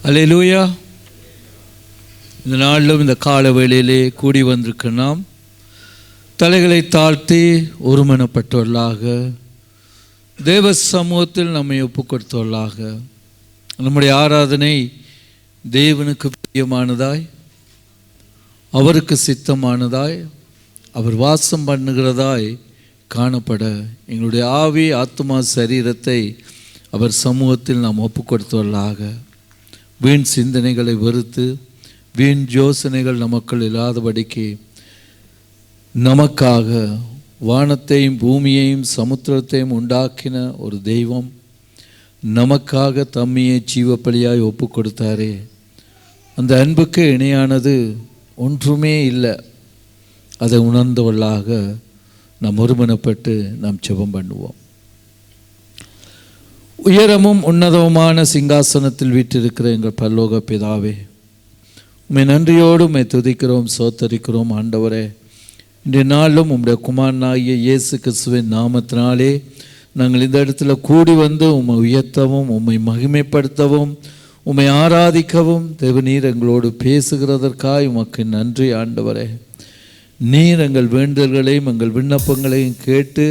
அல்லேலூயா. இந்த நாளிலும் இந்த கால வேளையிலே கூடி வந்திருக்க நாம் தலைகளை தாழ்த்தி ஒருமனப்பட்டவர்களாக தேவ சமூகத்தில் நம்மை ஒப்புக் கொடுத்தவர்களாக நம்முடைய ஆராதனை தேவனுக்கு பிரியமானதாய், அவருக்கு சித்தமானதாய், அவர் வாசம் பண்ணுகிறதாய் காணப்பட எங்களுடைய ஆவி ஆத்மா சரீரத்தை அவர் சமூகத்தில் நாம் ஒப்புக் கொடுத்தவர்களாக வீண் சிந்தனைகளை வெறுத்து வீண் யோசனைகள் நமக்குள் இல்லாதபடிக்கு நமக்காக வானத்தையும் பூமியையும் சமுத்திரத்தையும் உண்டாக்கின ஒரு தெய்வம் நமக்காக தம்மையை ஜீவபலியாய் ஒப்பு கொடுத்தாரே, அந்த அன்புக்கு இணையானது ஒன்றுமே இல்லை. அதை உணர்ந்தவர்களாக நாம் ஒருமனப்பட்டு நாம் ஜெபம் பண்ணுவோம். உயரமும் உன்னதமுமான சிங்காசனத்தில் வீற்றிருக்கிற எங்கள் பரலோக பிதாவே, உம்மை நன்றியோடு உம்மை துதிக்கிறோம், சோத்தரிக்கிறோம். ஆண்டவரே, இன்றைய நாளும் உம்முடைய குமாரனாகிய இயேசு கிறிஸ்துவின் நாமத்தினாலே நாங்கள் இந்த இடத்துல கூடி வந்து உம்மை உயர்த்தவும் உம்மை மகிமைப்படுத்தவும் உம்மை ஆராதிக்கவும் தேவநீர் எங்களோடு பேசுகிறதற்காக உமக்கு நன்றி. ஆண்டவரே, நீர் எங்கள் வேண்டுதல்களையும் எங்கள் விண்ணப்பங்களையும் கேட்டு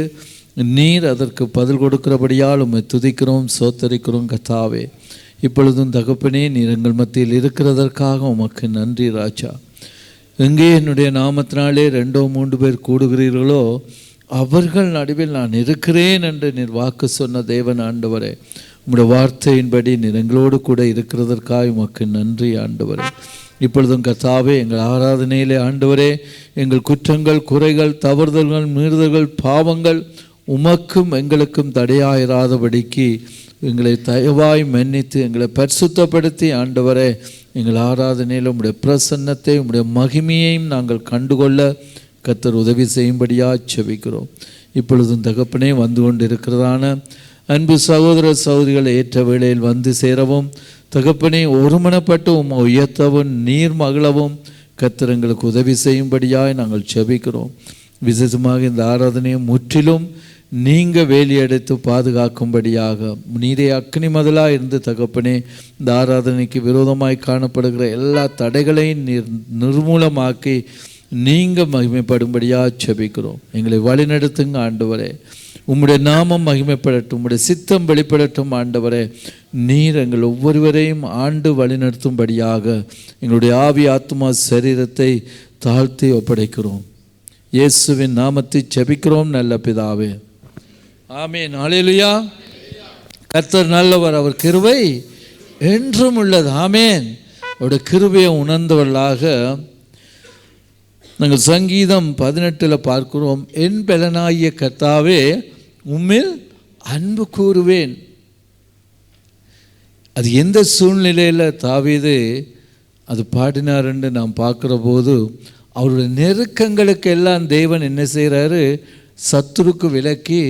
நீர் அதற்கு பதில் கொடுக்கிறபடியால் உம்மை துதிக்கிறோம், சோத்தரிக்கிறோம். கர்த்தாவே, இப்பொழுதும் தகப்பனே, நீர் எங்கள் மத்தியில் இருக்கிறதற்காக உமக்கு நன்றி ராஜா. எங்கே என்னுடைய நாமத்தினாலே 2-3 பேர் கூடுகிறீர்களோ அவர்கள் நடுவில் நான் இருக்கிறேன் என்று நீர் வாக்கு சொன்ன தேவன். ஆண்டவரே, உம்முடைய வார்த்தையின்படி நீர் எங்களோடு கூட இருக்கிறதற்காக உமக்கு நன்றி. ஆண்டவரே, இப்பொழுதும் கர்த்தாவே, எங்கள் ஆராதனையிலே ஆண்டவரே, எங்கள் குற்றங்கள், குறைகள், தவறுதல்கள், மீறுதல்கள், பாவங்கள் உமக்கும் எங்களுக்கும் தடையாயிராதபடிக்கு எங்களை தயவாய் மன்னித்து எங்களை பரிசுத்தப்படுத்தி ஆண்டவரே, எங்கள் ஆராதனையில் உம்முடைய பிரசன்னத்தை உம்முடைய மகிமையையும் நாங்கள் கண்டுகொள்ள கர்த்தர் உதவி செய்யும்படியாக செபிக்கிறோம். இப்பொழுதும் தகப்பனே, வந்து கொண்டு இருக்கிறதான அன்பு சகோதர சகோதரிகளை ஏற்ற வேளையில் வந்து சேரவும் தகப்பனே, ஒருமனப்பட்டு உம்மை உயர்த்தவும் நீர் மகிழவும் கர்த்தர் எங்களுக்கு உதவி செய்யும்படியாய் நாங்கள் செபிக்கிறோம். விசேஷமாக இந்த ஆராதனையை முற்றிலும் நீங்கள் வேலியடைத்து பாதுகாக்கும்படியாக நீரே அக்னி மதலாக இருந்து தகப்பனே, இந்த ஆராதனைக்கு விரோதமாய் காணப்படுகிற எல்லா தடைகளையும் நிர்மூலமாக்கி நீங்கள் மகிமைப்படும்படியாக செபிக்கிறோம். எங்களை வழிநடத்துங்க ஆண்டவரே. உம்முடைய நாமம் மகிமைப்படட்டும், உம்முடைய சித்தம் வெளிப்படட்டும். ஆண்டவரே, நீர் எங்கள் ஒவ்வொருவரையும் ஆண்டு வழிநடத்தும்படியாக எங்களுடைய ஆவி ஆத்மா சரீரத்தை தாழ்த்தி ஒப்படைக்கிறோம். இயேசுவின் நாமத்தை ஜெபிக்கிறோம் நல்ல பிதாவே, ஆமென். ஹல்லேலூயா. கர்த்தர் நல்லவர், அவர் கிருபை என்றும் உள்ளது. ஆமென். அவருடைய கிருபையை உணர்ந்தவர்களாக நாங்கள் சங்கீதம் 18 பார்க்கிறோம். என் பெலனாகிய கர்த்தாவே, உம்மில் அன்பு கூறுவேன். அது எந்த சூழ்நிலையில் தாவீது அது பாடினார் என்று நாம் பார்க்குற போது, அவருடைய நெருக்கங்களுக்கு எல்லாம் தேவன் என்ன செய்கிறாரு, சத்துருக்கு விலக்கி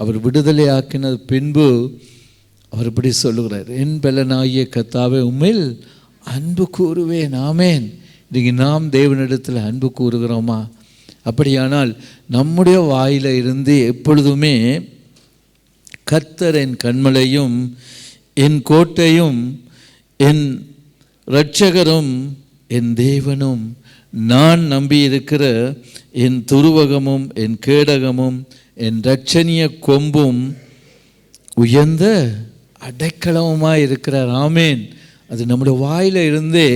அவர் விடுதலை ஆக்கின பின்பு அவர் இப்படி சொல்லுகிறார், என் பெலனாகிய கர்த்தாவே, உம்மில் அன்பு கூறுவேன். ஆமென். இன்றைக்கு நாம் தேவனிடத்தில் அன்பு கூறுகிறோமா? அப்படியானால் நம்முடைய வாயில் இருந்து எப்பொழுதுமே கர்த்தர் என் கண்மலையும் என் கோட்டையும் என் இரட்சகரும் என் தேவனும் நான் நம்பியிருக்கிற என் துருவகமும் என் கேடகமும் என் இரட்சணிய கொம்பும் உயர்ந்த அடைக்கலமுமாய் இருக்கிறார். ஆமேன். அது நம்முடைய வாயில் இருந்தே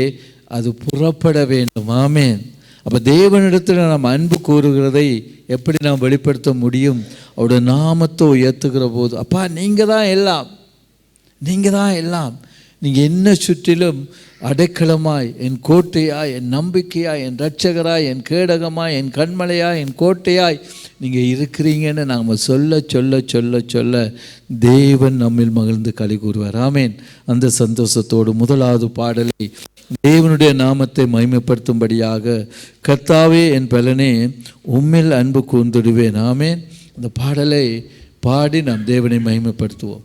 அது புறப்பட வேண்டும். ஆமேன். அப்போ தேவனிடத்தில் நாம் அன்பு கூறுகிறதை எப்படி நாம் வெளிப்படுத்த முடியும்? அவருடைய நாமத்தை உயர்த்துகிற போது, அப்பா நீங்கள் தான் எல்லாம், நீங்கள் தான் எல்லாம், நீங்கள் என்ன சுற்றிலும் அடைக்கலமாய், என் கோட்டையாய், என் நம்பிக்கையாய், என் இரட்சகராய், என் கேடகமாய், என் கண்மலையாய், என் கோட்டையாய் நீங்கள் இருக்கிறீங்கன்னு நாம் சொல்ல சொல்ல சொல்ல சொல்ல தேவன் நம்மில் மகிழ்ந்து களி கூறுவார். ஆமேன். அந்த சந்தோஷத்தோடு முதலாவது பாடலை தேவனுடைய நாமத்தை மகிமைப்படுத்தும்படியாக, கர்த்தாவே என் பலனே உம்மில் அன்பு கூர்ந்திடுவேன். ஆமேன். அந்த பாடலை பாடி நாம் தேவனை மகிமைப்படுத்துவோம்.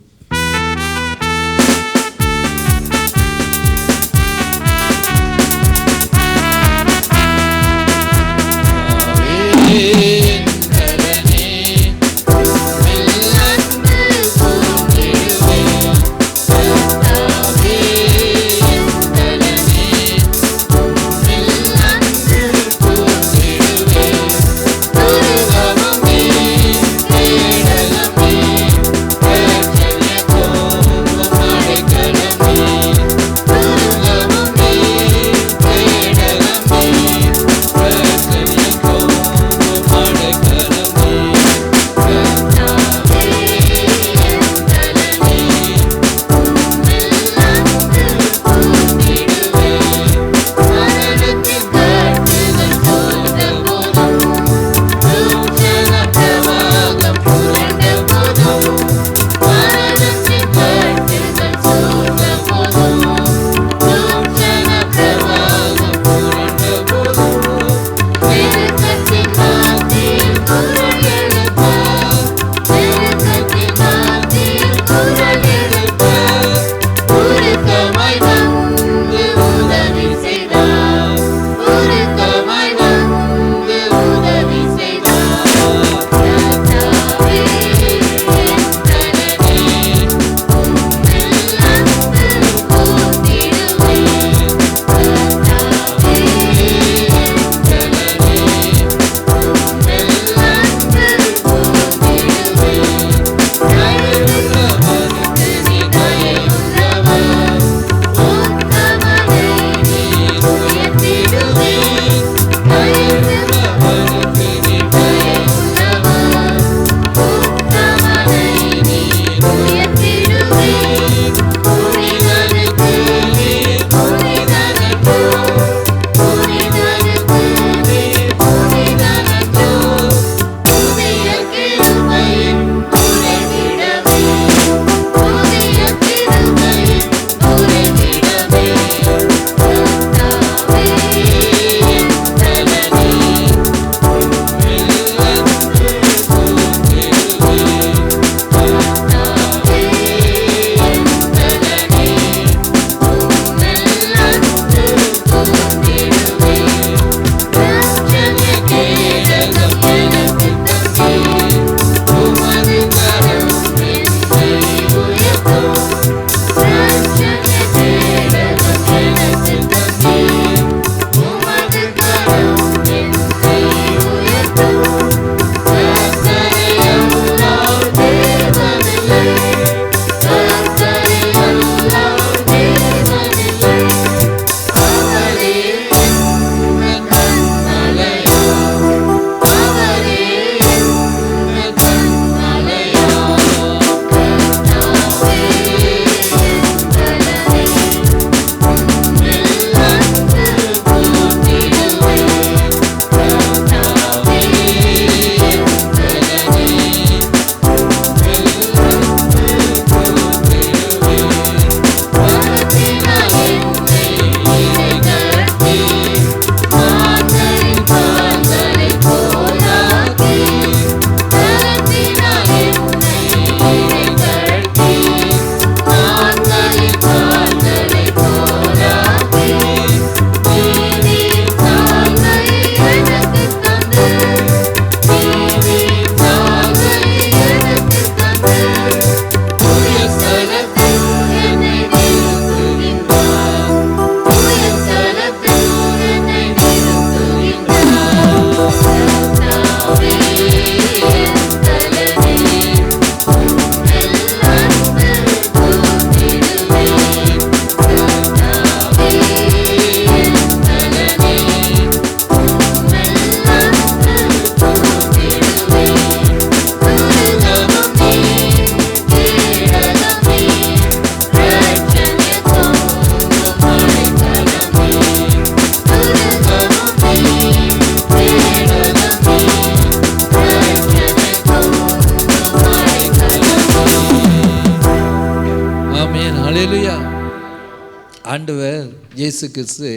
இயேசு கிறிஸ்து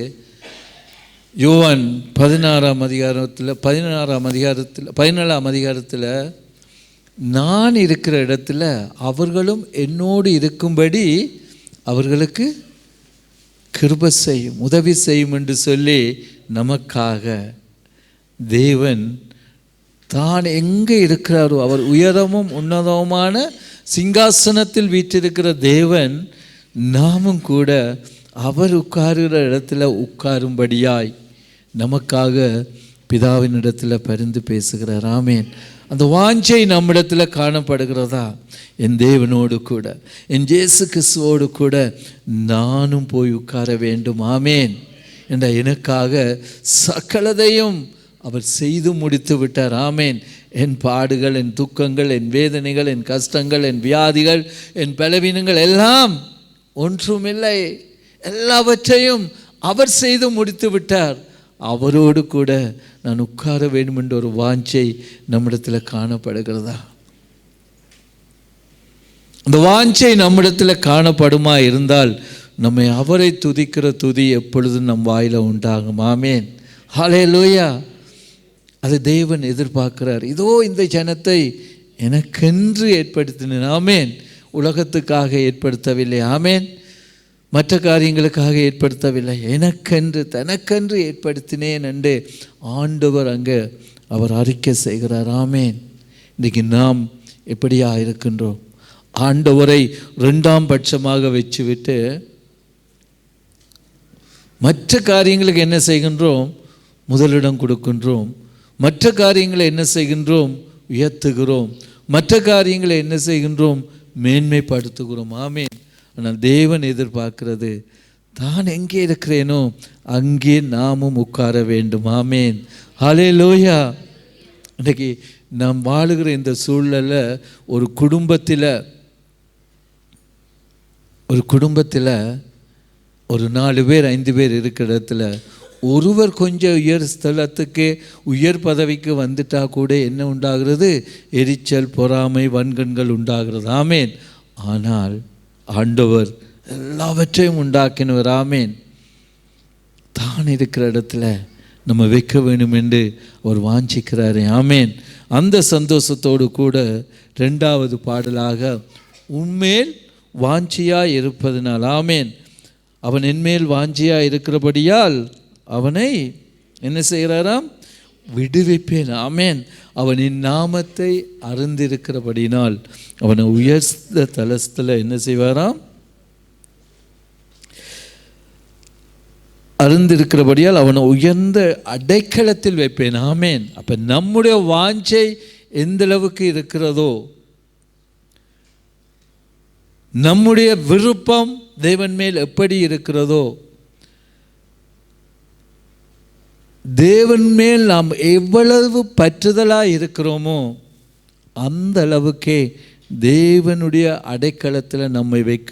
யோவான் 17ஆம் அதிகாரத்தில் நான் இருக்கிற இடத்துல அவர்களும் என்னோடு இருக்கும்படி அவர்களுக்கு கிருபை செய்யும், உதவி செய்யும் என்று சொல்லி நமக்காக தேவன் தான் எங்கே இருக்கிறாரோ, அவர் உயரமும் உன்னதமான சிங்காசனத்தில் வீற்றிருக்கிற தேவன், நாமும் கூட அவர் உட்காருகிற இடத்துல உட்காரும்படியாய் நமக்காக பிதாவின் இடத்துல பரிந்து பேசுகிறார். ஆமேன். அந்த வாஞ்சை நம்மிடத்தில் காணப்படுகிறதா? என் தேவனோடு கூட, என் இயேசு கிறிஸ்துவோடு கூட நானும் போய் உட்கார வேண்டும். ஆமேன். என்ற எனக்காக சகலதையும் அவர் செய்து முடித்து விட்டார். ஆமேன். என் பாடுகள், என் துக்கங்கள், என் வேதனைகள், என் கஷ்டங்கள், என் வியாதிகள், என் பலவீனங்கள் எல்லாம் ஒன்றுமில்லை, எல்லாவற்றையும் அவர் செய்து முடித்து விட்டார். அவரோடு கூட நான் உட்கார வேண்டும் என்ற ஒரு வாஞ்சை நம்மிடத்தில் காணப்படுகிறதா? அந்த வாஞ்சை நம்மிடத்தில் காணப்படுமா இருந்தால் நம்மை அவரை துதிக்கிற துதி எப்பொழுதும் நம் வாயில உண்டாகும். ஆமேன். ஹல்லேலூயா. அது தேவன் எதிர்பார்க்கிறார். இதோ இந்த ஜனத்தை எனக்கென்று ஏற்படுத்தினேன். ஆமேன். உலகத்துக்காக ஏற்படுத்தவில்லை. ஆமேன். மற்ற காரியங்களுக்காக ஏற்படுத்தவில்லை, எனக்கென்று தனக்கென்று ஏற்படுத்தினேன் என்று ஆண்டவர் அங்கே அவர் அறிக்கை செய்கிறார். ஆமேன். இன்றைக்கு நாம் எப்படியா இருக்கின்றோம்? ஆண்டவரை 2ஆம் பட்சமாக வச்சுவிட்டு மற்ற காரியங்களுக்கு என்ன செய்கின்றோம்? முதலிடம் கொடுக்கின்றோம். மற்ற காரியங்களை என்ன செய்கின்றோம்? உயர்த்துகிறோம். மற்ற காரியங்களை என்ன செய்கின்றோம்? மேன்மைப்படுத்துகிறோம். ஆமேன். ஆனால் தேவன் எதிர்பார்க்கிறது, தான் எங்கே இருக்கிறேனோ அங்கே நாமும் உட்கார வேண்டும். ஆமேன். ஹல்லேலூயா. இன்றைக்கி நாம் வாழுகிற இந்த சூழலில் ஒரு குடும்பத்தில் ஒரு 4 பேர் 5 பேர் இருக்கிற இடத்துல ஒருவர் கொஞ்சம் உயர் ஸ்தலத்துக்கு உயர் பதவிக்கு வந்துட்டா கூட என்ன உண்டாகிறது? எரிச்சல், பொறாமை, வன்கண்கள் உண்டாகிறது. ஆமேன். ஆனால் ஆண்டவர் எல்லாவற்றையும் உண்டாக்கினவர். ஆமேன். தான் இருக்கிற இடத்துல நம்ம வைக்க வேண்டும் என்று அவர் வாஞ்சிக்கிறாரு. ஆமேன். அந்த சந்தோஷத்தோடு கூட 2வது பாடலாக உன்மேல் வாஞ்சியாய் இருப்பதனால், ஆமேன், அவன் என்மேல் வாஞ்சியாய் இருக்கிறபடியால் அவனை என்ன செய்கிறாராம்? விடுவிப்பேன். ஆமேன். அவனின் நாமத்தை அறிந்திருக்கிறபடினால் அவனை உயர்ந்த தலத்தில் என்ன செய்வாராம்? அறிந்திருக்கிறபடியால் அவனை உயர்ந்த அடைக்கலத்தில் வைப்பேன். ஆமேன். அப்போ நம்முடைய வாஞ்சை எந்த அளவுக்கு இருக்கிறதோ, நம்முடைய விருப்பம் தேவன் மேல் எப்படி இருக்கிறதோ, தேவன் மேல் நாம் எவ்வளவு பற்றுதலாக இருக்கிறோமோ அந்த அளவுக்கே தேவனுடைய அடைக்கலத்தில் நம்மை வைக்க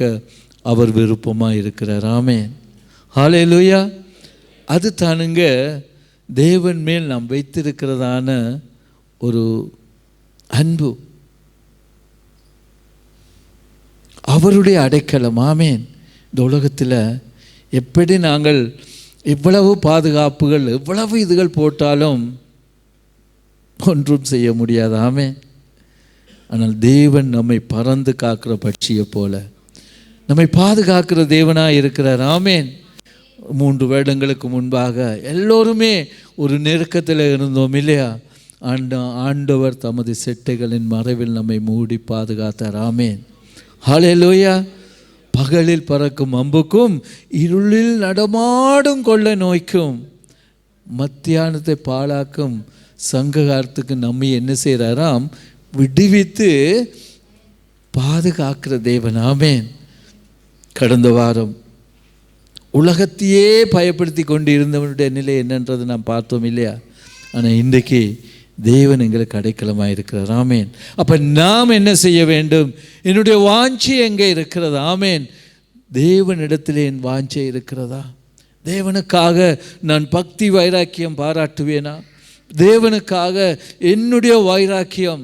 அவர் விருப்பமாக இருக்கிறார். ஆமேன். ஹல்லேலூயா. அது தானுங்க தேவன் மேல் நாம் வைத்திருக்கிறதான ஒரு அன்பு, அவருடைய அடைக்கலம். ஆமேன். இந்த உலகத்தில் எப்படி நாங்கள் இவ்வளவு பாதுகாப்புகள், எவ்வளவு இதுகள் போட்டாலும் ஒன்றும் செய்ய முடியாது. ஆமேன். ஆனால் தேவன் நம்மை பறந்து காக்கிற பட்சியை போல நம்மை பாதுகாக்கிற தேவனாக இருக்கிறார். ஆமேன். 3 வருடங்களுக்கு முன்பாக எல்லோருமே ஒரு நெருக்கத்தில் இருந்தோம் இல்லையா? ஆண்டவர் தமது செட்டைகளின் மறைவில் நம்மை மூடி பாதுகாத்தார். ஆமேன். ஹல்லேலூயா. பகலில் பறக்கும் அம்புக்கும் இருளில் நடமாடும் கொள்ளை நோய்க்கும் மத்தியானத்தை பாழாக்கும் சங்ககாரத்துக்கு நம்மை என்ன செய்கிறாராம்? விடுவித்து பாதுகாக்கிற தேவன். ஆமேன். கடந்த வாரம் உலகத்தையே பயப்படுத்தி கொண்டு இருந்தவனுடைய நிலை என்னன்றது நாம் பார்த்தோம் இல்லையா? ஆனால் இன்றைக்கு தேவன் எங்களுக்கு அடைக்கலமாக இருக்கிறார். ஆமேன். அப்போ நாம் என்ன செய்ய வேண்டும்? என்னுடைய வாஞ்சை எங்கே இருக்கிறது? ஆமேன். தேவனிடத்தில் என் வாஞ்சை இருக்கிறதா? தேவனுக்காக நான் பக்தி வைராக்கியம் பாராட்டுவேனா? தேவனுக்காக என்னுடைய வைராக்கியம்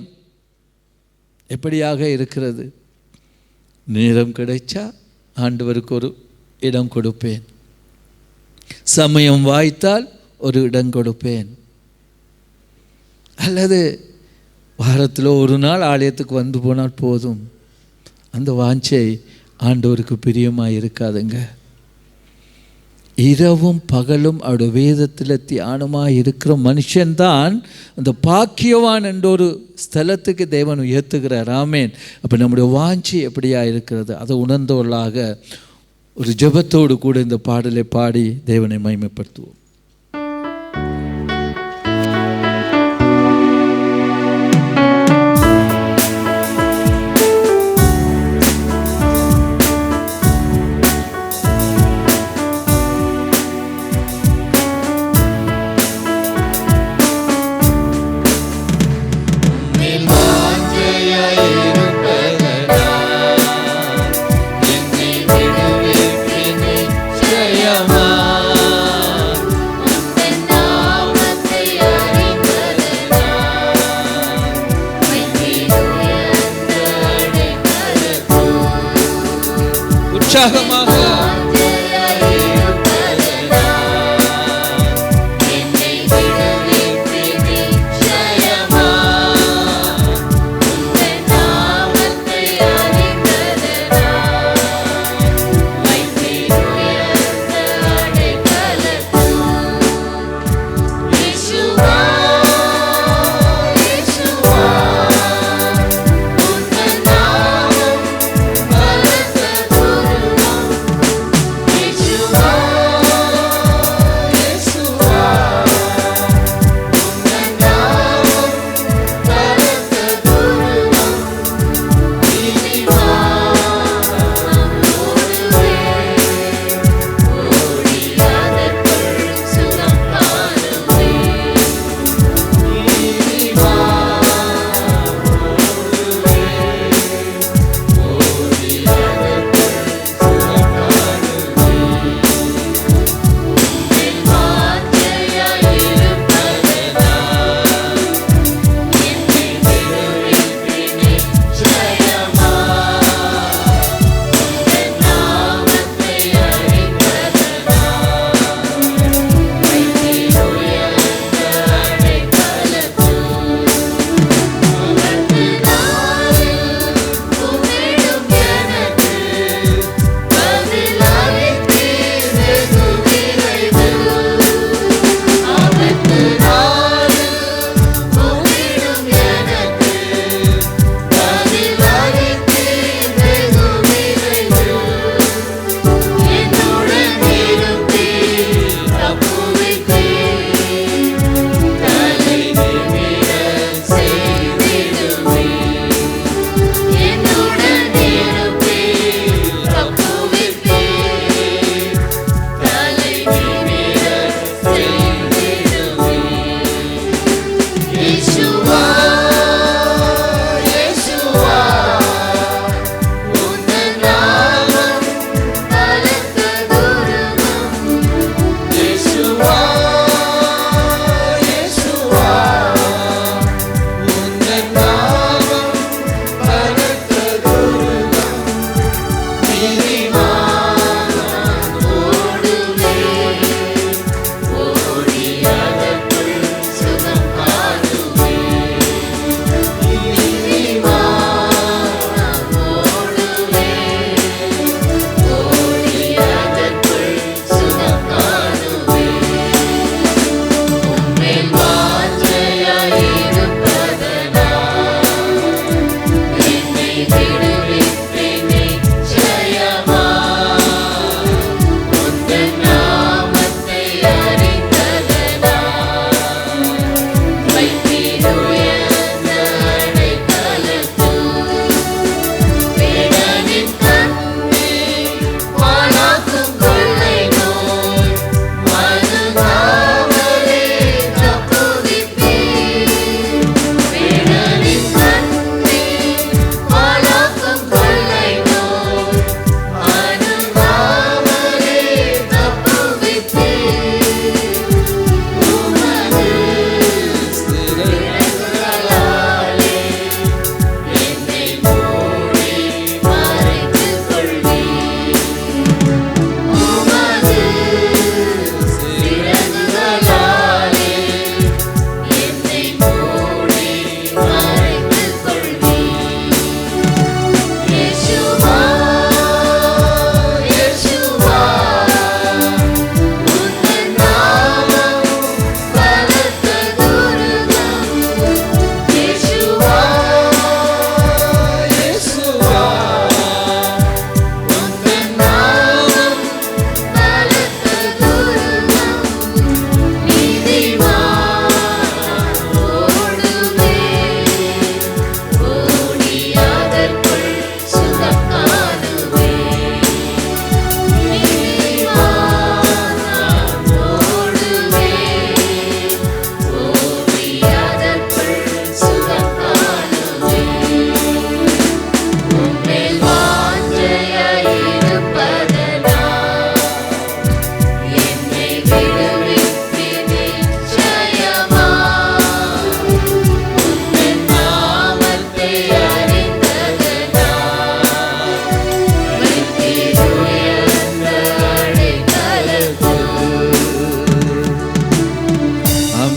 எப்படியாக இருக்கிறது? நேரம் கிடைச்சா ஆண்டவருக்கு ஒரு இடம் கொடுப்பேன். சமயம் வாய்த்தால் ஒரு இடம் கொடுப்பேன். அல்லது வாரத்தில் ஒரு நாள் ஆலயத்துக்கு வந்து போனால் போதும். அந்த வாஞ்சை ஆண்டவருக்கு பிரியமாக இருக்காதுங்க. இரவும் பகலும் அவருடைய வேதத்தில் தியானமாக இருக்கிற மனுஷன்தான் அந்த பாக்கியவான் என்ற ஒரு ஸ்தலத்துக்கு தேவன் உயர்த்துகிறார். ஆமேன். அப்போ நம்முடைய வாஞ்சை எப்படியா இருக்கிறது அதை உணர்ந்தவர்களாக ஒரு ஜெபத்தோடு கூட இந்த பாடலை பாடி தேவனை மகிமைப்படுத்துவோம். உற்சாகமாக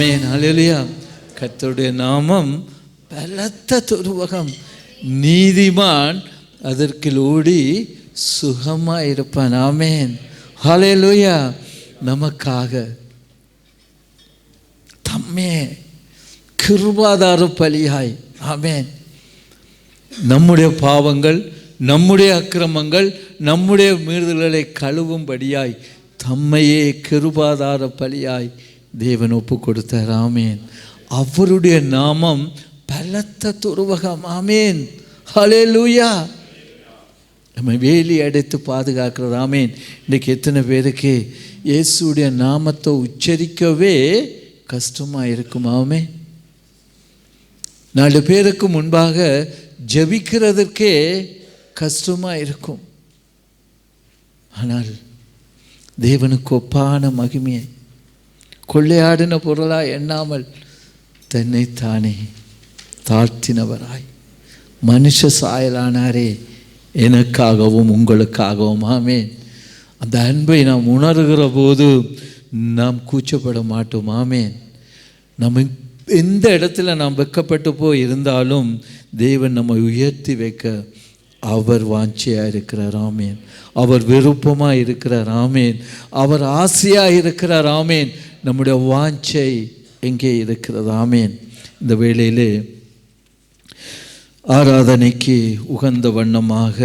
ஆமென். ஹல்லேலூயா. கர்த்தருடைய நாமம் பலத்த துருவகம், நீதிமான் அதற்கு ஓடி சுகமாயிருப்பான். ஆமென். ஹல்லேலூயா. நமக்காக தம்மே கிருபாதார பலியாய், ஆமென், நம்முடைய பாவங்கள், நம்முடைய அக்கிரமங்கள், நம்முடைய மீறுதல்களை கழுவும்படியாய் தம்மையே கிருபாதார பலியாய் தேவன் ஒப்பு கொடுத்தார். ஆமென். அவருடைய நாமம் பலத்த துருவகம். ஆமென். ஹல்லேலூயா. நம்ம வேலி அடைத்து பாதுகாக்கிறது. ஆமென். இன்றைக்கு எத்தனை பேருக்கு இயேசுடைய நாமத்தை உச்சரிக்கவே கஷ்டமாக இருக்கும். ஆமென். 4 பேருக்கு முன்பாக ஜெபிக்கிறதற்கே கஷ்டமாக இருக்கும். ஆனால் தேவனுக்கு ஒப்பான மகிமையை கொள்ளையாடின பொருளாய் எண்ணாமல் தன்னைத்தானே தாழ்த்தினவராய் மனுஷ சாயலானாரே, எனக்காகவும் உங்களுக்காகவும். ஆமென். அந்த அன்பை நாம் உணர்கிற போது நாம் கூச்சப்பட மாட்டோம். ஆமென். நம்ம எந்த இடத்துல நாம் வெக்கப்பட்டு போய் இருந்தாலும் தேவன் நம்மை உயர்த்தி வைக்க அவர் வாஞ்சியாக இருக்கிறார். ஆமென். அவர் விருப்பமாக இருக்கிறார். ஆமென். அவர் ஆசையாக இருக்கிறார். ஆமென். நம்முடைய வாஞ்சை எங்கே இருக்கிறது? ஆமென். இந்த வேளையிலே ஆராதனைக்கு உகந்த வண்ணமாக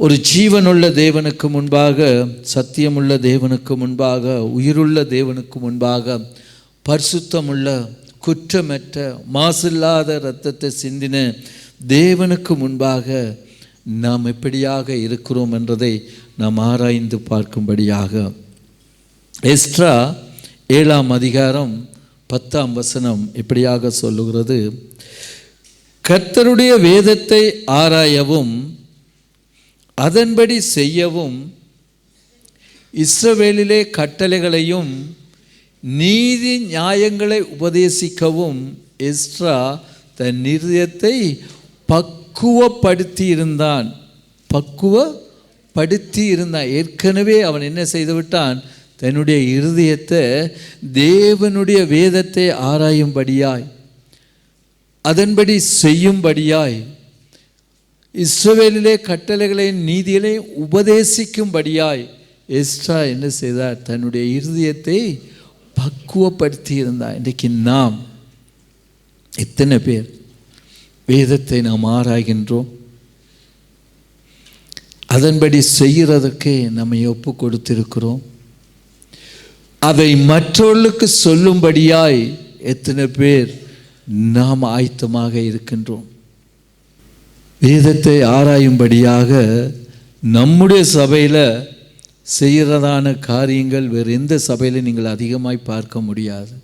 ஒரு ஜீவனுள்ள தேவனுக்கு முன்பாக, சத்தியமுள்ள தேவனுக்கு முன்பாக, உயிருள்ள தேவனுக்கு முன்பாக, பரிசுத்தமுள்ள குற்றமற்ற மாசில்லாத இரத்தத்தை சிந்தின தேவனுக்கு முன்பாக நாம் எப்படியாக இருக்கிறோம் என்றதை நாம் ஆராய்ந்து பார்க்கும்படியாக எஸ்ட்ரா 7ஆம் அதிகாரம் 10ஆம் வசனம் இப்படியாக சொல்லுகிறது: கர்த்தருடைய வேதத்தை ஆராயவும் அதன்படி செய்யவும் இஸ்ரவேலிலே கட்டளைகளையும் நீதி நியாயங்களை உபதேசிக்கவும் எஸ்ட்ரா தன் இருதயத்தை பக்குவப்படுத்தி இருந்தான். ஏற்கனவே அவன் என்ன செய்து விட்டான்? தன்னுடைய இருதயத்தை தேவனுடைய வேதத்தை ஆராயும்படியாய், அதன்படி செய்யும்படியாய், இஸ்ரவேலிலே கட்டளைகளை நீதிகளை உபதேசிக்கும்படியாய் எஸ்ட்ரா என்ன செய்தார்? தன்னுடைய இருதயத்தை பக்குவப்படுத்தி இருந்தார். இன்றைக்கு நாம் எத்தனை பேர் வேதத்தை நாம் ஆராய்கின்றோம்? அதன்படி செய்கிறதற்கே நம்மை ஒப்பு கொடுத்திருக்கிறோம். அதை மற்றவர்களுக்கு சொல்லும்படியாய் எத்தனை பேர் நாம் ஆயத்தமாக இருக்கின்றோம்? வேதத்தை ஆராயும்படியாக நம்முடைய சபையில் செய்கிறதான காரியங்கள் வேறு எந்த சபையில் நீங்கள் அதிகமாய் பார்க்க முடியாது.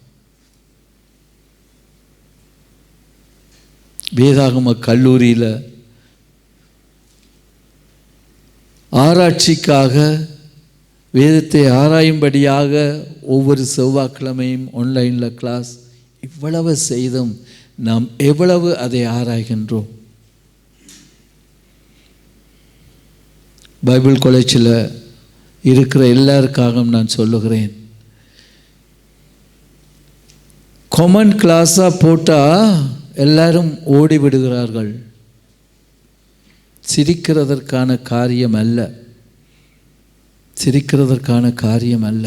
வேதாகம கல்லூரியில் ஆராய்ச்சிக்காக வேதத்தை ஆராயும்படியாக ஒவ்வொரு செவ்வாய்க்கிழமையும் ஆன்லைனில் கிளாஸ். இவ்வளவு செய்தும் நாம் எவ்வளவு அதை ஆராய்கின்றோம்? பைபிள் காலேஜில் இருக்கிற எல்லாருக்காகவும் நான் சொல்லுகிறேன், காமன் கிளாஸாக போட்டால் எல்லாரும் ஓடி விடுகிறார்கள். சிரிக்கிறதற்கான காரியம் அல்ல.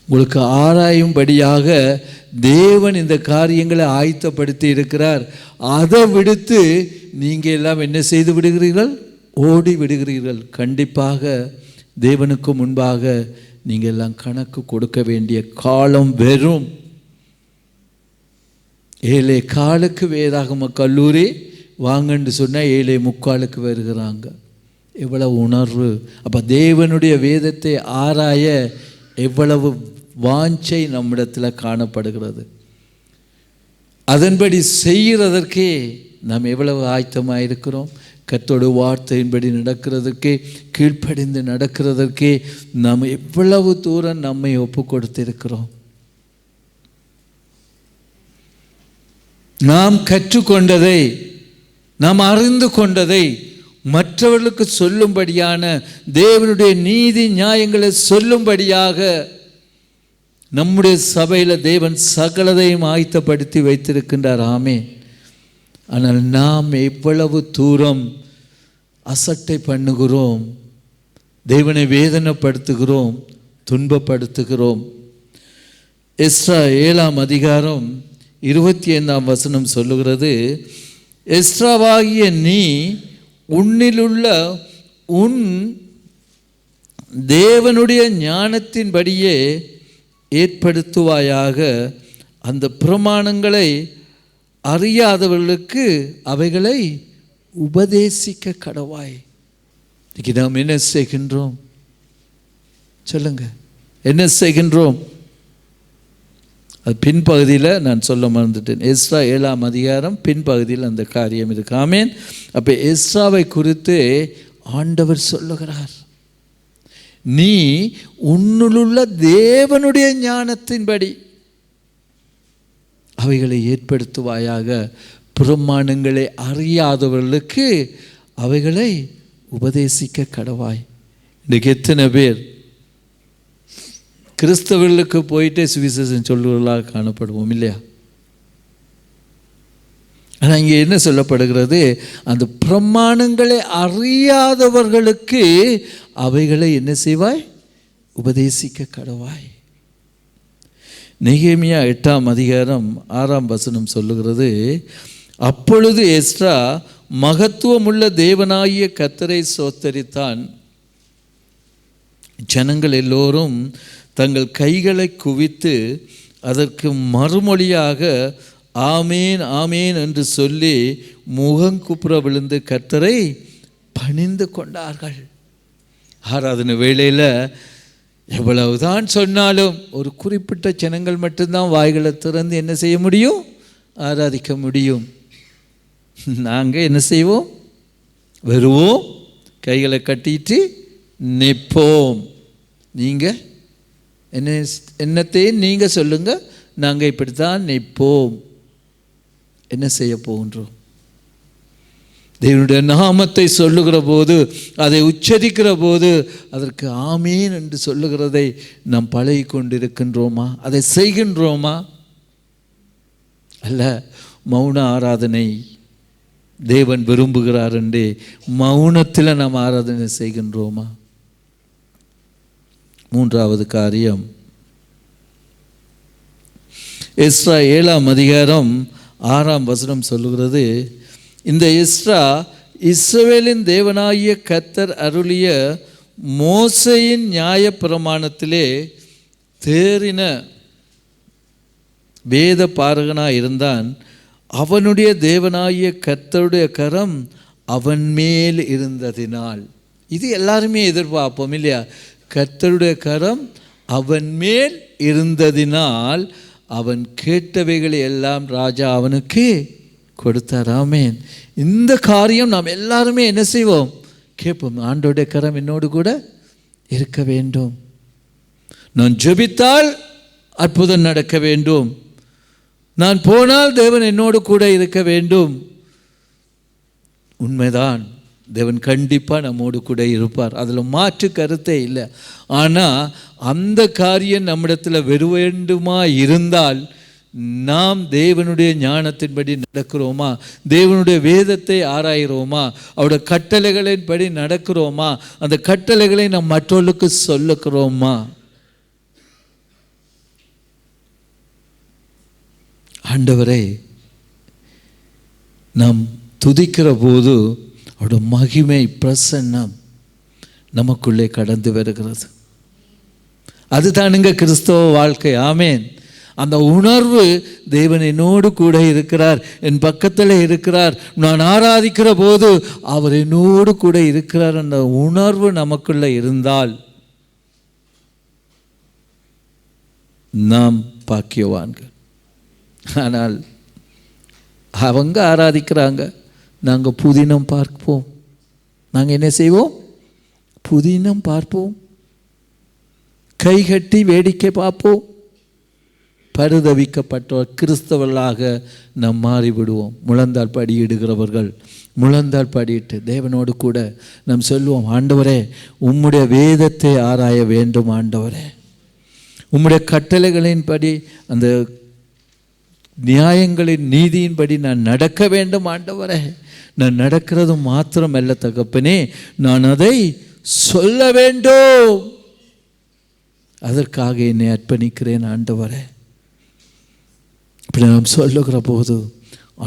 உங்களுக்கு ஆராயும்படியாக தேவன் இந்த காரியங்களை ஆயத்தப்படுத்தி இருக்கிறார். அதை விடுத்து நீங்கள் எல்லாம் என்ன செய்து விடுகிறீர்கள்? ஓடி விடுகிறீர்கள். கண்டிப்பாக தேவனுக்கு முன்பாக நீங்கள் எல்லாம் கணக்கு கொடுக்க வேண்டிய காலம் வெறும் 7:15 வேதாகம கல்லூரி வாங்கன்னு சொன்னால் 7:45 வருகிறாங்க. எவ்வளவு உணர்வு! அப்போ தேவனுடைய வேதத்தை ஆராய எவ்வளவு வாஞ்சை நம்மிடத்தில் காணப்படுகிறது. அதன்படி செய்கிறதற்கே நாம் எவ்வளவு ஆயத்தமாக இருக்கிறோம்? கர்த்தருடைய வார்த்தையின்படி நடக்கிறதற்கே, கீழ்ப்படிந்து நடக்கிறதற்கே நாம் எவ்வளவு தூரம் நம்மை ஒப்பு கொடுத்திருக்கிறோம்? நாம் கற்றுக்கொண்டதை, நாம் அறிந்து கொண்டதை மற்றவர்களுக்கு சொல்லும்படியான, தேவனுடைய நீதி நியாயங்களை சொல்லும்படியாக நம்முடைய சபையில் தேவன் சகலதையும் ஆயத்தப்படுத்தி வைத்திருக்கின்றார். ஆமென். ஆனால் நாம் எவ்வளவு தூரம் அசட்டை பண்ணுகிறோம், தேவனை வேதனைப்படுத்துகிறோம், துன்பப்படுத்துகிறோம். எஸ்றா 7ஆம் அதிகாரம் 25ஆம் வசனம் சொல்லுகிறது, எஸ்றாவாகிய நீ உன்னிலுள்ள உன் தேவனுடைய ஞானத்தின்படியே ஏற்படுத்துவாயாக. அந்த பிரமாணங்களை அறியாதவர்களுக்கு அவைகளை உபதேசிக்க கடவாய். இன்னைக்கு நாம் என்ன செய்கின்றோம் சொல்லுங்க, என்ன செய்கின்றோம்? அது பின்பகுதியில் நான் சொல்ல மறந்துட்டேன். எஸ்றா 7ஆம் அதிகாரம் பின்பகுதியில் அந்த காரியம் இருக்கு. ஆமென். அப்போ எஸ்றாவை குறித்து ஆண்டவர் சொல்லுகிறார், நீ உன்னுள்ள தேவனுடைய ஞானத்தின்படி அவைகளை ஏற்படுத்துவாயாக. பிரமாணங்களை அறியாதவர்களுக்கு அவைகளை உபதேசிக்க கடவாய். இன்றைக்கு எத்தனை பேர் கிறிஸ்தவர்களுக்கு போயிட்டே சுவிசேஷம் சொல்லுவர்களாக காணப்படுவோம் இல்லையா? ஆனால் இங்கே என்ன சொல்லப்படுகிறது, அந்த பிரமாணங்களை அறியாதவர்களுக்கு அவைகளை என்ன செய்வாய்? உபதேசிக்க கடவாய். நெகேமியா 8ஆம் அதிகாரம் 6ஆம் வசனம் சொல்லுகிறது, அப்பொழுது எஸ்றா மகத்துவமுள்ள தேவனாகிய கர்த்தரை ஸ்தோத்தரித்தான். ஜனங்கள் எல்லோரும் தங்கள் கைகளை குவித்து அதற்கு மறுமொழியாக ஆமேன் ஆமேன் என்று சொல்லி முகங்குப்புற விழுந்து கர்த்தரை பணிந்து கொண்டார்கள். ஆராதனை வேளையில் எவ்வளவுதான் சொன்னாலும் ஒரு குறிப்பிட்ட ஜனங்கள் மட்டும்தான் வாய்களை திறந்து என்ன செய்ய முடியும்? ஆராதிக்க முடியும். நாங்கள் என்ன செய்வோம்? வருவோம், கைகளை கட்டிட்டு நிற்போம். நீங்கள் என்னத்தையும் நீங்கள் சொல்லுங்கள், நாங்கள் இப்படித்தான் நிற்போம். என்ன செய்ய போகின்றோம்? தேவனுடைய நாமத்தை சொல்லுகிற போது, அதை உச்சரிக்கிற போது அதற்கு ஆமீன் என்று சொல்லுகிறதை நாம் பழகி கொண்டிருக்கின்றோமா? அதை செய்கின்றோமா? அல்ல, மௌன ஆராதனை தேவன் விரும்புகிறார் என்று மௌனத்தில் நாம் ஆராதனை செய்கின்றோமா? மூன்றாவது காரியம், எஸ்றா 7ஆம் அதிகாரம் 6ஆம் வசனம் சொல்லுகிறது, இந்த எஸ்றா இஸ்ரவேலின் தேவனாகிய கர்த்தர் அருளிய மோசேயின் நியாயப்பிரமாணத்திலே தேறின வேத பாரகனாக இருந்தான். அவனுடைய தேவனாகிய கர்த்தருடைய கரம் அவன் மேல் இருந்ததினால். இது எல்லாருமே எதிர்பார்ப்போம் இல்லையா? கர்த்தருடைய கரம் அவன் மேல் இருந்ததினால் அவன் கேட்டவைகளை எல்லாம் ராஜா அவனுக்கு கொடுத்தார். ஆமென். இந்த காரியம் நாம் எல்லாருமே என்ன செய்வோம்? கேட்போம். ஆண்டோடைய கரம் என்னோடு கூட இருக்க வேண்டும். நான் ஜெபித்தால் அற்புதம் நடக்க வேண்டும். நான் போனால் தேவன் என்னோடு கூட இருக்க வேண்டும். உண்மைதான், தேவன் கண்டிப்பாக நம்மோடு கூட இருப்பார், அதில் மாற்று கருத்தே இல்லை. ஆனால் அந்த காரியம் நம்மிடத்தில் வெறு வேண்டுமா இருந்தால் நாம் தேவனுடைய ஞானத்தின்படி நடக்கிறோமா? தேவனுடைய வேதத்தை ஆராய்கிறோமா? அவருடைய கட்டளைகளின்படி நடக்கிறோமா? அந்த கட்டளைகளை நாம் மற்றவர்களுக்கு சொல்லுகிறோமா? ஆண்டவரை நாம் துதிக்கிற போது அவருடைய மகிமை பிரசன்னம் நமக்குள்ளே கடந்து வருகிறது. அதுதானுங்க கிறிஸ்தவ வாழ்க்கை. ஆமேன். அந்த உணர்வு, தேவன் என்னோடு கூட இருக்கிறார், என் பக்கத்தில் இருக்கிறார், நான் ஆராதிக்கிற போது அவர் என்னோடு கூட இருக்கிறார், அந்த உணர்வு நமக்குள்ள இருந்தால் நாம் பாக்கியவான்கள். ஆனால் அவங்க ஆராதிக்கிறாங்க, நாங்கள் புதினம் பார்ப்போம். நாங்கள் என்ன செய்வோம்? புதினம் பார்ப்போம், கைகட்டி வேடிக்கை பார்ப்போம். பரிதவிக்கப்பட்டவர் கிறிஸ்தவர்களாக நாம் மாறிவிடுவோம். முழந்தால் படியிடுகிறவர்கள் முழந்தால் படியிட்டு தேவனோடு கூட நாம் சொல்லுவோம், ஆண்டவரே உம்முடைய வேதத்தை ஆராய வேண்டும், ஆண்டவரே உம்முடைய கட்டளைகளின்படி, அந்த நியாயங்களின் நீதியின்படி நான் நடக்க வேண்டும் ஆண்டவரே. நான் நடக்கிறது மாத்திரமல்ல தகப்பனே, நான் அதை சொல்ல வேண்டும். அதற்காக என்னை அர்ப்பணிக்கிறேன் ஆண்டவரே. இப்படி நாம் சொல்லுகிற போது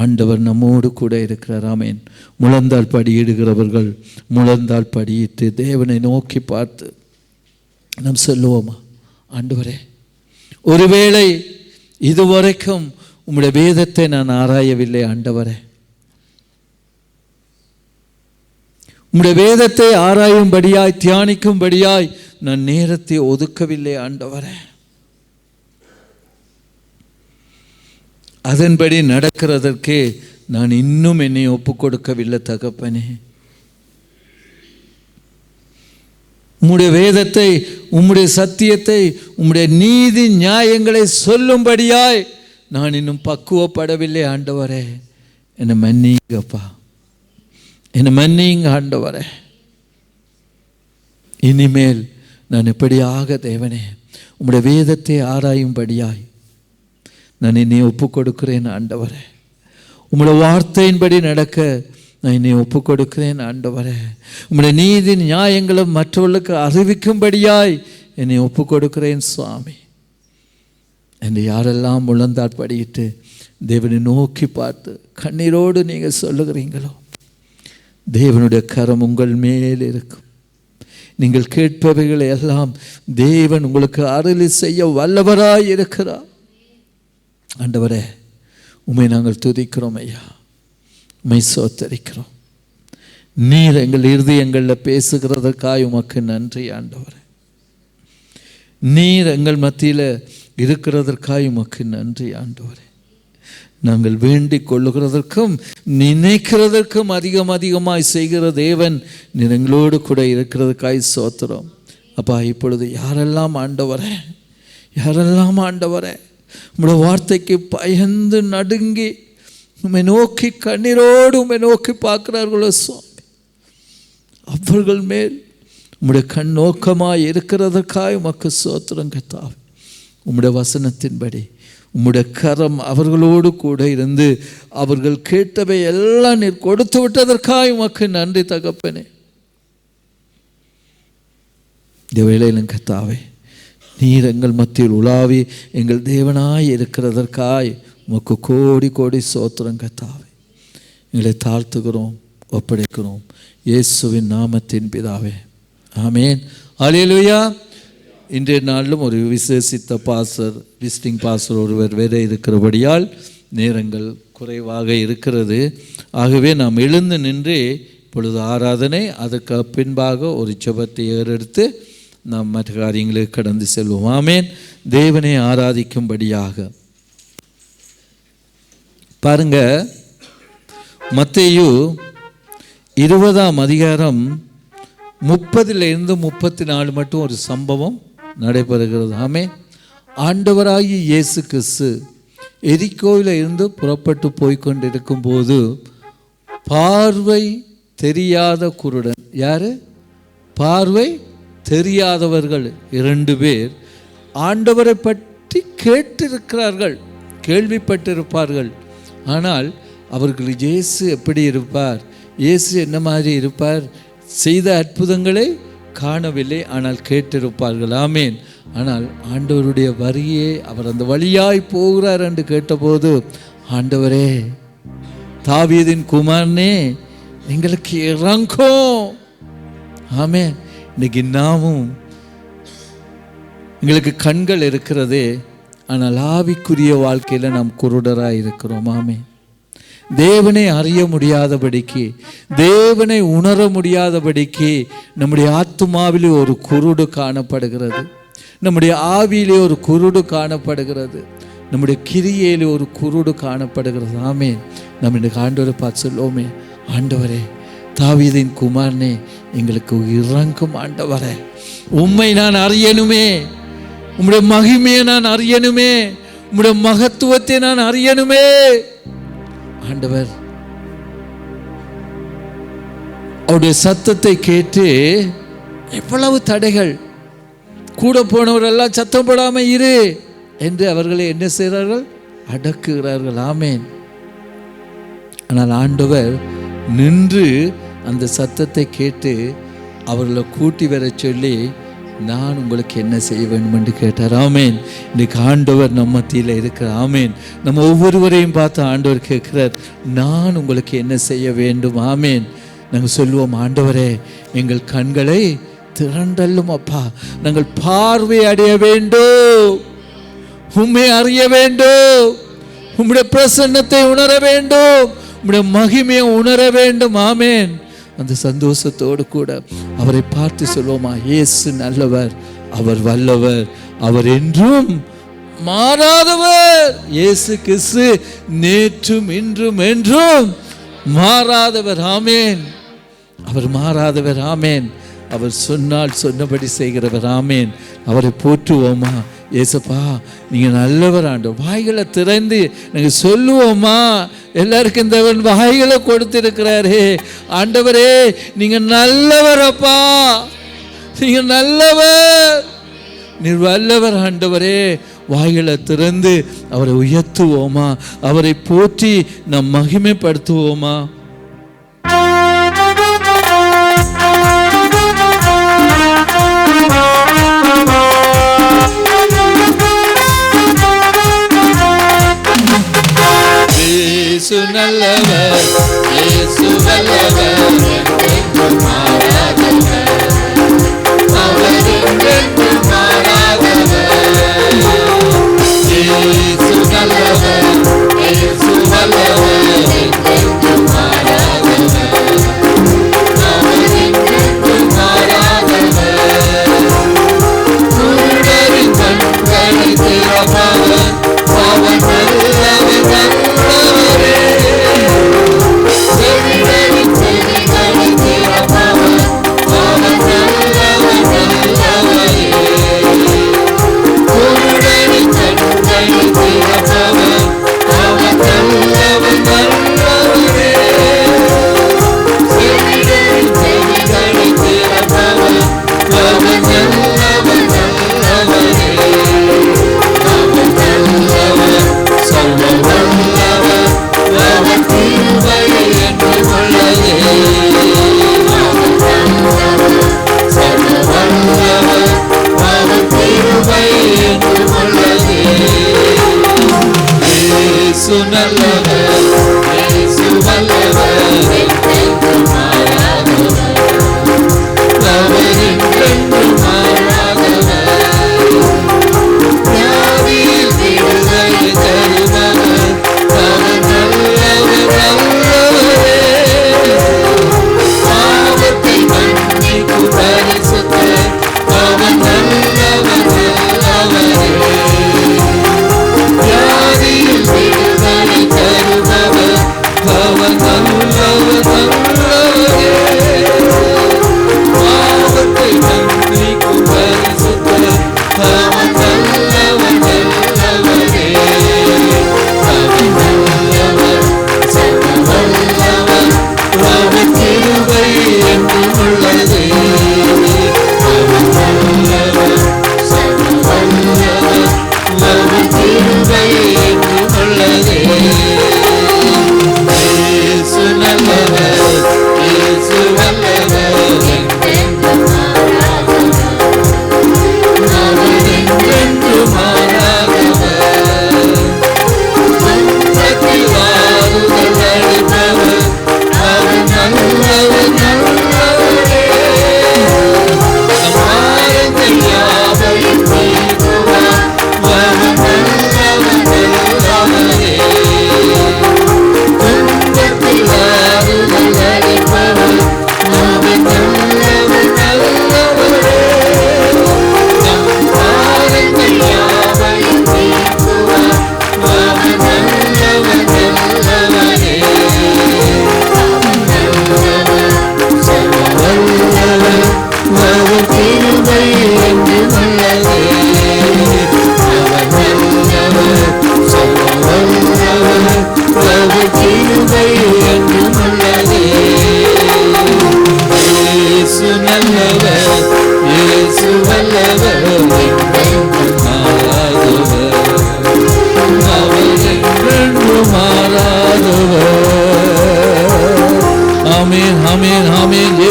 ஆண்டவர் நம்மோடு கூட இருக்கிறார். ஆமேன். முழந்தால் படியிடுகிறவர்கள் முழந்தால் படியிட்டு தேவனை நோக்கி பார்த்து நாம் சொல்லுவோமா, ஆண்டவரே, ஒருவேளை இதுவரைக்கும் உம்முடைய வேதத்தை நான் ஆராயவில்லை ஆண்டவரே, உம்முடைய வேதத்தை ஆராயும்படியாய் தியானிக்கும்படியாய் நான் நேரத்தை ஒதுக்கவில்லை ஆண்டவரே. அதன்படி நடக்கிறதற்கு நான் இன்னும் என்னை ஒப்புக் கொடுக்கவில்லை தகப்பனே. உம்முடைய வேதத்தை, உம்முடைய சத்தியத்தை, உம்முடைய நீதி நியாயங்களை சொல்லும்படியாய் நான் இன்னும் பக்குவப்படவில்லை ஆண்டவரே. என்னை மன்னிங்கப்பா, என்னை மன்னிங்க ஆண்டவரே. இனிமேல் நான் எப்படியாக தேவனே உம்முடைய வேதத்தை ஆராயும்படியாய் நான் என்னை ஒப்புக் கொடுக்கிறேன் ஆண்டவரே. உம்முடைய வார்த்தையின்படி நடக்க நான் என்னை ஒப்புக் கொடுக்கிறேன் ஆண்டவரே. உம்முடைய நீதி நியாயங்களும் மற்றவர்களுக்கு அறிவிக்கும்படியாய் என்னை ஒப்புக் கொடுக்கிறேன் சுவாமி. என்று யாரெல்லாம் முழந்தாட்படியிட்டு தேவனை நோக்கி பார்த்து கண்ணீரோடு நீங்கள் சொல்லுகிறீங்களோ, தேவனுடைய கரம் உங்கள் மேல் இருக்கும். நீங்கள் கேட்பவைகளை எல்லாம் தேவன் உங்களுக்கு அருளி செய்ய வல்லவராய் இருக்கிறார். ஆண்டவரே, உம்மை நாங்கள் துதிக்கிறோம் ஐயா, உம்மை சோத்தரிக்கிறோம். நீர் எங்கள் இருதயங்களில் பேசுகிறதற்காய் உமக்கு நன்றி ஆண்டவரே. நீர் எங்கள் மத்தியில் இருக்கிறதற்காய் உமக்கு நன்றி ஆண்டவரே. நாங்கள் வேண்டிக் கொள்ளுகிறதற்கும் நினைக்கிறதற்கும் அதிகமாய் செய்கிற தேவன் நீர் எங்களோடு கூட இருக்கிறதுக்காய் சோத்திரம் அப்பா. இப்பொழுது யாரெல்லாம் ஆண்டவரே, யாரெல்லாம் ஆண்டவரே உம்முடைய வார்த்தைக்கு பயந்து நடுங்கி உம்மை நோக்கி கண்ணீரோடு உம்மை நோக்கி பார்க்கிறார்களோ சுவாமி, அவர்கள் மேல் உம்முடைய கண் நோக்கமாய் இருக்கிறதற்காய் உமக்கு சோத்திரம் கர்த்தாவே. உம்முடைய வசனத்தின்படி உம்முடைய கரம் அவர்களோடு கூட இருந்து அவர்கள் கேட்டவை எல்லாம் நீர் கொடுத்து விட்டதற்காக உமக்கு நன்றி தகப்பனே. இந்த வேளையிலும் கர்த்தாவே, நீர் எங்கள் மத்தியில் உலாவி எங்கள் தேவனாய் இருக்கிறதற்காய் உமக்கு கோடி கோடி சோத்திரம் கர்த்தாவே. எங்களை தாழ்த்துகிறோம், ஒப்படைக்கிறோம் இயேசுவின் நாமத்தின் பிதாவே, ஆமேன். அல்லேலூயா. இன்றைய நாளிலும் ஒரு விசேஷித்த விசிட்டிங் பாஸ்டர் ஒருவர் வேற இருக்கிறபடியால் நேரங்கள் குறைவாக இருக்கிறது. ஆகவே நாம் எழுந்து நின்று இப்பொழுது ஆராதனை, அதற்கு பின்பாக ஒரு ஜெபத்தை ஏறெடுத்து நாம் மற்ற காரியங்களுக்கு கடந்து செல்வோம். ஆமேன். தேவனை ஆராதிக்கும்படியாக பாருங்க, மத்தேயு 20ஆம் அதிகாரம் 30 34 மட்டும் ஒரு சம்பவம் நடைபெறுகிறது. ஆமென். ஆண்டவராகிய இயேசு கிறிஸ்து எரிகோவில் இருந்து புறப்பட்டு போய்கொண்டிருக்கும் போது பார்வை தெரியாத குருடன், யாரு? பார்வை தெரியாதவர்கள் 2 பேர் ஆண்டவரை பற்றி கேட்டிருக்கிறார்கள், கேள்விப்பட்டிருப்பார்கள். ஆனால் அவர்கள் இயேசு எப்படி இருப்பார், இயேசு என்ன மாதிரி இருப்பார், செய்த அற்புதங்களை காணவில்லை, ஆனால் கேட்டிருப்பார்கள். ஆமேன். ஆனால் ஆண்டவருடைய வரியே, அவர் அந்த வழியாய் போகிறார் என்று கேட்டபோது, ஆண்டவரே, தாவீதின் குமாரனே, எங்களுக்கு இறங்கும். ஆமேன். இன்னைக்கு நாமும் எங்களுக்கு கண்கள் இருக்கிறதே, ஆனால் ஆவிக்குரிய வாழ்க்கையில் நாம் குருடராக இருக்கிறோம். ஆமேன். தேவனை அறிய முடியாதபடிக்கு, தேவனை உணர முடியாதபடிக்கு நம்முடைய ஆத்துமாவிலே ஒரு குருடு காணப்படுகிறது, நம்முடைய ஆவியிலே ஒரு குருடு காணப்படுகிறது, நம்முடைய கிரியையிலே ஒரு குருடு காணப்படுகிறது. ஆமேன். நம்ம இந்த ஆண்டவரை பார்த்து சொல்லுவோமே, ஆண்டவரே, தாவீதின் குமாரனே, எங்களுக்கு இறங்கும் ஆண்டவரே. உம்மை நான் அறியணுமே, உம்முடைய மகிமையை நான் அறியணுமே, உம்முடைய மகத்துவத்தை நான் அறியணுமே. ஆண்டவர் அவருடைய சத்தத்தை கேட்டு எவ்வளவு தடைகள், கூட போனவரெல்லாம் சத்தம் போடாமல் இரு என்று அவர்களை என்ன செய்கிறார்கள்? அடக்குகிறார்கள். ஆமேன். ஆனால் ஆண்டவர் நின்று அந்த சத்தத்தை கேட்டு அவர்களை கூட்டி வர சொல்லி, நான் உங்களுக்கு என்ன செய்ய வேண்டும் என்று கேட்டார். ஆமேன். இன்றைக்கு ஆண்டவர் நம்ம மத்தியில் இருக்கிறார். ஆமேன். நம்ம ஒவ்வொருவரையும் பார்த்து ஆண்டவர் கேட்கிறார், நான் உங்களுக்கு என்ன செய்ய வேண்டும்? ஆமேன். நாங்கள் சொல்லுவோம், ஆண்டவரே எங்கள் கண்களை திரண்டல்லும் அப்பா, நாங்கள் பார்வை அடைய வேண்டும், உம்மை அறிய வேண்டும், உம்முடைய பிரசன்னத்தை உணர வேண்டும், உம்முடைய மகிமையை உணர வேண்டும். ஆமேன். அந்த சந்தோஷத்தோடு கூட அவரை பார்த்து சொல்வோமா, இயேசு நல்லவர், அவர் வல்லவர், அவர் என்றும் மாறாதவர். இயேசு கிறிஸ்து நேற்றும் இன்றும் என்றும் மாறாதவர். ஆமேன். அவர் மாறாதவர். ஆமேன். அவர் சொன்னால் சொன்னபடி செய்கிறவர். ஆமேன். அவரை போற்றுவோமா, ஏசப்பா நீங்க நல்லவர் ஆண்டவர். வாய்களை திறந்து நாங்க சொல்லுவோமா, எல்லாருக்கும் இந்த வாய்களை கொடுத்திருக்கிறாரே, ஆண்டவரே நீங்க நல்லவர் அப்பா, நீங்க நல்லவர், நீர் வல்லவர் ஆண்டவரே. வாய்களை திறந்து அவரை உயர்த்துவோமா, அவரை போற்றி நாம் மகிமைப்படுத்துவோமா. இயேசு நல்லவர், இயேசு வல்லவர், என்றென்றும் மாறாதவர், அவர் என்றென்றும் மாறாதவர். இயேசு நல்லவர், இயேசு வல்லவர், என்றென்றும் மாறாதவர், அவர் என்றென்றும் மாறாதவர். குருடரின் கண்களை திறப்பவர், அவர் நல்லவர், நல்லவரே. செவிடரின் செவிகளை திறப்பவர், அவர் நல்லவர், நல்லவரே. குருடரின் கண்களை திறப்பவர், அவர் நல்லவர், நல்லவரே. செவிடரின் செவிகளை திறப்பவர், அவர் நல்லவர், நல்லவரே. அவர் நல்லவர், சொல்ல வல்லவர், அவர் கிருபை என்றும் உள்ளதே. அவர் நல்லவர், சொல்ல வல்லவர், அவர் கிருபை என்றும் உள்ளதே. இயேசு நல்லவர், இயேசு வல்லவர், என்றென்றும் மாறாதவர், அவர் என்றென்றும் மாறாதவர். வியாதியில் விடுதலை தருபவர், அவர் நல்லவர், நல்லவரே. பாவத்தை மன்னிக்கும் பரிசுத்தர், அவர் நல்லவர், நல்லவரே. வியாதியில் விடுதலை தருபவர்,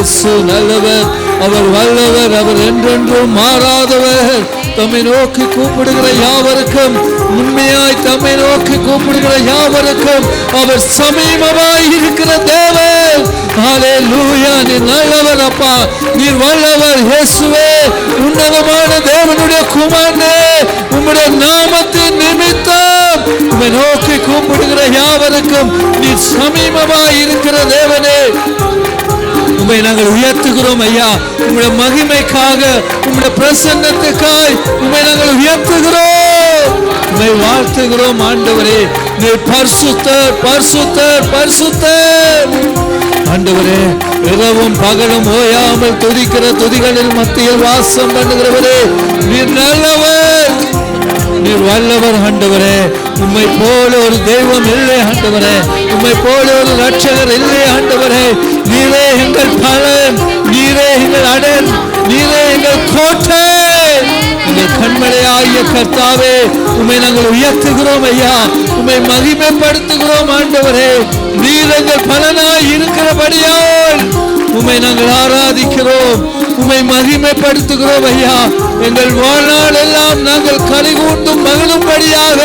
இயேசு நல்லவர், அவர் வல்லவர், அவர் என்றென்றும் மாறாதவர். தம்மை நோக்கி கூப்பிடுகிற யாவருக்கும், உண்மையாய் தம்மை நோக்கி கூப்பிடுகிற யாவருக்கும் அவர் சமீபமாய் இருக்கிற தேவன். ஹல்லேலூயா. நீர் நல்லவர் அப்பா, நீர் வல்லவர் இயேசுவே. உன்னதமான தேவனுடைய குமாரனே, உம்முடைய நாமத்தின் நிமித்தம் உம்மை நோக்கி கூப்பிடுகிற யாவருக்கும் நீர் சமீபமாய் இருக்கிற தேவனே, உம்மை நாங்கள் உயர்த்துகிறோம் ஐயா. உம்முடைய மகிமைக்காக, உம்முடைய பிரசன்னத்துக்காய் உம்மை நாங்கள் உயர்த்துகிறோம், உம்மை வாழ்த்துகிறோம் ஆண்டவரே. நீர் பரிசுத்தர், பரிசுத்தர், பரிசுத்தர். ஆண்டவரே, இரவும் பகலும் ஓயாமல் துதிக்கிற துதிகளில் மத்தியில் வாசம் பண்ணுகிறவரே, நீர் நல்லவர், நீர் வல்லவர் ஆண்டவரே. உம்மை போல ஒரு தெய்வம் இல்லை ஆண்டவரே, உம்மை போல ஒரு ரட்சகர் இல்லை ஆண்டவரே. நீரே எங்கள் பலன், நீரே எங்கள் அடன், நீரே எங்கள் கோட்டை. எங்கள் கண்மலையாகிய கர்த்தாவே, உம்மை நாங்கள் உயர்த்துகிறோம் ஐயா, உம்மை மகிமைப்படுத்துகிறோம் ஆண்டவரே. நீர் எங்கள் பலனாய் இருக்கிறபடியால் உம்மை நாங்கள் ஆராதிக்கிறோம், உம்மை மகிமைப்படுத்துகிறோம் ஐயா. எங்கள் வாழ்நாள் எல்லாம் நாங்கள் கலிகூர்ந்தும் மகிழும்படியாக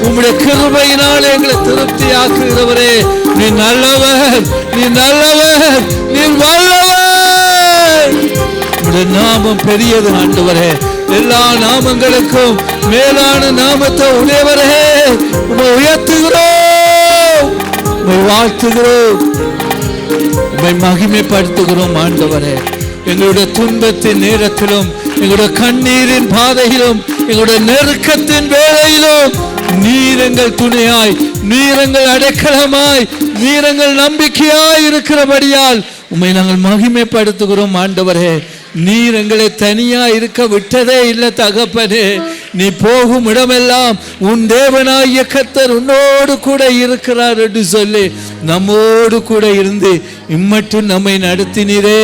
உம்முடைய கிருபையினால் எங்களை திருப்தியாக்குகிறவரே, நீ நல்லவர், நீ நல்லவர், நீ வல்லவர். உம்முடைய நாமம் பெரியது ஆண்டவரே, எல்லா நாமங்களுக்கும் மேலான நாமத்தை உடையவரே. உம்மை உயர்த்துகிறோம், உம்மை வாழ்த்துகிறோம், உம்மை மகிமைப்படுத்துகிறோம் ஆண்டவரே. எங்களுடைய துன்பத்தின் நேரத்திலும், எங்களுடைய கண்ணீரின் பாதையிலும், எங்களுடைய நெருக்கத்தின் வேளையிலும் நீர் எங்கள் துணையாய், நீர் எங்கள் அடைக்கலமாய், நீர் எங்கள் நம்பிக்கையாய் இருக்கிறபடியால் உம்மை நாங்கள் மகிமைப்படுத்துகிறோம் ஆண்டவரே. நீர் எங்களை தனியா இருக்க விட்டதே இல்லை தகப்பனே. நீ போகும் இடமெல்லாம் உன் தேவனாகிய கர்த்தர் உன்னோடு கூட இருக்கிறார் என்று சொல்லி நம்மோடு கூட இருந்து இம்மட்டும் நம்மை நடத்தினீரே.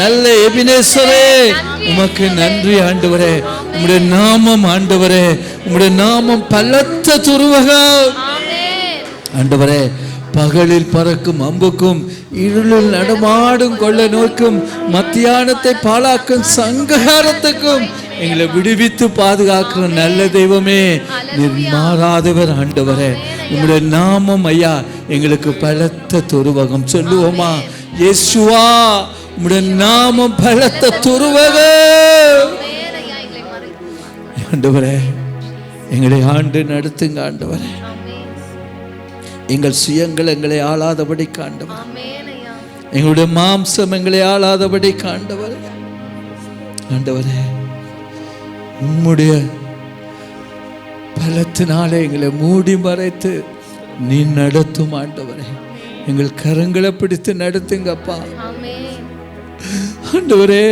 நல்ல எபினேசரே, உமக்கு நன்றி ஆண்டவரே. உம்முடைய நாமம் ஆண்டவரே, உம்முடைய நாமம் பலத்த துருவகம் ஆண்டவரே. பகலில் பறக்கும் அம்புக்கும், இருளில் நடமாடும் கொள்ள நோக்கும், மத்தியானத்தை பாழாக்கும் சங்ககாரத்துக்கும் எங்களை விடுவித்து பாதுகாக்கிற நல்ல தெய்வமே, நீர் மாறாதவர் ஆண்டவரே. உம்முடைய நாமம் ஐயா எங்களுக்கு பலத்த துருவகம். சொல்லுவோமா? இயேசுவா, உம்முடைய நாமம் பலத்த துருவகம். ஆண்டவரே, எங்களை ஆண்டு நடத்துங்க ஆண்டவரே. எங்கள் சுயங்கள் எங்களை ஆளாதபடி காண்டவர், எங்களுடைய மாம்சம் எங்களை ஆளாதபடி காண்டவர். ஆண்டவரே, உம்முடைய பலத்தினாலே எங்களை மூடி மறைத்து நீ நடத்தும் ஆண்டவரே. எங்கள் கரங்களை பிடித்து நடத்துங்கப்பா ஆண்டவரே.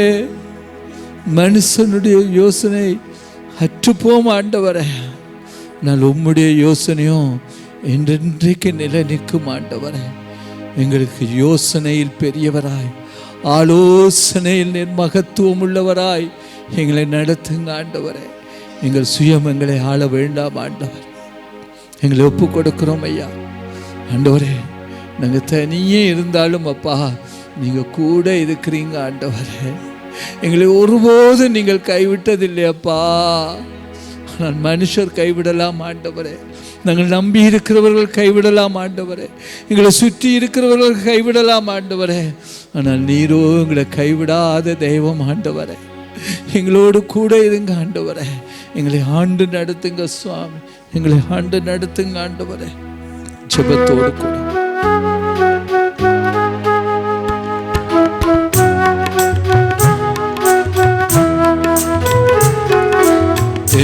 மனுஷனுடைய யோசனை அற்றுப்போம் ஆண்டவரே, நான் உம்முடைய யோசனையும் என்றென்றைக்கு நிலை நிற்கும் ஆண்டவரே. எங்களுக்கு யோசனையில் பெரியவராய், ஆலோசனையில் நீர் மகத்துவம் உள்ளவராய் எங்களை நடத்துங்க ஆண்டவரே. எங்கள் சுயம் எங்களை ஆள வேண்டாம் ஆண்டவர், எங்களை ஒப்பு கொடுக்கிறோம் ஐயா. ஆண்டவரே, நாங்கள் தனியே இருந்தாலும் அப்பா நீங்கள் கூட இருக்கிறீங்க ஆண்டவரே. எங்களை ஒருபோதும் நீங்கள் கைவிட்டதில்லை அப்பா. ஆனால் மனுஷர் கைவிடலாம் ஆண்டவரே, நாங்கள் நம்பி இருக்கிறவர்கள் கைவிடலாம் ஆண்டவரே, எங்களை சுற்றி இருக்கிறவர்கள் கைவிடலாம் ஆண்டவரே. ஆனால் நீரோ எங்களை கைவிடாத தெய்வம் ஆண்டவரே. எங்களோடு கூட இருங்க ஆண்டவரே. எங்களை ஆண்டு நடத்துங்க சுவாமி, எங்களை ஆண்டு நடத்துங்க ஆண்டவரே. ஜெபத்தோடு கூட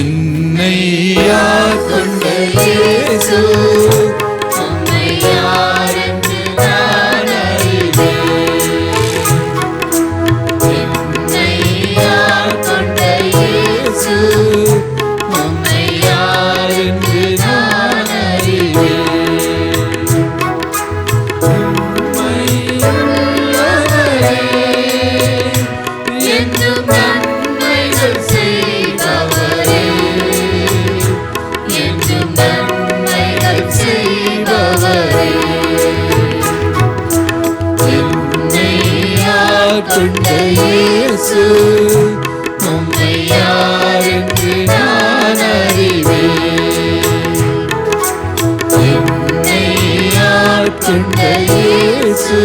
என்னை யார் கொண்ட இயேசு, உம்மை யார் என்று நான் அறிவேன். என்னை யார் கொண்ட இயேசு, உம்மை யார் என்று நான் அறிவேன். உம்மை உள்ளவரே, என்றும் நன்மைகள் செய்தவரே, என்றும் நன்மைகள் ஆட்கொண்ட இயேசு உம்மை யார் என்று நான் அறிவேன். என்னை ஆட்கொண்ட இயேசு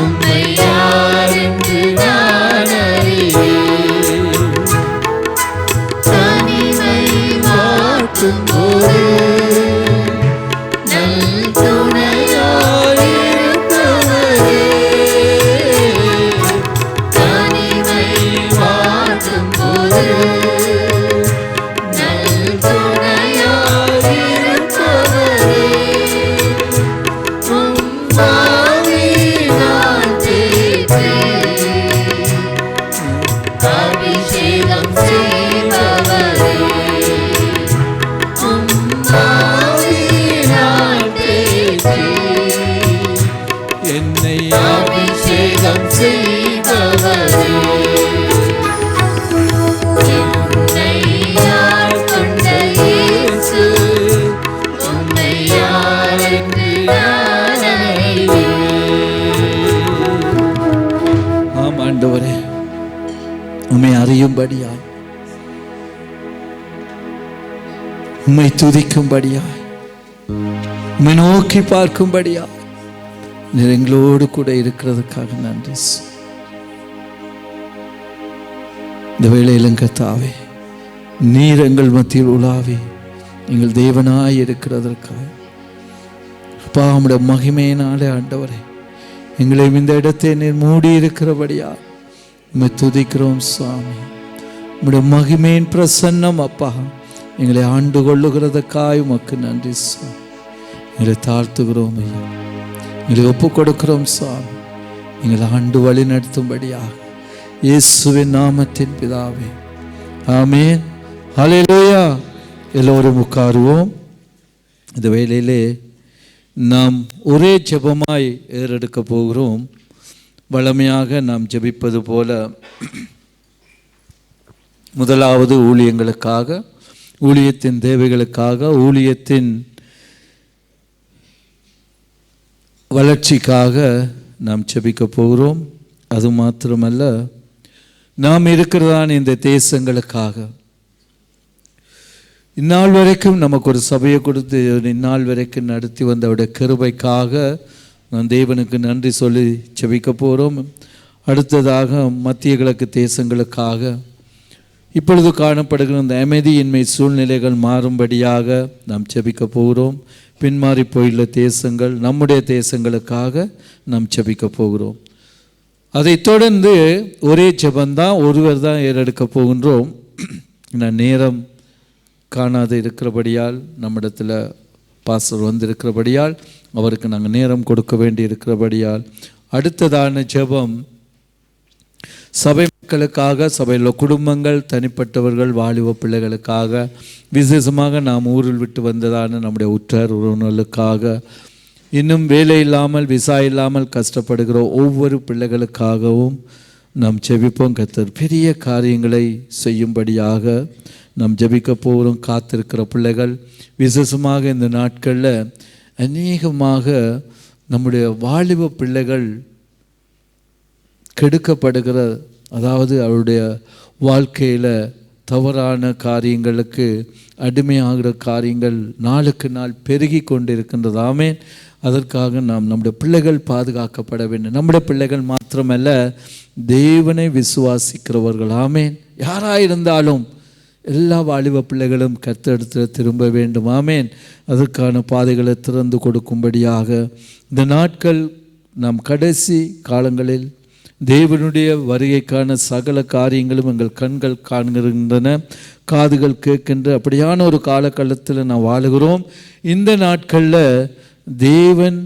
உம்மை யார் என்று நான் அறிவேன். தனிமை வாட்டும் போது நல் துணையாயிருப்பவரே. தனிமை வாட்டும் போது நல் துணையாயிருப்பவரே. அபிஷேகம் செய்பவரே, என்னை அபிஷேகம் செய்பவரே. என்னை ஆட்கொண்ட இயேசு உம்மை யார் என்று நான் அறிவேன். ஆம் ஆண்டவரே, உம்மை அறியும்படியாய், உம்மை துதிக்கும்படியாய், உம்மை நோக்கி பார்க்கும்படியாய் நீர் எங்களோடு கூட இருக்கிறதுக்காக நன்றி. இந்த வேளையிலும் கர்த்தாவே, நீர் எங்கள் மத்தியில் உலாவி எங்கள் தேவனாய் இருக்கிறதற்காக அப்பா, உம்முடைய மகிமையினாலே ஆண்டவரே எங்களை இந்த இடத்தை நீர் மூடி இருக்கிறபடியா உம்மை துதிக்கிறோம் சுவாமி. உம்முடைய மகிமையின் பிரசன்னம் அப்பா எங்களை ஆண்டு கொள்ளுகிறதுக்காய் உமக்கு நன்றி சுவாமி. எங்களை தாழ்த்துகிறோம் ஐயா, எங்களை ஒப்பு கொடுக்கிறோம் சுவாமி. எங்களை ஆண்டு வழி நடத்தும்படியாக இயேசுவின் நாமத்தின் பிதாவே, ஆமென். ஹல்லேலூயா. எல்லோரும் உட்காருவோம். இந்த வேளையிலே நாம் ஒரே ஜெபமாய் ஏறெடுக்க போகிறோம். வழமையாக நாம் ஜெபிப்பது போல முதலாவது ஊழியங்களுக்காக, ஊழியத்தின் தேவைகளுக்காக, ஊழியத்தின் வளர்ச்சிக்காக நாம் ஜெபிக்க போகிறோம். அது மாத்திரமல்ல, நாம் இருக்கிறதான இந்த தேசங்களுக்காக, இந்நாள் வரைக்கும் நமக்கு ஒரு சபையை கொடுத்து இந்நாள் வரைக்கும் நடத்தி வந்த அவருடைய கிருபைக்காக நான் தேவனுக்கு நன்றி சொல்லி ஜெபிக்க போகிறோம். அடுத்ததாக மத்திய கிழக்கு தேசங்களுக்காக, இப்பொழுது காணப்படுகிற இந்த அமைதியின்மை சூழ்நிலைகள் மாறும்படியாக நாம் ஜெபிக்க போகிறோம். பின்மாறி போயுள்ள தேசங்கள், நம்முடைய தேசங்களுக்காக நாம் ஜெபிக்க போகிறோம். அதைத் தொடர்ந்து ஒரே ஜெபந்தான், ஒருவர் தான் ஏறெடுக்க போகின்றோம். நான் நேரம் காணாது இருக்கிறபடியால், நம்மிடத்தில் பாஸ்டர் வந்திருக்கிறபடியால் அவருக்கு நாங்கள் நேரம் கொடுக்க வேண்டி இருக்கிறபடியால், அடுத்ததான ஜெபம் சபை மக்களுக்காக, சபையில் குடும்பங்கள், தனிப்பட்டவர்கள், வாலிப பிள்ளைகளுக்காக, விசேஷமாக நாம் ஊரில் விட்டு வந்ததான நம்முடைய உற்றார் உறவினர்களுக்காக, இன்னும் வேலை இல்லாமல் விசா இல்லாமல் கஷ்டப்படுகிற ஒவ்வொரு பிள்ளைகளுக்காகவும் நாம் ஜெபிப்போம். கர்த்தர் பெரிய காரியங்களை செய்யும்படியாக நாம் ஜெபிக்க போகிறோம். காத்திருக்கிற பிள்ளைகள், விசேஷமாக இந்த நாட்களில் அநேகமாக நம்முடைய வாலிப பிள்ளைகள் கெடுக்கப்படுகிற, அதாவது அவருடைய வாழ்க்கையில் தவறான காரியங்களுக்கு அடிமையாகிற காரியங்கள் நாளுக்கு நாள் பெருகி கொண்டிருக்கின்றது. ஆமென். அதற்காக நாம் நம்முடைய பிள்ளைகள் பாதுகாக்கப்பட வேண்டும். நம்முடைய பிள்ளைகள் மாத்திரமல்ல, தேவனை விசுவாசிக்கிறவர்கள், ஆமென், யாராயிருந்தாலும் எல்லா வாலிப பிள்ளைகளும் கர்த்தரிடத்தில் திரும்ப வேண்டும். ஆமென். அதற்கான பாதைகளை திறந்து கொடுக்கும்படியாக இந்த நாட்கள், நாம் கடைசி காலங்களில் தேவனுடைய வருகைக்கான சகல காரியங்களும் எங்கள் கண்கள் காண்கின்றன, காதுகள் கேட்கின்ற அப்படியான ஒரு காலகட்டத்தில் நாம் வாழுகிறோம். இந்த நாட்களில் தேவன்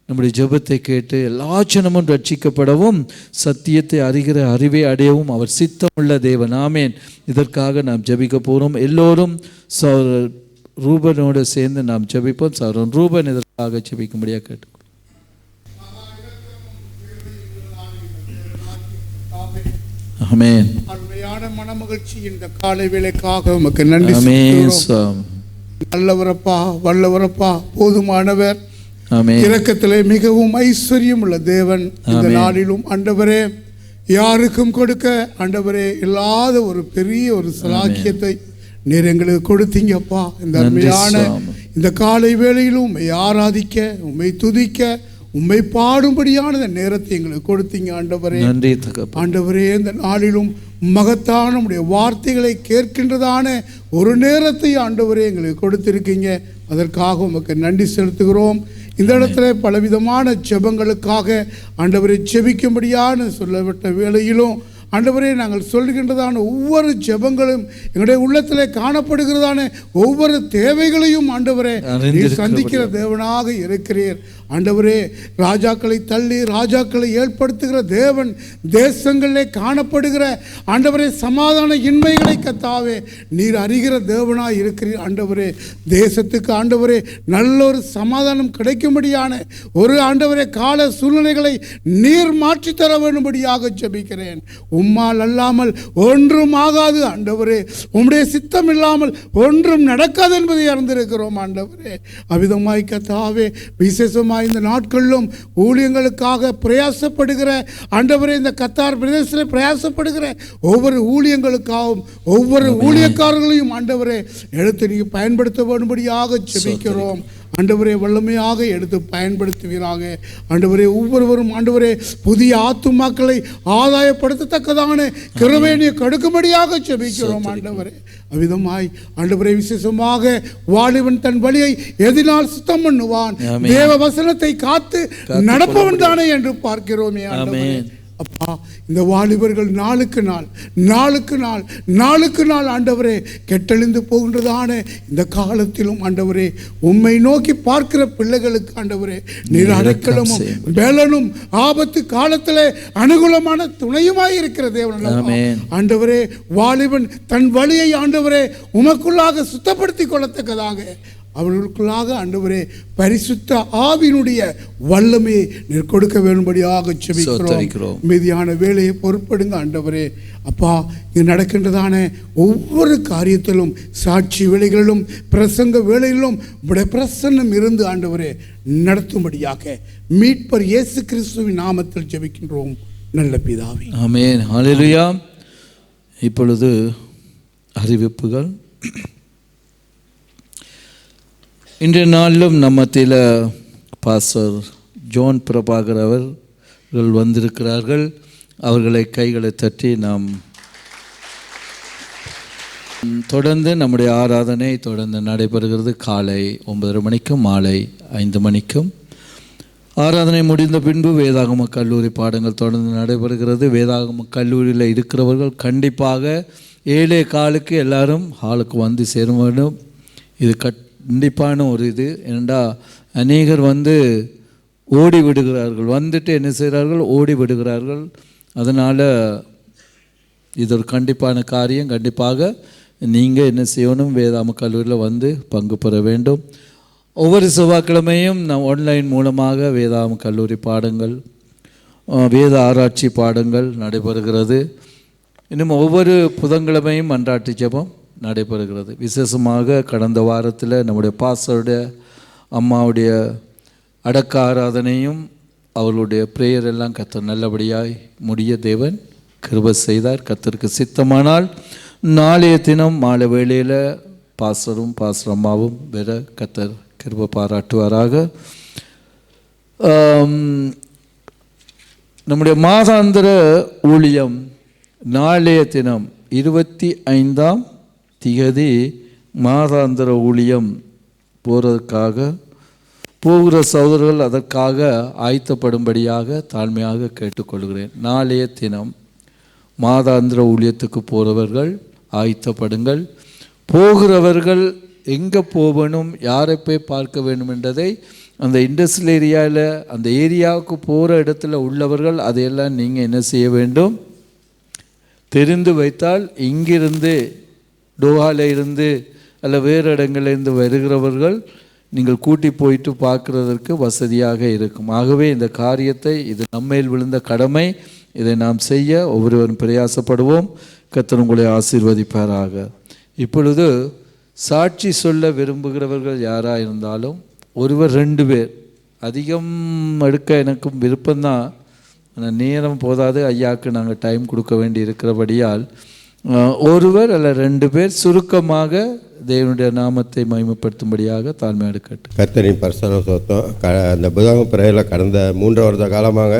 நம்முடைய ஜெபத்தை கேட்டு எல்லா ஜனமும் ரட்சிக்கப்படவும், சத்தியத்தை அறிகிற அறிவை அடையவும் அவர் சித்தமுள்ள தேவன். ஆமென். இதற்காக நாம் ஜெபிக்க போகிறோம். எல்லோரும் ரூபனோடு சேர்ந்து நாம் ஜெபிப்போம். சகோதரன் ரூபன் இதற்காக ஜெபிக்கும்படியாக கேட்டு. ஆமென். அருமையான மனமகிழ்ச்சி இந்த காலை வேளைக்காக உமக்கு நன்றி சொல்கிறோம். நல்லவரப்பா, வல்லவரப்பா, போதுமானவர், இரக்கத்திலே மிகவும் ஐஸ்வர்யம் உள்ள தேவன். இந்த நாளிலும் ஆண்டவரே யாருக்கும் கொடுக்க ஆண்டவரே இல்லாத ஒரு பெரிய ஒரு சலாக்கியத்தை நீர் எங்களுக்கு கொடுத்தீங்கப்பா. இந்த அருமையான இந்த காலை வேளையிலும் உம்மை ஆராதிக்க, உம்மை துதிக்க, உம்மை பாடும்படியான இந்த நேரத்தை எங்களுக்கு கொடுத்தீங்க ஆண்டவரே. ஆண்டவரே, இந்த நாளிலும் மகத்தான உடைய வார்த்தைகளை கேட்கின்றதான ஒரு நேரத்தை ஆண்டவரே எங்களுக்கு கொடுத்திருக்கீங்க. அதற்காக உமக்கு நன்றி செலுத்துகிறோம். இந்த இடத்துல பலவிதமான ஜெபங்களுக்காக ஆண்டவரை ஜெபிக்கும்படியான சொல்லப்பட்ட வேளையிலும் ஆண்டவரே, நாங்கள் சொல்கின்றதான ஒவ்வொரு ஜெபங்களும் எங்களுடைய உள்ளத்தில் காணப்படுகிறதான ஒவ்வொரு தேவைகளையும் ஆண்டவரே நீர் சந்திக்கிற தேவனாக இருக்கிறீர். ஆண்டவரே, ராஜாக்களை தள்ளி ராஜாக்களை ஏற்படுத்துகிற தேவன், தேசங்களிலே காணப்படுகிற ஆண்டவரே சமாதான இன்மைகளை கத்தாவே நீர் அறிகிற தேவனாக இருக்கிறீர். ஆண்டவரே, தேசத்துக்கு ஆண்டவரே நல்ல ஒரு சமாதானம் கிடைக்கும்படியான ஒரு ஆண்டவரே கால சூழ்நிலைகளை நீர் மாற்றித்தர வேண்டும்படியாக ஜெபிக்கிறேன். உம்மால் அல்லாமல் ஒன்றும் ஆகாது ஆண்டவரே, உம்முடைய சித்தம் இல்லாமல் ஒன்றும் நடக்காது என்பதை அறிந்திருக்கிறோம் ஆண்டவரே. அவ்விதமாய் கத்தாவே, விசேஷமாக இந்த நாட்களிலும் ஊழியங்களுக்காக பிரயாசப்படுகிற ஆண்டவரே, இந்த கத்தார் பிரதேசத்தில் பிரயாசப்படுகிற ஒவ்வொரு ஊழியங்களுக்காகவும் ஒவ்வொரு ஊழியக்காரர்களையும் ஆண்டவரே எடுத்து நீங்கள் பயன்படுத்த வேண்டும்படியாக ஜெபிக்கிறோம். ஆண்டவரே, வல்லமையாக எடுத்து பயன்படுத்துவீராக. ஆண்டவரே, ஒவ்வொருவரும் ஆண்டவரே புதிய ஆத்துமாக்களை ஆதாயப்படுத்தத்தக்கதான கிருபையை கொடுக்கும்படியாக ஜெபிக்கிறோம் ஆண்டவரே. அவ்விதமாய் ஆண்டவரே, விசேஷமாக வாலிபன் தன் வழியை எதினால் சுத்தம் பண்ணுவான், தேவ வசனத்தை காத்து நடப்பவன் தானே என்று பார்க்கிறோமே ஆண்டவரே. அப்பா, இந்த வாலிபர்கள் நாளுக்கு நாள் ஆண்டவரே கெட்டழிந்து போகின்றதான இந்த காலத்திலும் ஆண்டவரே உம்மை நோக்கி பார்க்கிற பிள்ளைகளுக்கு ஆண்டவரே நீர் அடைக்கலமும் பேலனும் ஆபத்து காலத்திலே அனுகூலமான துணையுமாய் இருக்கிற தேவன் ஆண்டவரே. வாலிபன் தன் வழியை ஆண்டவரே உமக்குள்ளாக சுத்தப்படுத்திக் கொள்ளத்தக்கதாக அவர்களுக்குள்ளாக ஆண்டவரே பரிசுத்த ஆவியினுடைய வல்லமையை நீர் கொடுக்க வேண்டும்படியாக ஜெபிக்கிறோம். மீதியான வேலையை பொறுப்படுங்க ஆண்டவரே. அப்பா, இங்கு நடக்கின்றதான ஒவ்வொரு காரியத்திலும் சாட்சி வேலைகளிலும் பிரசங்க வேலைகளிலும் உடைய பிரசன்னம் இருந்து ஆண்டவரே நடத்தும்படியாக மீட்பர் இயேசு கிறிஸ்துவின் நாமத்தில் ஜெபிக்கின்றோம் நல்ல பிதாவே, ஆமென். ஹல்லேலூயா. இப்பொழுது அறிவிப்புகள். இன்றைய நாளிலும் நம்ம மத்தியில் பாஸ்டர் ஜோன் பிரபாகர் அவர்கள் வந்திருக்கிறார்கள். அவர்களை கைகளை தட்டி நாம் தொடர்ந்து நம்முடைய ஆராதனை தொடர்ந்து நடைபெறுகிறது. காலை 9:30 மணிக்கும் மாலை 5 மணிக்கும் ஆராதனை முடிந்த பின்பு வேதாகம கல்லூரி பாடங்கள் தொடர்ந்து நடைபெறுகிறது. வேதாகம கல்லூரியில் இருக்கிறவர்கள் கண்டிப்பாக 7:15 எல்லாரும் ஹாலுக்கு வந்து சேர வேண்டும். இது கண்டிப்பான ஒரு இது. ஏனெண்டா அநேகர் ஓடி விடுகிறார்கள், வந்துட்டு என்ன செய்கிறார்கள், ஓடி விடுகிறார்கள். அதனால் இது ஒரு கண்டிப்பான காரியம். கண்டிப்பாக நீங்கள் என்ன செய்யணும், வேதாகம கல்லூரியில் பங்கு பெற வேண்டும். ஒவ்வொரு செவ்வாய்க்கிழமையும் நான் ஆன்லைன் மூலமாக வேதாகம கல்லூரி பாடங்கள், வேத ஆராய்ச்சி பாடங்கள் நடைபெறுகிறது. இன்னும் ஒவ்வொரு புதன்கிழமையும் மன்றாட்டு ஜெபம் நடைபெறுகிறது. விசேஷமாக கடந்த வாரத்தில் நம்முடைய பாஸ்டருடைய அம்மாவுடைய அடக்க ஆராதனையும் அவர்களுடைய பிரேயர் எல்லாம் கர்த்தர் நல்லபடியாய் முடிய தேவன் கிருபை செய்தார். கர்த்தருக்கு சித்தமானால் நாளைய தினம் மாலை வேளையில் பாஸ்டரும் பாஸ்டர் அம்மாவும் வேற கர்த்தர் கிருபை பாராட்டுவாராக. நம்முடைய மாதாந்திர ஊழியம் நாளைய தினம் 25ஆம் தேதி மாதாந்திர ஊழியம் போகிற சகோதரர்கள் அதற்காக ஆயத்தப்படும்படியாக தாழ்மையாக கேட்டுக்கொள்கிறேன். நாளைய தினம் மாதாந்திர ஊழியத்துக்கு போகிறவர்கள் ஆயத்தப்படுங்கள். போகிறவர்கள் எங்கே போகணும், யாரை போய் பார்க்க வேண்டும் என்றதை அந்த இண்டஸ்ட்ரியல் ஏரியாவில் அந்த ஏரியாவுக்கு போகிற இடத்துல உள்ளவர்கள் அதையெல்லாம் நீங்கள் என்ன செய்ய வேண்டும், தெரிந்து வைத்தால் இங்கிருந்து டோஹாவில் இருந்து அல்ல வேறு இடங்களிலிருந்து வருகிறவர்கள் நீங்கள் கூட்டி போயிட்டு பார்க்குறதற்கு வசதியாக இருக்கும். ஆகவே இந்த காரியத்தை, இது நம்மேல் விழுந்த கடமை, இதை நாம் செய்ய ஒவ்வொருவரும் பிரயாசப்படுவோம். கர்த்தர் உங்களை ஆசீர்வதிப்பாராக. இப்பொழுது சாட்சி சொல்ல விரும்புகிறவர்கள் யாராக இருந்தாலும் ஒருவர் 2 பேர், அதிகம் எடுக்க எனக்கும் விருப்பம்தான், ஆனால் நேரம் போதாது, ஐயாவுக்கு நாங்கள் டைம் கொடுக்க வேண்டி இருக்கிறபடியால் ஒருவர் அல்ல 2 பேர் சுருக்கமாக தேவனுடைய நாமத்தை மகிமைப்படுத்தும்படியாக தாழ்மையோடு கேட்டு. கர்த்தரின் பரிசுத்த ஸ்தோத்திரம். அந்த புதன்கிழமை பிரேயரில் கடந்த 3 வருட காலமாக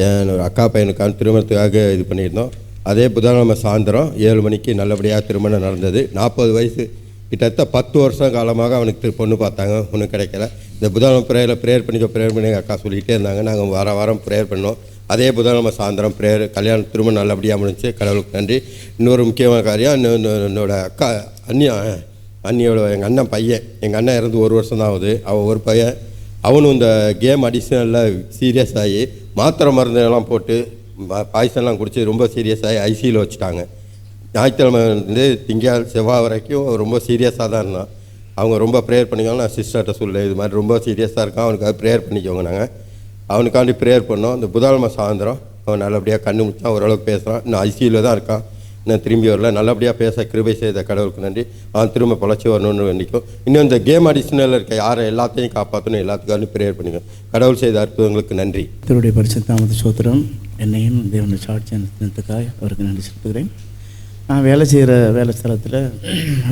என் அக்கா பையனுக்கான திருமணத்துக்காக இது பண்ணியிருந்தோம். அதே புதன்கிழமை சாயந்தரம் 7 மணிக்கு நல்லபடியாக திருமணம் நடந்தது. 40 வயசு, கிட்டத்தட்ட 10 வருஷம் காலமாக அவனுக்கு பொண்ணு பார்த்தாங்க, ஒன்றும் கிடைக்கல. இந்த புதன்கிழமை ப்ரேயர் பண்ணி அக்கா சொல்லிகிட்டே இருந்தாங்க. நாங்கள் வாரம் ப்ரேயர் பண்ணோம். அதே புதன்கிழமை சாயந்தரம் கல்யாணம் திருமணம் நல்லபடியாக முடிஞ்சு, கடவுளுக்கு நன்றி. இன்னொரு முக்கியமான காரியம், என்னோட அக்கா அண்ணியோட எங்கள் அண்ணன் பையன், எங்கள் அண்ணன் இறந்து 1 வருஷம் தான் ஆகுது. அவன் ஒரு பையன், அவனும் இந்த கேம் அடிஷனலில் சீரியஸ் ஆகி மாத்திரை மருந்தெல்லாம் போட்டு பாய்சன்லாம் குடிச்சு ரொம்ப சீரியஸ் ஆகி ஐசியில் வச்சுட்டாங்க. ஞாயிற்றுக்கிழமை வந்து செவ்வாய் வரைக்கும் ரொம்ப சீரியஸாக தான் இருந்தான். அவங்க ரொம்ப ப்ரேயர் பண்ணிக்கோங்க. நான் சிஸ்டர்கிட்ட சொல்ல, இது மாதிரி ரொம்ப சீரியஸாக இருக்கான், அவனுக்காக ப்ரேயர் பண்ணிக்கோங்க. நாங்கள் அவனுக்காண்டி ப்ரேயர் பண்ணோம். இந்த புதன்கிழமை சாயந்தரம் அவன் நல்லபடியாக கண்ணு முடிச்சான், ஓரளவுக்கு பேசுகிறான். இன்னும் ஐசியில் தான் இருக்கான், இன்னும் திரும்பி வரல. நல்லபடியாக பேச கிருபை செய்த கடவுளுக்கு நன்றி. அவன் திரும்ப பொழைச்சி வரணும்னு வேண்டிக்கும். இன்னும் இந்த கேம் அடிஷனலில் இருக்க யாரை எல்லாத்தையும் காப்பாற்றணும், எல்லாத்துக்காண்டி ப்ரேயர் பண்ணிக்கணும். கடவுள் செய்த அற்புதங்களுக்கு நன்றி. கர்த்தருடைய பரிசுத்த நாமத்தை ஸ்தோத்திரம். என்னையும் தேவனுடைய சாட்சி அனுப்பினதுக்காக அவருக்கு நன்றி செலுத்துகிறேன். நான் வேலை செய்கிற வேலை ஸ்தலத்தில்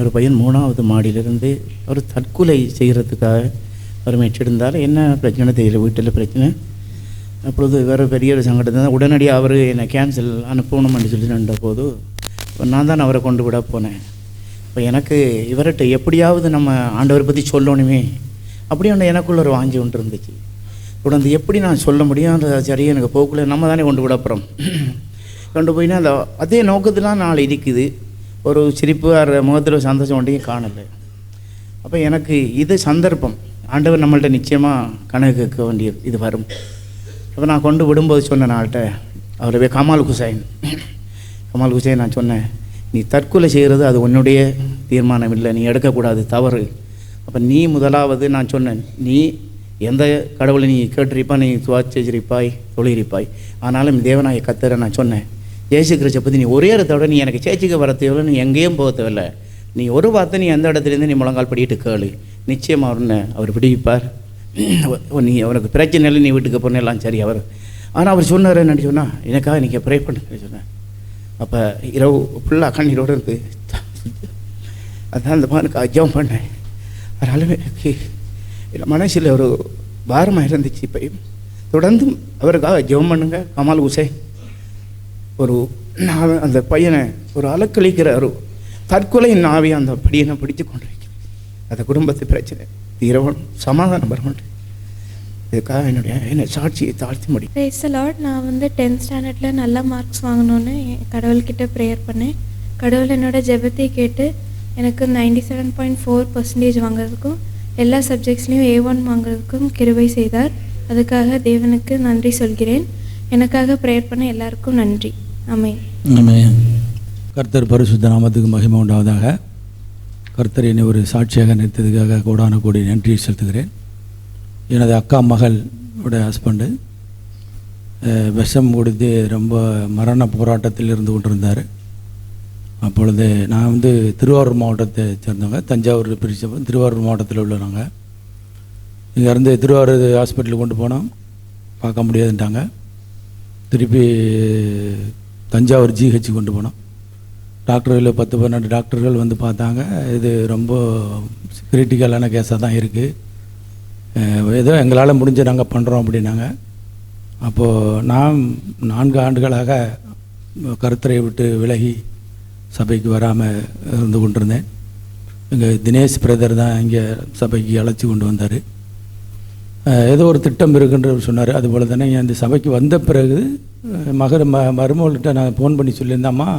ஒரு பையன் 3வது மாடியிலிருந்து அவர் தற்கொலை செய்கிறதுக்காக அவர் முயற்சிருந்தால் என்ன பிரச்சனை தெரியல, வீட்டில் பிரச்சனை. அப்பொழுது வேறு பெரிய ஒரு சங்கடத்தை தான் உடனடியாக அவர் என்னை கேன்சல் அனுப்பணும்னு சொல்லி நின்ற போது நான் தான் அவரை கொண்டு விட போனேன். இப்போ எனக்கு இவர்கிட்ட எப்படியாவது நம்ம ஆண்டவரை பற்றி சொல்லணுமே அப்படி ஒன்று எனக்குள்ள ஒரு வாஞ்சி ஒன்று இருந்துச்சு. தொடர்ந்து எப்படி நான் சொல்ல முடியும், அந்த சரியாக எனக்கு போக்குள்ள நம்ம தானே கொண்டு விட போகிறோம். கொண்டு போயினா அந்த அதே நோக்கத்திலாம் நாள் இருக்குது. ஒரு சிரிப்பு முகத்தில் சந்தோஷம் ஒன்றையும் காணலை. அப்போ எனக்கு இது சந்தர்ப்பம், ஆண்டவர் நம்மள்ட்ட நிச்சயமாக கணக்கு கேட்க வேண்டிய இது வரும். அப்போ நான் கொண்டு விடும்போது சொன்னேன் நாள்கிட்ட, அவரவே கமால் ஹுசைன் நான் சொன்னேன், நீ தற்கொலை செய்கிறது அது உன்னுடைய தீர்மானம் இல்லை, நீ எடுக்கக்கூடாது, தவறு. அப்போ நீ முதலாவது நான் சொன்னேன், நீ எந்த கடவுளை நீ கேட்டிருப்பாய், நீ துவாச்சிருப்பாய், தொழிலிருப்பாய், ஆனாலும் தேவனாய கத்தரை நான் சொன்னேன், இயேசு கிறிஸ்துவை பற்றி நீ ஒரே இடத்தோட நீ எனக்கு சேச்சிக்க வர தேவையில்லை, நீ எங்கேயும் போக தேவையில்லை, நீ ஒரு வார்த்தை நீ எந்த இடத்துலேருந்து நீ முழங்கால் படிட்டு கேளு, நிச்சயமாக அவர் விடுவிப்பார். நீ அவனுக்கு பிரச்சனை இல்லை, நீ வீட்டுக்கு போன எல்லாம் சரி அவர். ஆனால் அவர் சொன்னார் என்னன்னு சொன்னால், எனக்காக நீங்கள் ப்ரே பண்ணுன்னு சொன்னேன். அப்போ இரவு ஃபுல்லாக கண்ணீரோடு இருந்து அதான் அந்த மகனுக்கு அஜம் பண்ணேன். அதனால மனசில் ஒரு பாரமாக இருந்துச்சு. இப்போ தொடர்ந்து அவருக்காக ஜெபம் பண்ணுங்க. கமால் ஹுசைன் ஒரு அந்த பையனை ஒரு அலக்களிக்கிற ஒரு தற்கொலை நாவி அந்த படியனை பிடித்து கொண்டிருக்கிறேன். அந்த குடும்பத்து பிரச்சனை தீரவன் சமாதானம் வரமாட்டேன். இதுக்காக என்னை சாட்சியை தாழ்த்தி முடியும். Price the Lord. நான் வந்து 10th ஸ்டாண்டர்டில் நல்ல மார்க்ஸ் வாங்கணுன்னு கடவுள்கிட்ட ப்ரேயர் பண்ணேன். கடவுள் என்னோட ஜெபத்தை கேட்டு எனக்கு 97.4% வாங்குறதுக்கும் எல்லா சப்ஜெக்ட்ஸ்லேயும் A1 வாங்குறதுக்கும் கிருபை செய்தார். அதுக்காக தேவனுக்கு நன்றி சொல்கிறேன். எனக்காக ப்ரேயர் பண்ண எல்லாருக்கும் நன்றி. ஆமென். ஆமென். கர்த்தர் பரிசுத்த நாமத்துக்கு மகிமை உண்டாவதாக. கர்த்தர் என்னை ஒரு சாட்சியாக நிறுத்ததுக்காக கோடான கோடி நன்றி செலுத்துகிறேன். எனது அக்கா மகளோட ஹஸ்பண்டு விஷம் கொடுத்து ரொம்ப மரண போராட்டத்தில் இருந்து கொண்டிருந்தார். அப்பொழுது நான் வந்து திருவாரூர் மாவட்டத்தை சேர்ந்தவங்க, தஞ்சாவூர் பிரிச்சப்போ திருவாரூர் மாவட்டத்தில் உள்ளவங்க. இங்கேருந்து திருவாரூர் ஹாஸ்பிட்டலுக்கு கொண்டு போனோம், பார்க்க முடியாதுன்ட்டாங்க. திருப்பி தஞ்சாவூர் ஜிஹெச் கொண்டு போனோம். டாக்டர்கள் 10-12 டாக்டர்கள் வந்து பார்த்தாங்க, இது ரொம்ப கிரிட்டிக்கலான கேஸாக தான் இருக்குது, ஏதோ எங்களால் முடிஞ்ச நாங்கள் பண்ணுறோம் அப்படின்னாங்க. அப்போது நான் 4 ஆண்டுகளாக கர்த்தரை விட்டு விலகி சபைக்கு வராமல் இருந்து கொண்டிருந்தேன். எங்கள் தினேஷ் பிரதர் தான் இங்கே சபைக்கு அழைச்சி கொண்டு வந்தார். ஏதோ ஒரு திட்டம் இருக்குன்ற சொன்னார். அதுபோல் தானே அந்த சபைக்கு வந்த பிறகு மருமகள்கிட்ட நான் ஃபோன் பண்ணி சொல்லியிருந்தேம்மா,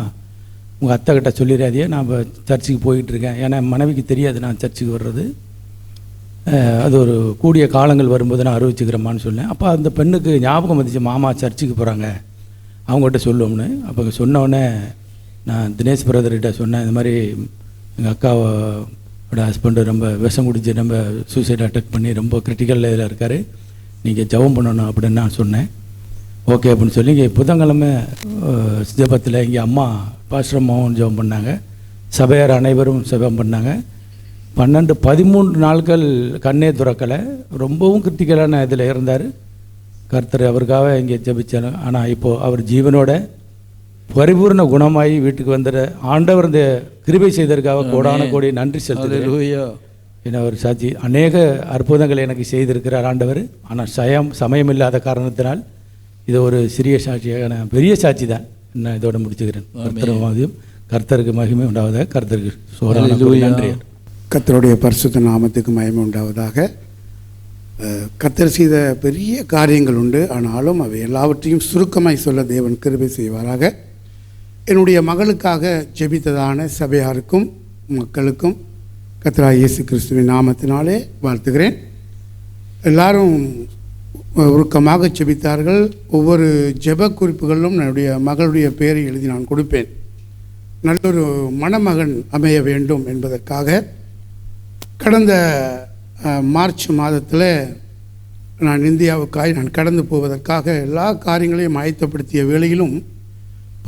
உங்கள் அத்தை கிட்ட சொல்லிடாதே, நான் இப்போ சர்ச்சுக்கு போயிட்டுருக்கேன். ஏன்னா மனைவிக்கு தெரியாது நான் சர்ச்சுக்கு வர்றது. அது ஒரு கூடிய காலங்கள் வரும்போது நான் அறிவிச்சுக்கிறேம்மான்னு சொன்னேன். அப்போ அந்த பெண்ணுக்கு ஞாபகம் வந்துச்சு, மாமா சர்ச்சுக்கு போகிறாங்க, அவங்ககிட்ட சொல்லுவோம்னு. அப்போ சொன்னோடனே நான் தினேஷ் பிரதர்கிட்ட சொன்னேன், இந்த மாதிரி எங்கள் அக்காவோட ஹஸ்பண்டு ரொம்ப விஷம் குடிச்சு ரொம்ப சூசைட் அட்டாக் பண்ணி ரொம்ப கிரிட்டிக்கல் இதில் இருக்கார், நீங்கள் ஜெபம் பண்ணணும் அப்படின்னு நான் சொன்னேன். ஓகே அப்படின்னு சொல்லி இங்கே புதன்கிழமை ஜெபத்தில் இங்கே அம்மா பாஸ்டர் மோகன் ஜெபம் பண்ணாங்க, சபையார் அனைவரும் ஜெபம் பண்ணாங்க. 12-13 நாட்கள் கண்ணே துறக்கலை, ரொம்பவும் கிரிட்டிக்கலான இதில் இருந்தார். கர்த்தர் அவருக்காக இங்கே ஜெபிச்சாங்க. ஆனால் இப்போது அவர் ஜீவனோட பரிபூர்ண குணமாகி வீட்டுக்கு வந்துட ஆண்டவர் இந்த கிருபை செய்ததற்காக கோடான கோடி நன்றி செலுத்துகிறேன். ஏன்னா ஒரு சாட்சி அநேக அற்புதங்களை எனக்கு செய்திருக்கிறார் ஆண்டவர். ஆனால் சமயம் இல்லாத காரணத்தினால் இது ஒரு சிறிய சாட்சியாக நான் பெரிய சாட்சி தான் நான் இதோட முடிச்சுக்கிறேன். கர்த்தருக்கு மகிமை உண்டாவதாக. கர்த்தருக்கு சோறான நன்றி. கர்த்தருடைய பரிசுத்த நாமத்துக்கு மகிமை உண்டாவதாக. கர்த்தர் செய்த பெரிய காரியங்கள் உண்டு, ஆனாலும் அவை எல்லாவற்றையும் சுருக்கமாய் சொல்ல தேவன் கிருபை செய்வாராக. என்னுடைய மகளுக்காக ஜெபித்ததான சபையாருக்கும் மக்களுக்கும் கர்த்தராகிய இயேசு கிறிஸ்துவின் நாமத்தினாலே வாழ்த்துகிறேன். எல்லாரும் உருக்கமாக ஜெபித்தார்கள். ஒவ்வொரு ஜெப குறிப்புகளிலும் என்னுடைய மகளுடைய பெயரை எழுதி நான் கொடுப்பேன். நல்லொரு மணமகன் அமைய வேண்டும் என்பதற்காக கடந்த மார்ச் மாதத்தில் நான் இந்தியாவுக்காய் நான் கடந்து போவதற்காக எல்லா காரியங்களையும் ஆயத்தப்படுத்திய வேளையிலும்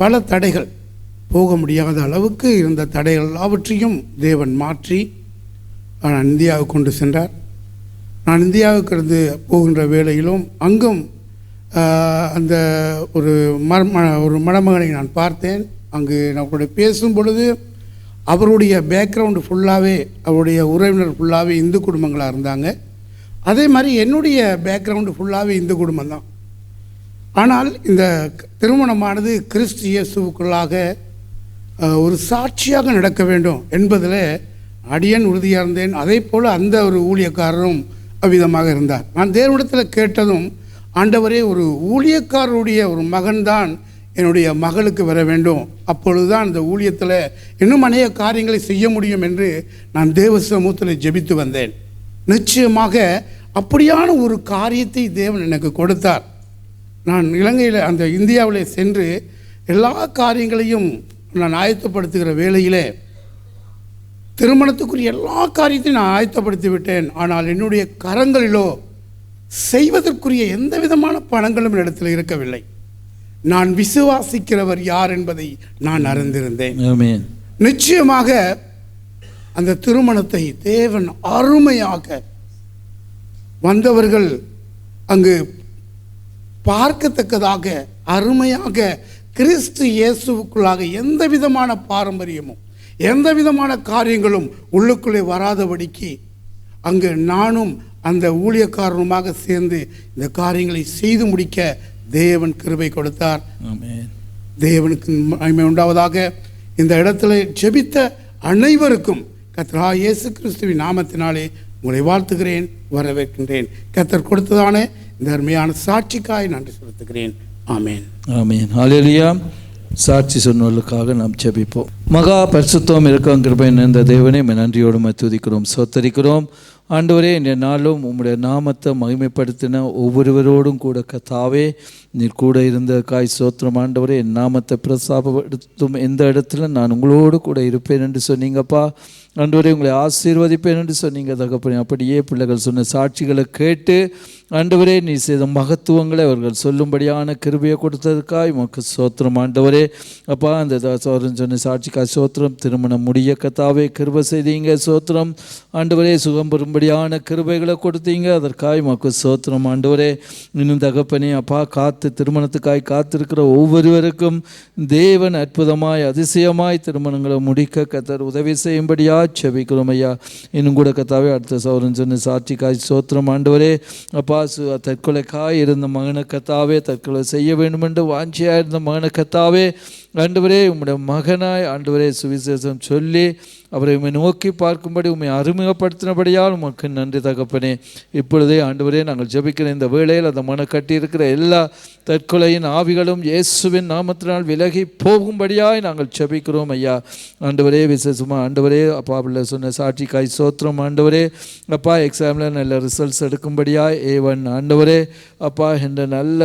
பல தடைகள், போக முடியாத அளவுக்கு இருந்த தடைகள் எல்லாவற்றையும் தேவன் மாற்றி நான் இந்தியாவுக்கு கொண்டு சென்றார். நான் இந்தியாவுக்கு இருந்து போகின்ற வேளையிலும் அங்கும் அந்த ஒரு மணமகனை நான் பார்த்தேன். அங்கு நான் கூட பேசும் பொழுது அவருடைய பேக்ரவுண்டு ஃபுல்லாகவே, அவருடைய உறவினர் ஃபுல்லாகவே இந்து குடும்பங்களாக இருந்தாங்க. அதே மாதிரி என்னுடைய பேக்ரவுண்டு ஃபுல்லாகவே இந்து குடும்பம் தான். ஆனால் இந்த திருமணமானது கிறிஸ்து இயேசுவுக்குள்ளாக ஒரு சாட்சியாக நடக்க வேண்டும் என்பதில் அடியன் உறுதியாக இருந்தேன். அதே போல் அந்த ஒரு ஊழியக்காரரும் அவ்விதமாக இருந்தார். நான் தேவனிடத்தில் கேட்டதும், ஆண்டவரே, ஒரு ஊழியக்காரருடைய ஒரு மகன்தான் என்னுடைய மகளுக்கு வர வேண்டும், அப்பொழுது தான் இந்த ஊழியத்தில் இன்னும் அநேக காரியங்களை செய்ய முடியும் என்று நான் தேவ சமூகத்தில் ஜெபித்து வந்தேன். நிச்சயமாக அப்படியான ஒரு காரியத்தை தேவன் எனக்கு கொடுத்தார். நான் இலங்கையில் அந்த இந்தியாவில் சென்று எல்லா காரியங்களையும் நான் ஆயத்தப்படுத்துகிற வேளையிலே திருமணத்துக்குரிய எல்லா காரியத்தையும் நான் ஆயத்தப்படுத்தி விட்டேன். ஆனால் என்னுடைய கரங்களிலோ செய்வதற்குரிய எந்த விதமான பணங்களும் இடத்தில் இருக்கவில்லை. நான் விசுவாசிக்கிறவர் யார் என்பதை நான் அறிந்திருந்தேன். நிச்சயமாக அந்த திருமணத்தை தேவன் அருமையாக வந்தவர்கள் அங்கு பார்க்கத்தக்கதாக அருமையாக கிறிஸ்து இயேசுவுக்குள்ளாக எந்த விதமான பாரம்பரியமும் எந்த விதமான காரியங்களும் உள்ளுக்குள்ளே வராதபடிக்கு அங்கு நானும் அந்த ஊழியக்காரனுமாக சேர்ந்து இந்த காரியங்களை செய்து முடிக்க தேவன் கிருபை கொடுத்தார். தேவனுக்கு மகிமை உண்டாவதாக. இந்த இடத்துல ஜெபித்த அனைவருக்கும் கர்த்தராகிய இயேசு கிறிஸ்துவின் நாமத்தினாலே உங்களை வாழ்த்துகிறேன், வரவேற்கின்றேன். கர்த்தர் கொடுத்ததான இந்த அருமையான சாட்சிக்காய் நன்றி செலுத்துகிறேன். ஆமேன், ஆமேன், ஹல்லேலூயா. சாட்சி சொன்னவர்களுக்காக நாம் ஜெபிப்போம். மகா பரிசுத்தம் இருக்கும் கிருபை நிறைந்த தேவனே, நன்றியோடு துதிக்கிறோம், சோத்தரிக்கிறோம். ஆண்டவரே, இந்த நாளும் உம்முடைய நாமத்தை மகிமைப்படுத்தின ஒவ்வொருவரோடும் கூட கர்த்தாவே நீர் கூட இருந்த காய் சோத்திரம். ஆண்டவரே, என் நாமத்தை பிரசாபப்படுத்தும் எந்த இடத்துல நான் உங்களோடு கூட இருப்பேன் என்று சொன்னீங்கப்பா. ஆண்டவரே, உங்களை ஆசீர்வதிப்பேன் என்று சொன்னீங்க தகப்பனே. அப்படியே பிள்ளைகள் சொன்ன சாட்சிகளை கேட்டு ஆண்டவரே நீ செய்த மகத்துவங்களை அவர்கள் சொல்லும்படியான கிருபையை கொடுத்ததுக்காய் உமக்கு சோத்திரம். ஆண்டவரே அப்பா, அந்த சொன்ன சாட்சிக்காய் சோத்திரம். திருமணம் முடிய கர்த்தாவே கிருபை செய்தீங்க, சோத்திரம். ஆண்டவரே, சுகம் பெறும்படியான கிருபைகளை கொடுத்தீங்க, அதற்காய் உமக்கு சோத்திரம். ஆண்டவரே, இன்னும் தகப்பனே அப்பா, திருமணத்துக்காய் காத்திருக்கிற ஒவ்வொருவருக்கும் தேவன் அற்புதமாய் அதிசயமாய் திருமணங்களை முடிக்க கர்த்தர் உதவி செய்யும்படியா செபிக்கிறோம் ஐயா. இன்னும் கூட கர்த்தாவே அடுத்த சௌரன் சொன்ன சாட்சிக்காய் சோத்திரம். ஆண்டவரே அப்பா, தற்கொலைக்காய் இருந்த மகனை கர்த்தாவே தற்கொலை செய்ய வேண்டும் என்று வாஞ்சியாக இருந்த மகனை கர்த்தாவே ஆண்டவரே உம்முடைய மகனாய் ஆண்டவரே சுவிசேஷம் சொல்லி அவரை உண்மை நோக்கி பார்க்கும்படி உண்மை அறிமுகப்படுத்தினபடியால் உமக்கு நன்றி தகப்பனே. இப்பொழுதே ஆண்டவரே நாங்கள் ஜெபிக்கிற இந்த வேளையில் அந்த மன கட்டியிருக்கிற எல்லா தற்கொலையின் ஆவிகளும் இயேசுவின் நாமத்தினால் விலகி போகும்படியாய் நாங்கள் ஜெபிக்கிறோம் ஐயா. ஆண்டவரே, விசேஷமாக ஆண்டவரே அப்பா பிள்ளை சொன்ன சாட்சிக்காய் சோத்திரம். ஆண்டவரே அப்பா, எக்ஸாமில் நல்ல ரிசல்ட்ஸ் எடுக்கும்படியாய் A1 ஆண்டவரே அப்பா என்ற நல்ல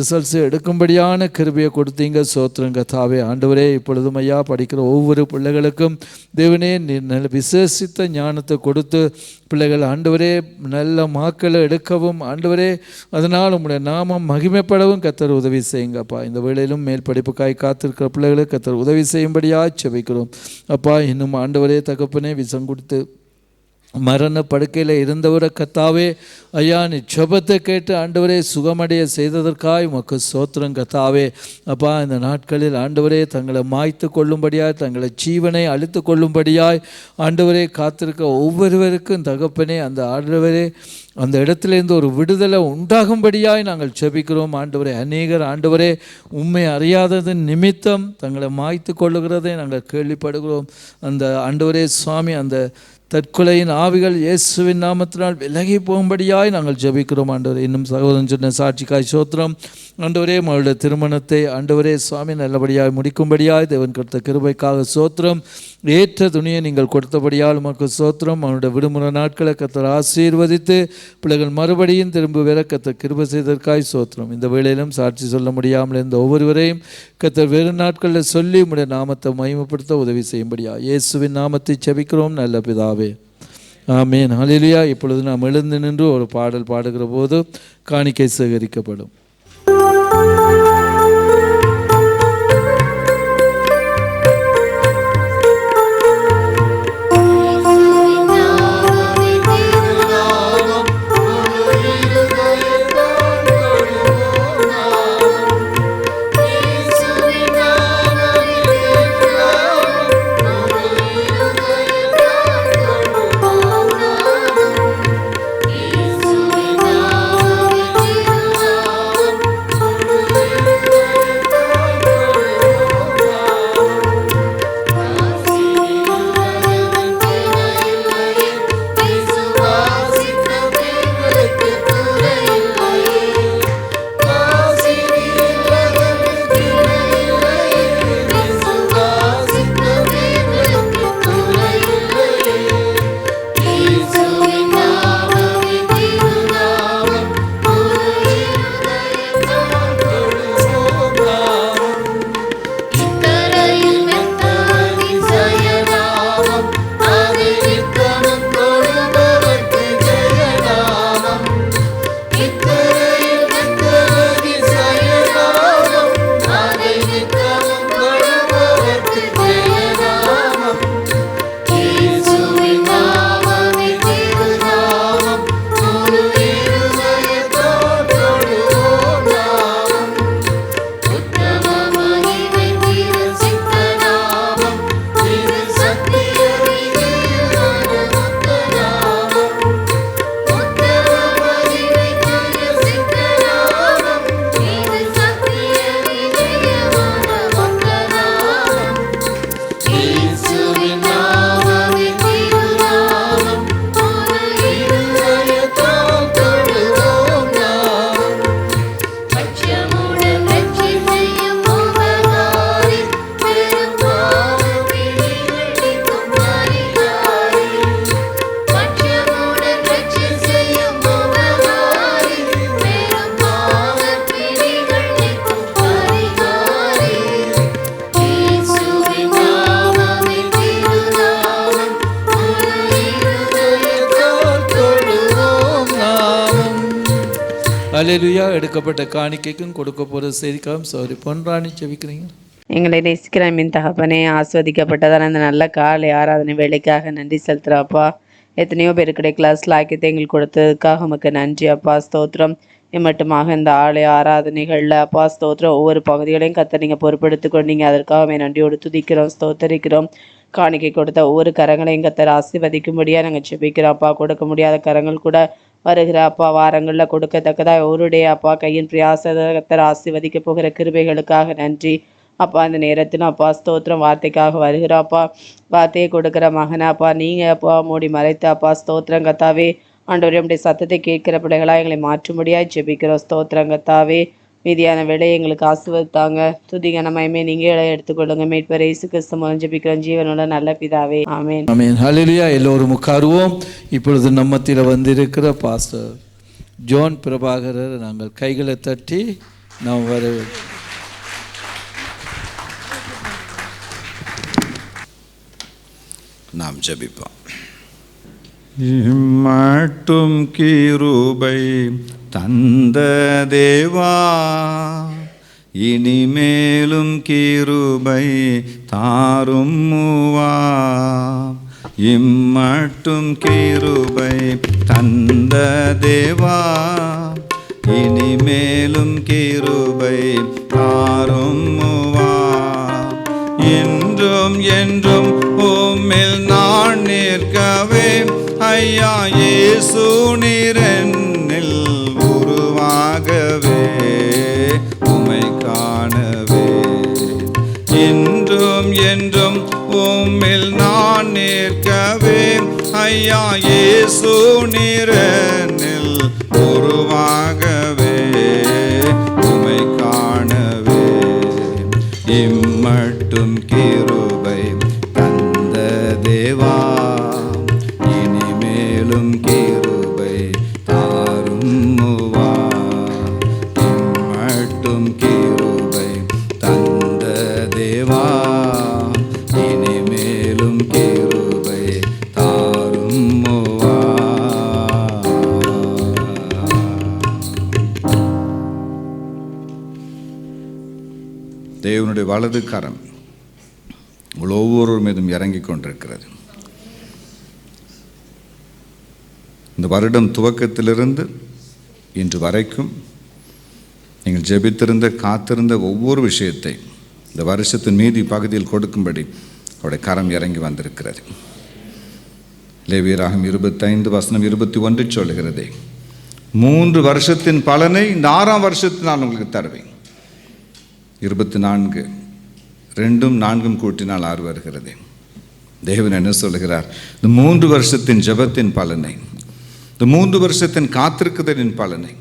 ரிசல்ட்ஸ் எடுக்கும்படியான கிருபையை கொடுத்தீங்க, சோத்திரங்க தாவே. ஆண்டவரே, இப்பொழுதும் ஐயா படிக்கிற ஒவ்வொரு பிள்ளைகளுக்கும் தேவனே நீர் நல்ல விசேஷித்த ஞானத்தை கொடுத்து பிள்ளைகள் ஆண்டவரே நல்ல மாக்களை எடுக்கவும் ஆண்டவரே அதனால் உங்களுடைய நாமம் மகிமைப்படவும் கர்த்தர் உதவி செய்யுங்கப்பா. இந்த வேளையிலும் மேல் படிப்புக்காய் காத்திருக்கிற பிள்ளைகளுக்கு கர்த்தர் உதவி செய்யும்படியாக செபிக்கிறோம் அப்பா. இன்னும் ஆண்டவரே தகப்பனே விசம் கொடுத்து மரண படுக்கையில் இருந்தவரை கத்தாவே ஐயா நீ ஜெபத்தை கேட்டு ஆண்டவரே சுகமடைய செய்ததற்காய் உமக்கு ஸ்தோத்திரம் கத்தாவே. அப்பா இந்த நாட்களில் ஆண்டவரே தங்களை மாய்த்து கொள்ளும்படியாய் தங்களை ஜீவனை அழித்து கொள்ளும்படியாய் ஆண்டவரே காத்திருக்க ஒவ்வொருவருக்கும் தகப்பனே அந்த ஆண்டவரே அந்த இடத்துலேருந்து ஒரு விடுதலை உண்டாகும்படியாய் நாங்கள் ஜெபிக்கிறோம் ஆண்டவரே. அநேகர் ஆண்டவரே உண்மை அறியாததன் நிமித்தம் தங்களை மாய்த்து கொள்ளுகிறதை நாங்கள் கேள்விப்படுகிறோம். அந்த ஆண்டவரே சுவாமி அந்த தற்கொலையின் ஆவிகள் இயேசுவின் நாமத்தினால் விலகி போகும்படியாய் நாங்கள் ஜெபிக்கிறோம் ஆண்டவரே. இன்னும் சகோதரன் சொன்ன சாட்சிக்காய் சோத்திரம் ஆண்டவரே. அவருடைய திருமணத்தை ஆண்டவரே சுவாமி நல்லபடியாய் முடிக்கும்படியாய் தேவன் கொடுத்த கிருபைக்காக சோத்திரம். ஏற்ற துணியை நீங்கள் கொடுத்தபடியால் உமக்கு சோத்திரம். அவனுடைய விடுமுறை நாட்களை கர்த்தர் ஆசீர்வதித்து பிள்ளைகள் மறுபடியும் திரும்ப வேற கர்த்தர் கிருபை செய்ததற்காய் சோத்திரம். இந்த வேளையிலும் சாட்சி சொல்ல முடியாமல் இருந்த ஒவ்வொருவரையும் கர்த்தர் வேறு நாட்களில் சொல்லி உம்முடைய நாமத்தை மகிமைப்படுத்த உதவி செய்யும்படியா இயேசுவின் நாமத்தை ஜெபிக்கிறோம் நல்ல பிதாவே, ஆமேன். ஹல்லேலூயா. இப்பொழுது நாம் எழுந்து நின்று ஒரு பாடல் பாடுகிற போது காணிக்கை சேகரிக்கப்படும். ஹல்லேலூயா. எடுக்கப்பட்ட காணிக்கைக்கும் கொடுக்க போகிற செய்திக்காகவும் சௌரி பொன்ராணி ஜெபிக்கிறீங்க. எங்களை நேசிக்கிற மின் தகப்பனே, ஆஸ்வதிக்கப்பட்டதான அந்த நல்ல காலை ஆராதனை வேலைக்காக நன்றி செலுத்துகிறப்பா. எத்தனையோ பேருக்கிடைய கிளாஸில் ஆக்கியத்தை எங்களுக்கு கொடுத்ததுக்காக உமக்கு நன்றி அப்பா. ஸ்தோத்திரம். மட்டுமாக இந்த ஆலய ஆராதனைகளில் அப்பா ஸ்தோத்திரம் ஒவ்வொரு பகுதிகளையும் கத்த நீங்கள் பொறுப்படுத்தி கொண்டீங்க. அதற்காக நன்றியோடு துதிக்கிறோம், ஸ்தோத்தரிக்கிறோம். காணிக்கை கொடுத்த ஒவ்வொரு கரங்களையும் கத்தர் ஆசீர்வதிக்கும்படியாக நாங்கள் ஜெபிக்கிறோம் அப்பா. கொடுக்க முடியாத கரங்கள் கூட வருகிற அப்பா வாரங்களில் கொடுக்கத்தக்கதாக ஒருடைய அப்பா கையின் பிரயாசத்தை ஆசீர்வதிக்க போகிற கிருபைகளுக்காக நன்றி அப்பா. அந்த நேரத்திலும் அப்பா ஸ்தோத்திரம் வார்த்தைக்காக வருகிறாப்பா. வார்த்தையை கொடுக்குற மகனாப்பா நீங்கள் அப்பா மூடி மறைத்து அப்பா ஸ்தோத்திரம் கத்தாவே ஆண்டவரே நம்முடைய சத்தத்தை கேட்கிற பிள்ளைகளாக எங்களை மாற்றும்படியாக ஜெபிக்கிறோம். ஸ்தோத்திரம் கத்தாவே. மீதியான வேலையை எங்களுக்கு ஆசீர்வதித்தாங்க. துதிகன மகிமை நீங்கள் எடுத்துக்கொள்ளுங்க. மீட்பர் இயேசு கிறிஸ்து மூலம் ஜெபிக்கிறோம் ஜீவனோட நல்ல பிதாவே, ஆமென். ஆமென். ஹல்லேலூயா. எல்லோரும் உட்காருவோம். இப்பொழுது நம்மத்தில் வந்திருக்கிற பாஸ்டர் ஜோன் பிரபாகரர் நாங்கள் கைகளை தட்டி நாம் வர நாம் ஜெபிப்போம். இம்மட்டும் கிருபை தந்த தேவா, இனிமேலும் கிருபை தாரும் மூவா. இம்மட்டும் கிருபை தந்த தேவா, இனிமேலும் கிருபை தாரும்வா. என்றும் என்றும் உம்மில் நான் நிற்கவே, ஐயா இயேசு நீரென்னில் உருவாகவே, உம்மை காணவே. என்றும் என்றும் உம்மில் நான் நிற்கவே, ஐயா இயேசு நீரென்னில் உருவாகவே, உம்மை காணவே. இம்மட்டும் கிருபை தந்த தேவா, இனிமேலும் கிருபை தாரும்வா. இம்மட்டும் கிருபை தந்த தேவா, இனிமேலும் கிருபை தாரும்வா. தேவனுடைய வலது கரம் உங்கள் ஒவ்வொரு மீதும் இறங்கி கொண்டிருக்கிறது. இந்த வருடம் துவக்கத்திலிருந்து இன்று வரைக்கும் நீங்கள் ஜெபித்திருந்த காத்திருந்த ஒவ்வொரு விஷயத்தை இந்த வருஷத்தின் மீதி பகுதியில் கொடுக்கும்படி அவருடைய கரம் இறங்கி வந்திருக்கிறது. லேவியராகமம் 25:21 சொல்லுகிறதே, 3 வருஷத்தின் பலனை இந்த 6ஆம் வருஷத்தில் நான் உங்களுக்கு தருவேன். 24 2ம் 4ம் கூட்டினால் 6 வருகிறது. தேவன் என்ன சொல்லுகிறார்? இந்த 3 வருஷத்தின் ஜெபத்தின் பலனை, இந்த 3 வருஷத்தின் காத்திருக்குதலின் பலனை,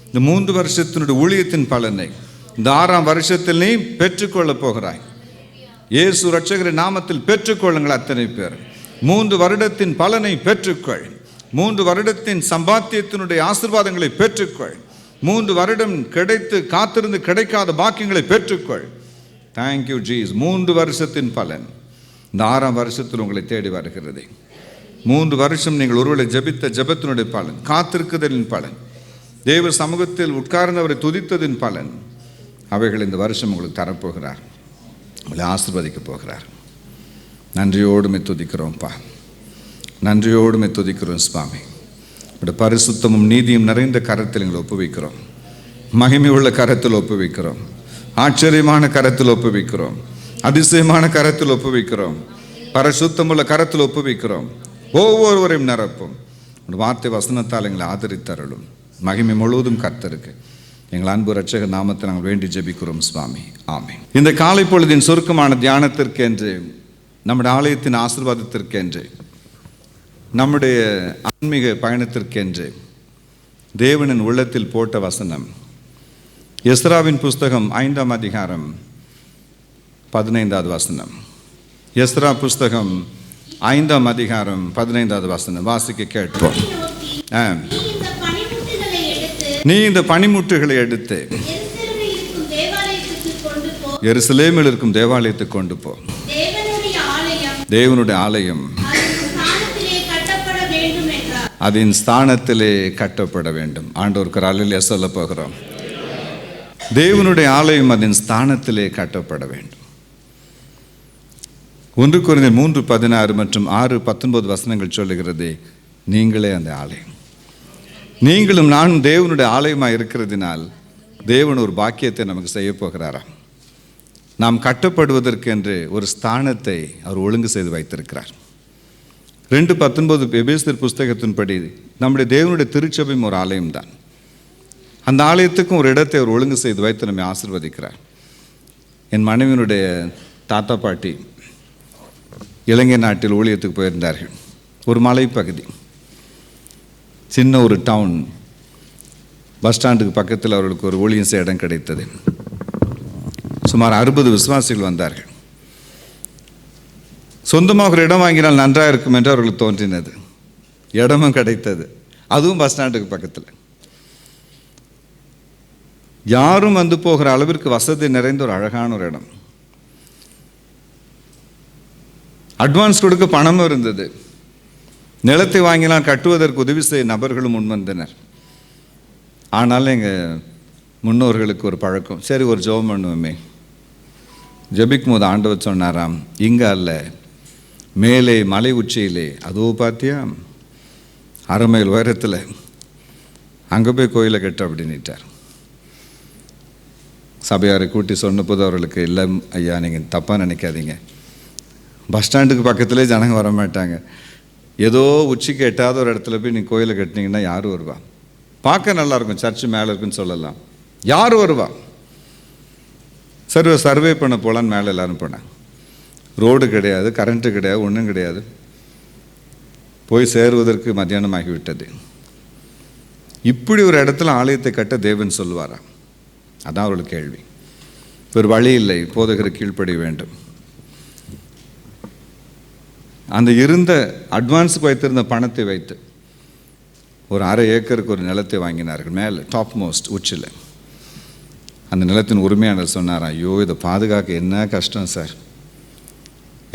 இந்த 3 வருஷத்தினுடைய ஊழியத்தின் பலனை இந்த 6ஆம் வருஷத்தில் நீ பெற்றுக்கொள்ளப் போகிறாய். இயேசு இரட்சகரின் நாமத்தில் பெற்றுக்கொள்ளுங்கள். அத்தனை பேர் 3 வருடத்தின் பலனை பெற்றுக்கொள். 3 வருடத்தின் சம்பாத்தியத்தினுடைய ஆசீர்வாதங்களை பெற்றுக்கொள். 3 வருடம் கிடைத்து காத்திருந்து கிடைக்காத பாக்கியங்களை பெற்றுக்கொள். தேங்க்யூ ஜீஸ். 3 வருஷத்தின் பலன் இந்த 6ஆம் வருஷத்தில் உங்களை தேடி வருகிறது. 3 வருஷம் நீங்கள் ஒருவேளை ஜெபித்த ஜெபத்தினுடைய பலன், காத்திருக்குதலின் பலன், தேவ சமூகத்தில் உட்கார்ந்தவரை துதித்ததின் பலன், அவைகள் இந்த வருஷம் உங்களுக்கு தரப்போகிறார். உங்களை ஆசீர்வதிக்க போகிறார். நன்றியோடுமே துதிக்கிறோம்ப்பா, நன்றியோடுமே துதிக்கிறோம் சுவாமி. உடைய பரிசுத்தமும் நீதியும் நிறைந்த கரத்தில் எங்களை ஒப்புவிக்கிறோம். மகிமை உள்ள கரத்தில் ஒப்புவிக்கிறோம். ஆச்சரியமான கரத்தில் ஒப்புவிக்கிறோம். அதிசயமான கரத்தில் ஒப்புவிக்கிறோம். பரிசுத்தமுள்ள கரத்தில் ஒப்புவிக்கிறோம். ஒவ்வொருவரையும் நிரப்பும். உடைய வார்த்தை வசனத்தால் எங்களை ஆதரித்தருளும். மகிமை முழுவதும் கர்த்தருக்கு. எங்கள் அன்பு இரட்சகர் நாமத்தை நாங்கள் வேண்டி ஜெபிக்கிறோம் சுவாமி. ஆமென். இந்த காலை பொழுதின் சுருக்கமான தியானத்திற்கென்று, நம்முடைய ஆலயத்தின் ஆசீர்வாதத்திற்கென்று, நம்முடைய ஆன்மீக பயணத்திற்கென்று தேவனின் உள்ளத்தில் போட்ட வசனம் எஸ்ராவின் புஸ்தகம் 5ஆம் அதிகாரம் 15வது வசனம். எஸ்ரா புஸ்தகம் 5ஆம் அதிகாரம் 15வது வசனம் வாசிக்க கேட்போம். நீ இந்த பனிமுட்டுகளை எடுத்து எருசலேமில் இருக்கும் தேவாலயத்துக்கு கொண்டு போ. தேவனுடைய ஆலயம் அதன் ஸ்தானத்திலே கட்டப்பட வேண்டும். ஆண்டவருக்கு அல்லேலூயா சொல்ல போகிறோம். தேவனுடைய ஆலயம் அதன் ஸ்தானத்திலே கட்டப்பட வேண்டும். 1 கொரிந்தியர் 3:16 மற்றும் 6:19 வசனங்கள் சொல்லுகிறது, நீங்களே அந்த ஆலயம். நீங்களும் நானும் தேவனுடைய ஆலயமாக இருக்கிறதினால் தேவன் ஒரு பாக்கியத்தை நமக்கு செய்ய போகிறாராம். நாம் கட்டப்படுவதற்கு என்று ஒரு ஸ்தானத்தை அவர் ஒழுங்கு செய்து வைத்திருக்கிறார். 2:19 எபேசியர் புஸ்தகத்தின்படி நம்முடைய தேவனுடைய திருச்சபையும் ஒரு ஆலயம்தான். அந்த ஆலயத்துக்கும் ஒரு இடத்தை அவர் ஒழுங்கு செய்து வைத்து நம்மை ஆசீர்வதிக்கிறார். என் மனைவியினுடைய தாத்தா பாட்டி இலங்கை நாட்டில் ஊழியத்துக்கு போயிருந்தார்கள். ஒரு மலைப்பகுதி, சின்ன ஒரு டவுன், பஸ் ஸ்டாண்டுக்கு பக்கத்தில் அவர்களுக்கு ஒரு ஊழியம் செய்ய இடம் கிடைத்தது. சுமார் 60 விசுவாசிகள் வந்தார்கள். சொந்தமாக ஒரு இடம் வாங்கினால் நன்றாக இருக்கும் என்று அவர்களுக்கு தோன்றினது. இடமும் கிடைத்தது, அதுவும் பஸ் ஸ்டாண்டுக்கு பக்கத்தில். யாரும் வந்து போகிற அளவிற்கு வசதி நிறைந்த ஒரு அழகான ஒரு இடம். அட்வான்ஸ் கொடுக்க பணமும் இருந்தது. நிலத்தை வாங்கினால் கட்டுவதற்கு உதவி செய்ய நபர்களும் முன்வந்தனர். ஆனால் எங்கள் முன்னோர்களுக்கு ஒரு பழக்கம், சரி ஒரு ஜெபம் பண்ணுவோமே. ஜெபிக்கும் போது ஆண்டவர் சொன்னாராம், இங்கே அல்ல, மேலே மலை உச்சியிலே, அதோ பார்த்தியா 1/2 மைல் உயரத்தில், அங்கே போய் கோயிலை கட்டு அப்படின்னுட்டார். சபையாரை கூட்டி சொன்னபோது அவர்களுக்கு, இல்லை ஐயா நீங்கள் தப்பாக நினைக்காதீங்க, பஸ் ஸ்டாண்டுக்கு பக்கத்துலேயே ஜனங்க வர மாட்டாங்க, ஏதோ உச்சிக்கு எட்டாவது ஒரு இடத்துல போய் நீங்கள் கோயிலை கட்டினீங்கன்னா யார் வருவா? பார்க்க நல்லாயிருக்கும், சர்ச்சு மேலே இருக்குன்னு சொல்லலாம், யார் வருவா? சர்வே பண்ண போகலான்னு மேலே எல்லோரும் போனாங்க. ரோடு கிடையாது, கரண்ட்டு கிடையாது, ஒன்றும் கிடையாது. போய் சேருவதற்கு மத்தியானம் ஆகிவிட்டது. இப்படி ஒரு இடத்துல ஆலயத்தை கட்ட தேவன் சொல்லுவாரா? அதான் அவர்களுக்கு கேள்வி. ஒரு வழி இல்லை, போதகர் கீழ்ப்படிய வேண்டும். அந்த இருந்த அட்வான்ஸுக்கு வைத்திருந்த பணத்தை வைத்து ஒரு 1/2 ஏக்கருக்கு ஒரு நிலத்தை வாங்கினார்கள், மேலே டாப் மோஸ்ட் உச்சில். அந்த நிலத்தின் உரிமையாளர் சொன்னார், ஐயோ இதை பாதுகாக்க என்ன கஷ்டம் சார்,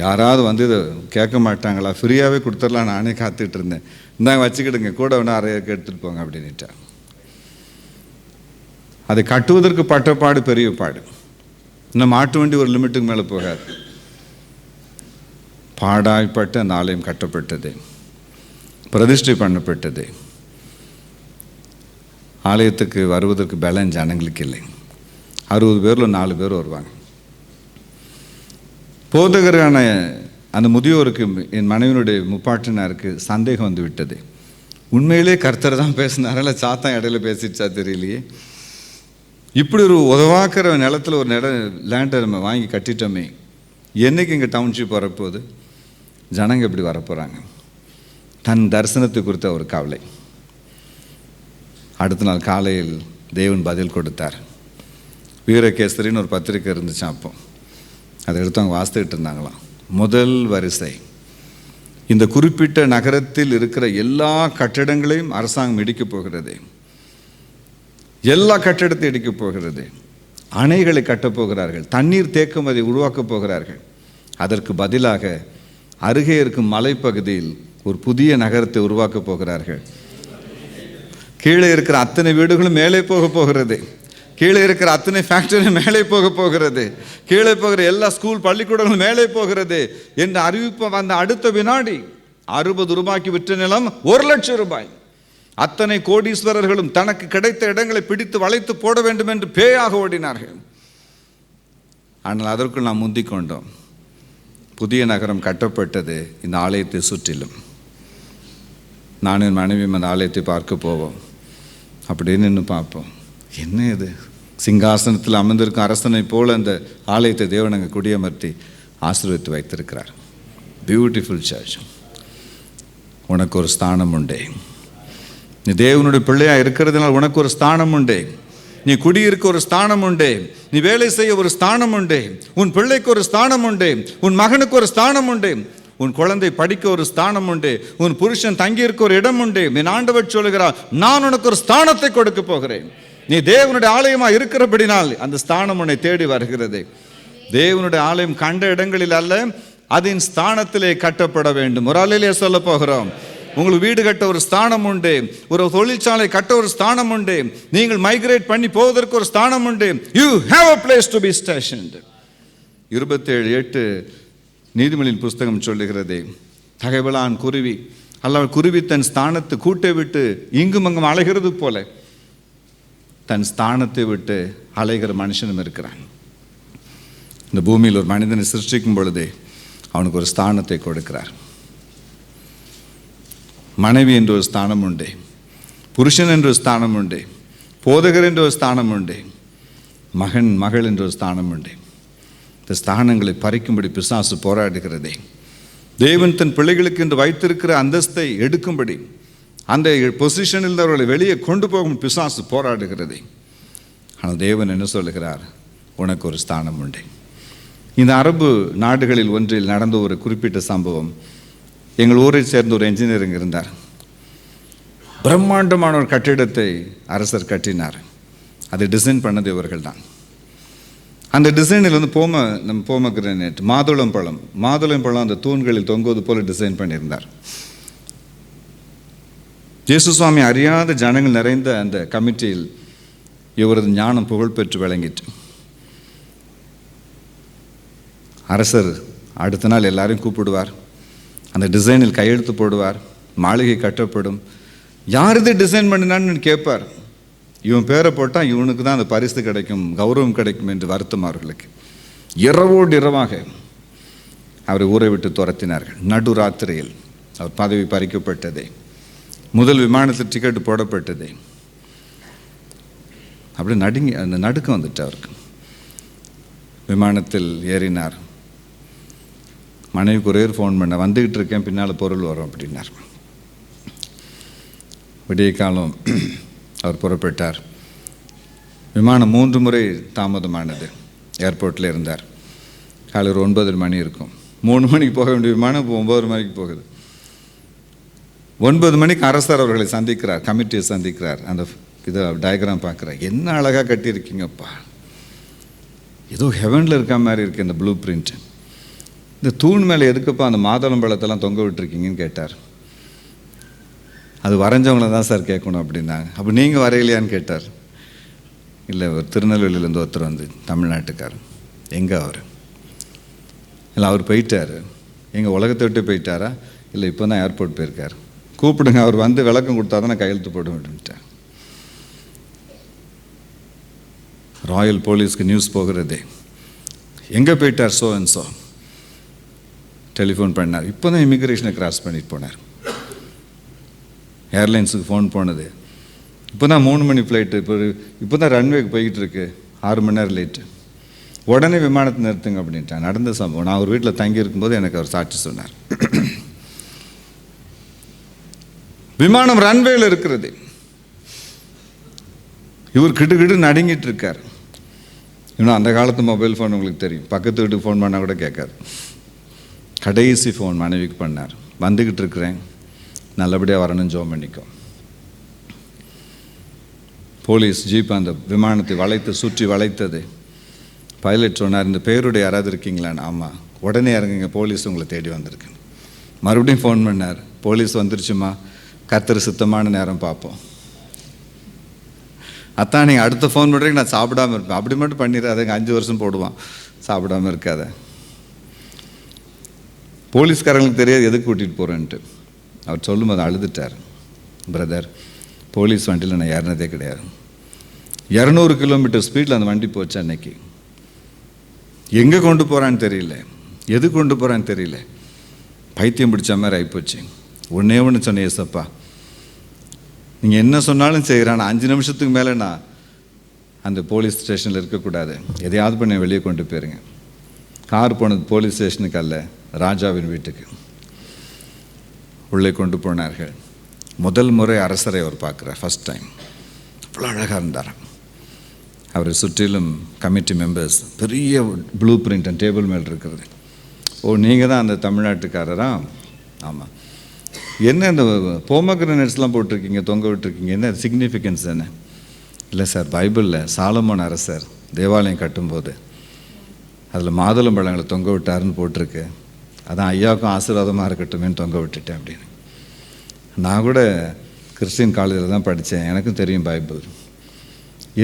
யாராவது வந்து இதை கேட்க மாட்டாங்களா, ஃப்ரீயாகவே கொடுத்துடலாம், நானே காத்துட்டு இருந்தேன், இந்தாங்க வச்சுக்கிடுங்க, கூட வேணா 1/2 ஏக்கர் எடுத்துகிட்டு போங்க அப்படின்ட்டார். அதை கட்டுவதற்கு பட்டப்பாடு பெரிய பாடு. இன்னும் மாட்டு வண்டி ஒரு லிமிட்டுக்கு மேலே போகாது. பாடாய்ப்பட்டு அந்த ஆலயம் கட்டப்பட்டது, பிரதிஷ்டை பண்ணப்பட்டது. ஆலயத்துக்கு வருவதற்கு பலன் ஜனங்களுக்கு இல்லை. 60 பேரில் 4 பேர் வருவாங்க. போதகரான அந்த முதியோருக்கு, என் மனைவியினுடைய முப்பாட்டினாருக்கு சந்தேகம் வந்து விட்டது. உண்மையிலே கர்த்தர் தான் பேசினாரா இல்லை சாத்தான் இடையில பேசிடுச்சா தெரியலையே. இப்படி ஒரு உதவாக்கிற நிலத்தில் ஒரு லேண்டை நம்ம வாங்கி கட்டிட்டோமே, என்றைக்கு இங்கே டவுன்ஷிப் வரப்போகுது, ஜனங்க எப்படி வரப்போகிறாங்க? தன் தரிசனத்தை குறித்த ஒரு கவலை. அடுத்த நாள் காலையில் தேவன் பதில் கொடுத்தார். வீரகேசரின்னு ஒரு பத்திரிக்கை இருந்துச்சு அப்போ, அதை எடுத்து அவங்க வாசித்துக்கிட்டு இருந்தாங்களாம். முதல் வரிசை, இந்த குறிப்பிட்ட நகரத்தில் இருக்கிற எல்லா கட்டடங்களையும் அரசாங்கம் இடிக்கப் போகிறது, எல்லா கட்டடத்தையும் இடிக்கப் போகிறது, அணைகளை கட்டப்போகிறார்கள், தண்ணீர் தேக்குமதி உருவாக்கப் போகிறார்கள். அதற்கு பதிலாக அருகே இருக்கும் மலைப்பகுதியில் ஒரு புதிய நகரத்தை உருவாக்கப் போகிறார்கள். கீழே இருக்கிற அத்தனை வீடுகளும் மேலே போக போகிறது, கீழே இருக்கிற அத்தனை ஃபேக்டரி மேலே போக போகிறது, கீழே போகிற எல்லா ஸ்கூல் பள்ளிக்கூடங்களும் மேலே போகிறது என்று அறிவிப்பு வந்த அடுத்த வினாடி 60 ரூபாய்க்கு விற்ற நிலம் 1 லட்சம் ரூபாய். அத்தனை கோடீஸ்வரர்களும் தனக்கு கிடைத்த இடங்களை பிடித்து வளைத்து போட வேண்டும் என்று பேயாக ஓடினார்கள். ஆனால் அதற்குள் நாம் முந்திக் கொண்டோம். புதிய நகரம் கட்டப்பட்டது இந்த ஆலயத்தை சுற்றிலும். நானும் என் மனைவியும் அந்த ஆலயத்தை பார்க்க போவோம். அப்படின்னு இன்னும் பார்ப்போம், என்ன இது, சிங்காசனத்தில் அமர்ந்திருக்கும் அரசனை போல அந்த ஆலயத்தை தேவன் அங்கே குடியமர்த்தி ஆசீர்வதித்து வைத்திருக்கிறார். Beautiful church. உனக்கு ஒரு ஸ்தானம் உண்டே, நீ தேவனுடைய பிள்ளையாக இருக்கிறதுனால உனக்கு ஒரு ஸ்தானம் உண்டே, நீ குடியிருக்க ஒரு ஸ்தானம் உண்டே, நீ வேலை செய்ய ஒரு ஸ்தானம் உண்டே, உன் பிள்ளைக்கு ஒரு ஸ்தானம் உண்டே, உன் மகனுக்கு ஒரு ஸ்தானம் உண்டே, உன் குழந்தை படிக்க ஒரு ஸ்தானம் உண்டு, உன் புருஷன் தங்கியிருக்க ஒரு இடம் உண்டு. என் ஆண்டவர் சொல்லுகிறார், நான் உனக்கு ஒரு ஸ்தானத்தை கொடுக்க போகிறேன். நீ தேவனுடைய ஆலயமாக இருக்கிறபடினால் அந்த ஸ்தானம் உன்னை தேடி வருகிறது. தேவனுடைய ஆலயம் கண்ட இடங்களில் அல்ல, அதன் ஸ்தானத்திலே கட்டப்பட வேண்டும். ஒரு ஆலையிலே சொல்ல போகிறோம், உங்களுக்கு வீடு கட்ட ஒரு ஸ்தானம் உண்டு, ஒரு தொழிற்சாலை கட்ட ஒரு ஸ்தானம் உண்டு, நீங்கள் மைக்ரேட் பண்ணி போவதற்கு ஒரு ஸ்தானம் உண்டு. You have a place to be stationed. 27:8 நீதிமொழியின் புஸ்தகம் சொல்லுகிறது, தகவலான் குருவி அல்ல, குருவி தன் ஸ்தானத்தை கூட்டை விட்டு இங்கும் அங்கும் அலைகிறது போல தன் ஸ்தானத்தை விட்டு அலைகிற மனுஷனும் இருக்கிறான். இந்த பூமியில் ஒரு மனிதனை சிருஷ்டிக்கும் பொழுதே அவனுக்கு ஒரு ஸ்தானத்தை கொடுக்கிறார். மனைவி என்ற ஒரு ஸ்தானம் உண்டு, புருஷன் என்ற ஒரு ஸ்தானம் உண்டு, போதகர் என்ற ஒரு ஸ்தானம் உண்டு, மகன் மகள் என்ற ஒரு ஸ்தானம் உண்டு. இந்த ஸ்தானங்களை பறிக்கும்படி பிசாசு போராடுகிறதே. தேவன் தன் பிள்ளைகளுக்கு என்று வைத்திருக்கிற அந்தஸ்தை எடுக்கும்படி, அந்த பொசிஷனில் அவர்களை வெளியே கொண்டு போகும் பிசாசு போராடுகிறதே. ஆனால் தேவன் என்ன சொல்லுகிறார், உனக்கு ஒரு ஸ்தானம் உண்டு. இந்த அரபு நாடுகளில் ஒன்றில் நடந்த ஒரு குறிப்பிட்ட சம்பவம். எங்கள் ஊரை சேர்ந்த ஒரு என்ஜினியரிங் இருந்தார். பிரம்மாண்டமான ஒரு கட்டிடத்தை அரசர் கட்டினார். அதை டிசைன் பண்ணது இவர்கள் தான். அந்த டிசைனில் வந்து நம்ம போமக்ரேனேட், மாதுளம் பழம் அந்த தூண்களில் தொங்குவது போல டிசைன் பண்ணியிருந்தார். இயேசு சுவாமி அறியாத ஜனங்கள் நிறைந்த அந்த கமிட்டியில் இவரது ஞானம் புகழ்பெற்று விளங்கிட்டு, அரசர் அடுத்த நாள் எல்லாரையும் கூப்பிடுவார். அந்த டிசைனில் கையெழுத்து போடுவார், மாளிகை கட்டப்படும். யார் இதை டிசைன் பண்ணினான்னு கேட்பார். இவன் பேரை போட்டால் இவனுக்கு தான் அந்த பரிசு கிடைக்கும், கௌரவம் கிடைக்கும் என்று வருத்தம் அவர்களுக்கு. இரவோடு இரவாக அவரை ஊரை விட்டு துரத்தினார்கள். நடுராத்திரியில் அவர் பதவி பறிக்கப்பட்டதே, முதல் விமானத்தில் டிக்கெட்டு போடப்பட்டதே. அப்படி அந்த நடுக்கம் வந்துட்டு அவருக்கு. விமானத்தில் ஏறினார். மனைவிக்கு ஒரே ஃபோன் பண்ண, வந்துக்கிட்டு இருக்கேன், பின்னால் பொருள் வரும் அப்படின்னார். விடிய காலம் அவர் புறப்பட்டார். விமானம் 3 முறை தாமதமானது. ஏர்போர்ட்டில் இருந்தார். காலையில் 9 மணி இருக்கும். 3 மணிக்கு போக வேண்டிய விமானம் இப்போ 9 மணிக்கு போகுது. 9 மணிக்கு அரசர் அவர்களை சந்திக்கிறார், கமிட்டியை சந்திக்கிறார். அந்த இதை டயக்ராம் பார்க்குறார். என்ன அழகாக கட்டியிருக்கீங்கப்பா, ஏதோ ஹெவனில் இருக்க மாதிரி இருக்குது இந்த ப்ளூ பிரிண்ட். இந்த தூண் மேலே எதுக்குப்பா அந்த மாதுளம்பழத்தெல்லாம் தொங்க விட்டுருக்கீங்கன்னு கேட்டார். அது வரைஞ்சவங்கள தான் சார் கேட்கணும் அப்படின்னாங்க. அப்போ நீங்கள் வரையிலையான்னு கேட்டார். இல்லை, ஒரு திருநெல்வேலியிலேருந்து ஒருத்தர் வந்து, தமிழ்நாட்டுக்காரர். எங்கே அவர்? இல்லை, அவர் போயிட்டார். எங்கள் உலகத்தை விட்டு போயிட்டாரா? இல்லை, இப்போ தான் ஏர்போர்ட் போயிருக்கார். கூப்பிடுங்க, அவர் வந்து விளக்கம் கொடுத்தா தான் நான் கையெழுத்து போட வேண்டும்ட்டார். ராயல் போலீஸ்க்கு நியூஸ் போகிறதே, எங்கே போயிட்டார் சோ அண்ட் சோ. டெலிஃபோன் பண்ணார். இப்போ தான் இமிக்ரேஷனை கிராஸ் பண்ணிட்டு போனார். ஏர்லைன்ஸுக்கு ஃபோன் போனது. இப்போ தான் 3 மணி ஃப்ளைட்டு, இப்போ தான் ரன்வேக்கு போய்கிட்டு இருக்கு, 6 மணி நேரம் லேட்டு. உடனே விமானத்தை நிறுத்துங்க அப்படின்ட்டான். நடந்த சம்பவம். நான் ஒரு வீட்டில் தங்கி இருக்கும்போது எனக்கு அவர் சாட்சி சொன்னார். விமானம் ரன்வேல இருக்கிறது. இவர் கிட்டு நடுங்கிட்டு இருக்கார். இன்னும் அந்த காலத்து மொபைல் ஃபோன் உங்களுக்கு தெரியும், பக்கத்து வீட்டுக்கு ஃபோன் பண்ணால் கூட கேட்காது. கடைசி ஃபோன் மனைவிக்கு பண்ணார். வந்துக்கிட்டு இருக்கிறேன், நல்லபடியாக வரணும், ஜோம் பண்ணிக்கோ. போலீஸ் ஜீப் அந்த விமானத்தை வளைத்து சுற்றி வளைத்தது. பைலட் சொன்னார், இந்த பேருடைய யாராவது இருக்கீங்களான்னு. ஆமாம். உடனே இறங்குங்க, போலீஸ் உங்களை தேடி வந்திருக்கு. மறுபடியும் ஃபோன் பண்ணார். போலீஸ் வந்துருச்சுமா, கர்த்தர் சுத்தமான நேரம் பார்ப்போம். அத்தான் நீங்கள் அடுத்த ஃபோன் பண்ணுறீங்க, நான் சாப்பிடாமல் இருப்பேன். அப்படி மட்டும் பண்ணிடாதங்க, 5 வருஷம் போடுவான், சாப்பிடாமல் இருக்காத. போலீஸ்காரங்களுக்கு தெரியாது எதுக்கு கூட்டிகிட்டு போகிறேன்ட்டு. அவர் சொல்லும்போது அழுதுட்டார். பிரதர், போலீஸ் வண்டியில் நான் ஏறினதே கிடையாது. 200 கிலோமீட்டர் ஸ்பீடில் அந்த வண்டி போச்சு அன்னைக்கு. எங்கே கொண்டு போகிறான்னு தெரியல, எது கொண்டு போகிறான்னு தெரியல. பைத்தியம் பிடிச்ச மாதிரி ஆகிப்போச்சு. ஒன்றே ஒன்று சொன்னேன், ஏசப்பா நீங்கள் என்ன சொன்னாலும் செய்கிறான், 5 நிமிஷத்துக்கு மேலே நான் அந்த போலீஸ் ஸ்டேஷனில் இருக்கக்கூடாது, எதையாவது பண்ணி வெளியே கொண்டு போயிருங்க. கார் போனது போலீஸ் ஸ்டேஷனுக்கு அல்ல, ராஜாவின் வீட்டுக்கு. உள்ளே கொண்டு போனார்கள். முதல் முறை அரசரை அவர் பார்க்குறார், ஃபஸ்ட் டைம். அவ்வளோ அழகாக இருந்தார். அவரை சுற்றிலும் கமிட்டி மெம்பர்ஸ், பெரிய ப்ளூ பிரிண்ட் டேபிள் மேல் இருக்கிறது. ஓ, நீங்கள் தான் அந்த தமிழ்நாட்டுக்காரரா? ஆமாம். என்ன இந்த போமக்ரனட்ஸ்லாம் போட்டிருக்கீங்க, தொங்க விட்டுருக்கீங்க, என்ன சிக்னிஃபிகன்ஸ் என்ன? இல்லை சார், பைபிளில் சாலமோன் அரசர் தேவாலயம் கட்டும்போது அதில் மாதுளம்பழங்களை தொங்க விட்டாருன்னு போட்டிருக்கு. அதான் ஐயாவுக்கும் ஆசீர்வாதமாக இருக்கட்டுமேன்னு தொங்க விட்டுட்டேன் அப்படின்னு. நான் கூட கிறிஸ்டின் காலேஜில் தான் படித்தேன், எனக்கும் தெரியும் பைபிள்.